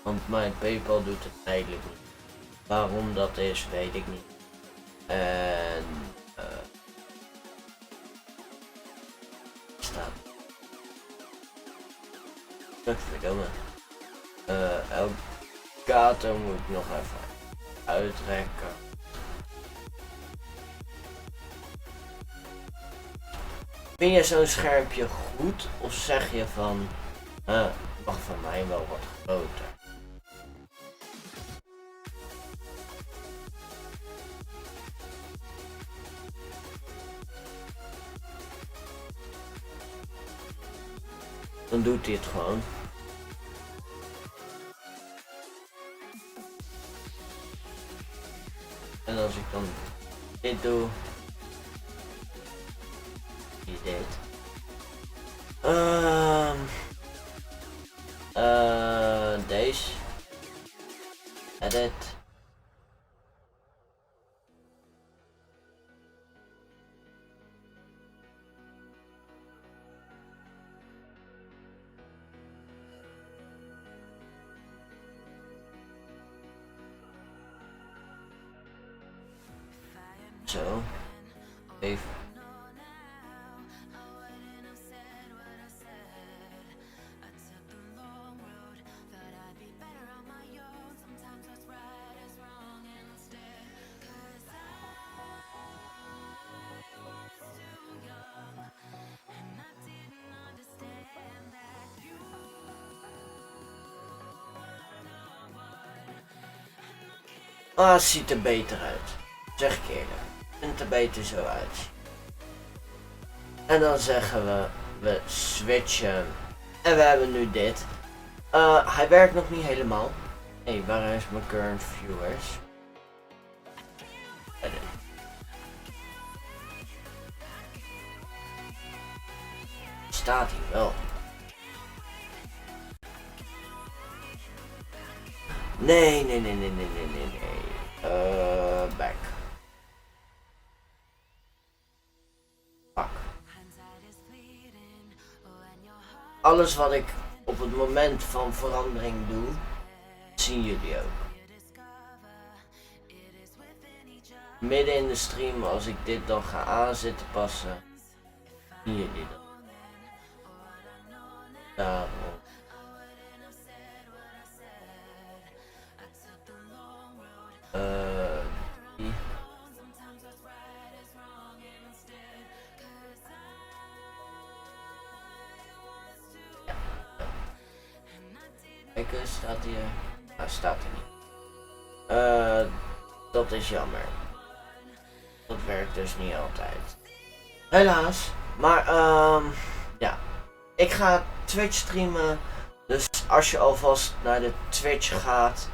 Want mijn PayPal doet het eigenlijk niet. Waarom dat is, weet ik niet. En staat. Verdomme. ELGATO moet ik nog even uitrekken. Vind je zo'n schermpje goed of zeg je van mag van mij wel wat groter? Dan doet hij het gewoon. En als ik dan dit doe, dit. Deze. Edit. Zo. Even. Ah, ziet er beter uit. Zeg ik eerlijk. Het er beter zo uit. En dan zeggen we switchen. En we hebben nu dit. Hij werkt nog niet helemaal. Hé, waar is mijn current viewers? Staat hier wel. Nee. Back. Fuck. Alles wat ik op het moment van verandering doe, zien jullie ook. Midden in de stream, als ik dit dan ga aan zitten passen, zien jullie dat. Daarom. Die. Ja. Kijk, staat hier. Nou, staat er niet. Dat is jammer. Dat werkt dus niet altijd. Helaas. Maar ja. Ik ga Twitch streamen. Dus als je alvast naar de Twitch gaat,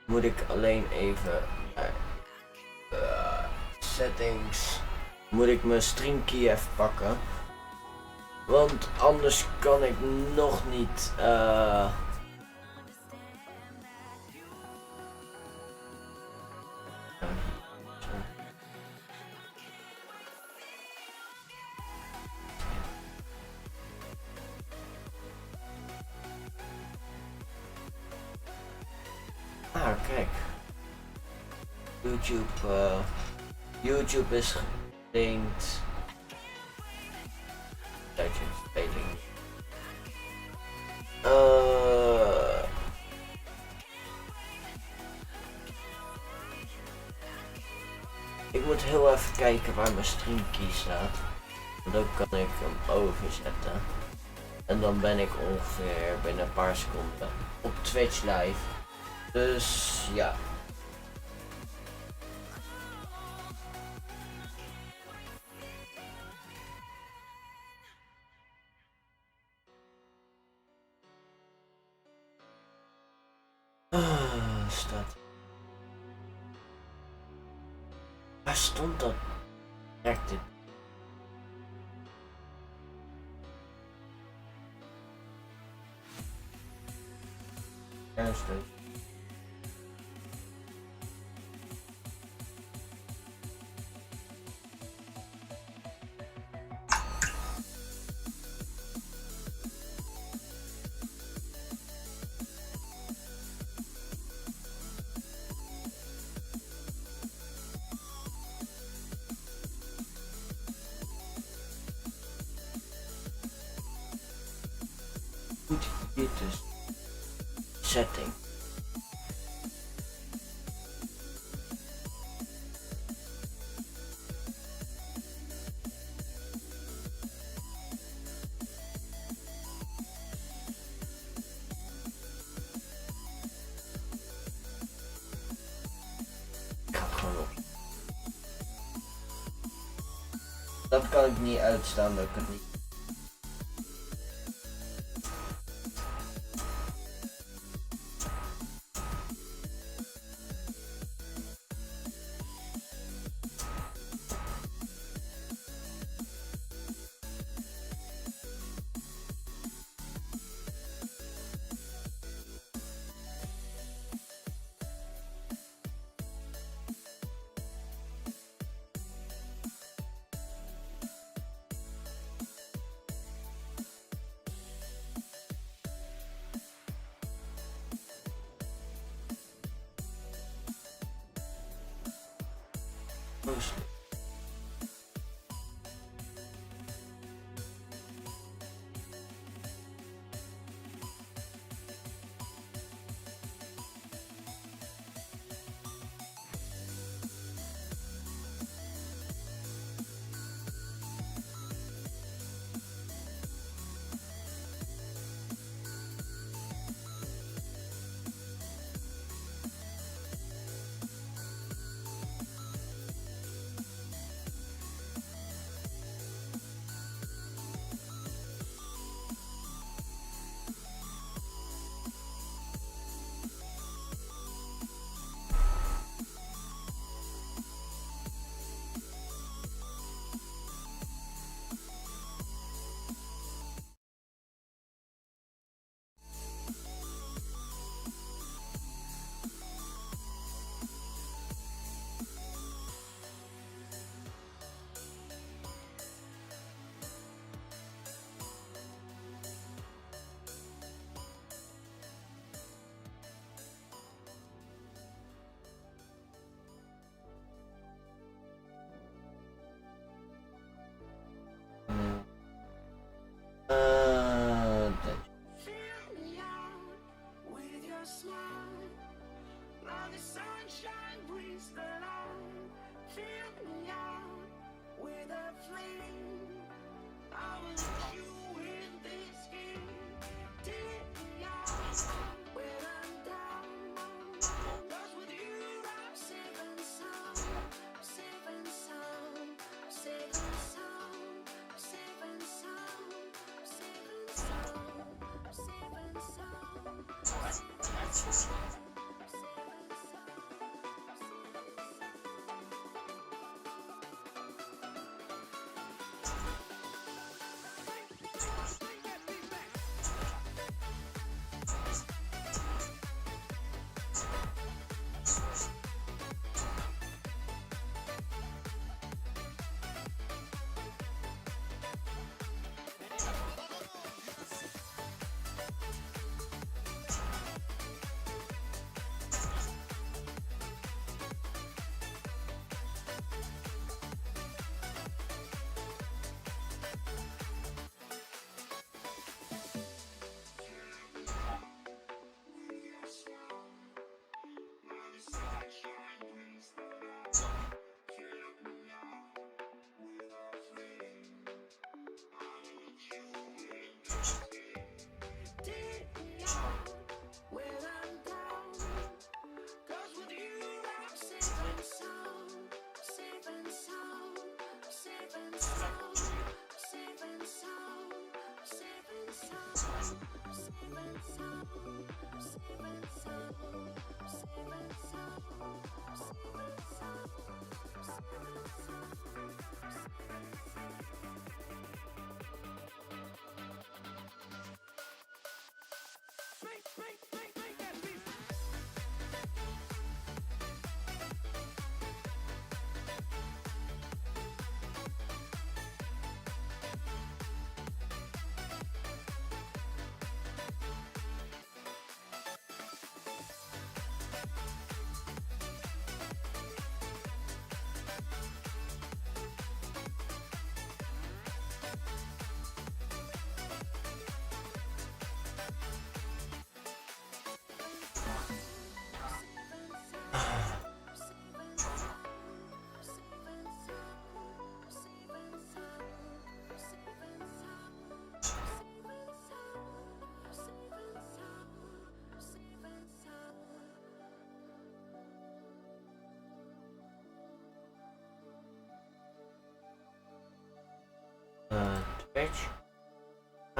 moet ik alleen even naar settings. Moet ik mijn streamkey even pakken. Want anders kan ik nog niet kijk. YouTube is gelinkt. Speling. Ik moet heel even kijken waar mijn streamkey staat. Want dan kan ik hem overzetten. En dan ben ik ongeveer binnen een paar seconden op Twitch live. Dus ja. Waar stond dat? Werkte. Ernstig. Goed, dit is setting. Ik ga het gewoon op. Dat kan ik niet uitstaan, dat ik het niet.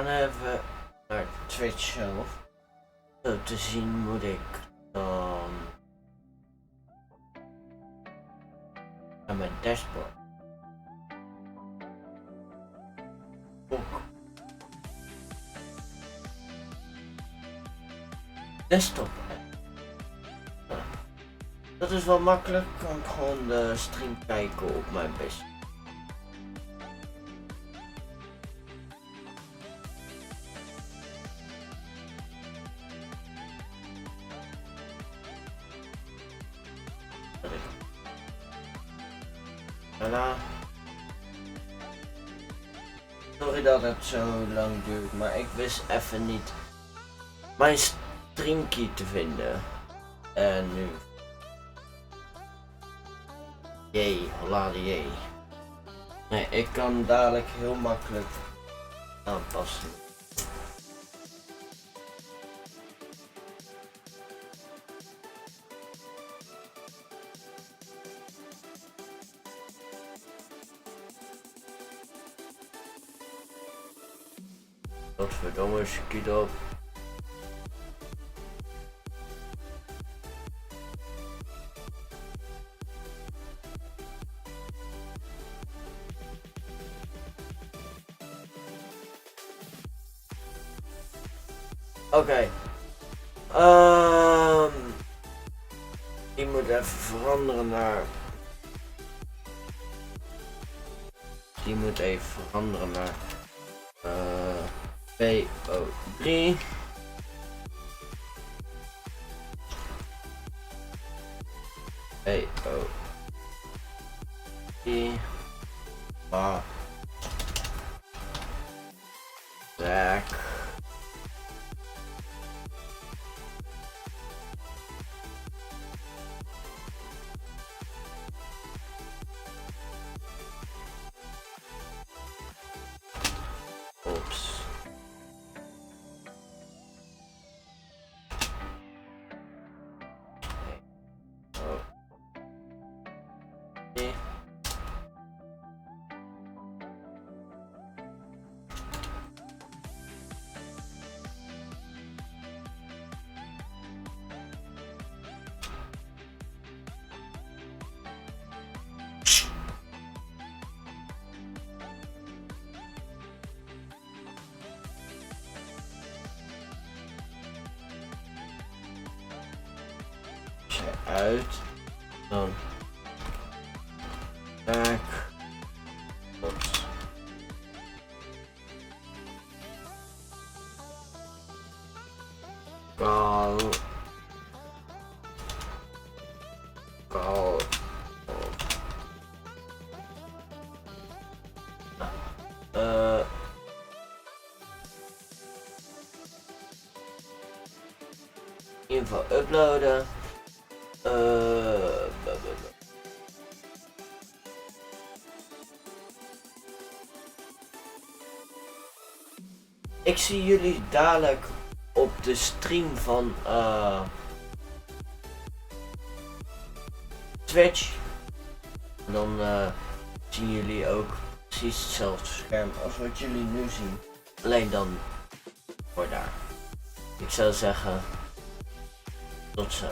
even naar Twitch zelf. Zo te zien moet ik dan naar mijn dashboard. Desktop app. Dat is wel makkelijk, kan ik gewoon de stream kijken op mijn PC. Voilà. Sorry dat het zo lang duurt, maar ik wist even niet mijn streamkey te vinden. En nu. Jee, holla de jee. Nee, ik kan dadelijk heel makkelijk aanpassen. Godverdomme, schiet op. Oké. Die moet even veranderen naar. Die moet even veranderen naar. VO3. VO3. Maak. Oeps. Uit, dan maak, ops. Call, info uploaden. Ik zie jullie dadelijk op de stream van Twitch. En dan zien jullie ook precies hetzelfde scherm als wat jullie nu zien. Alleen dan voor daar. Ik zou zeggen, tot zo.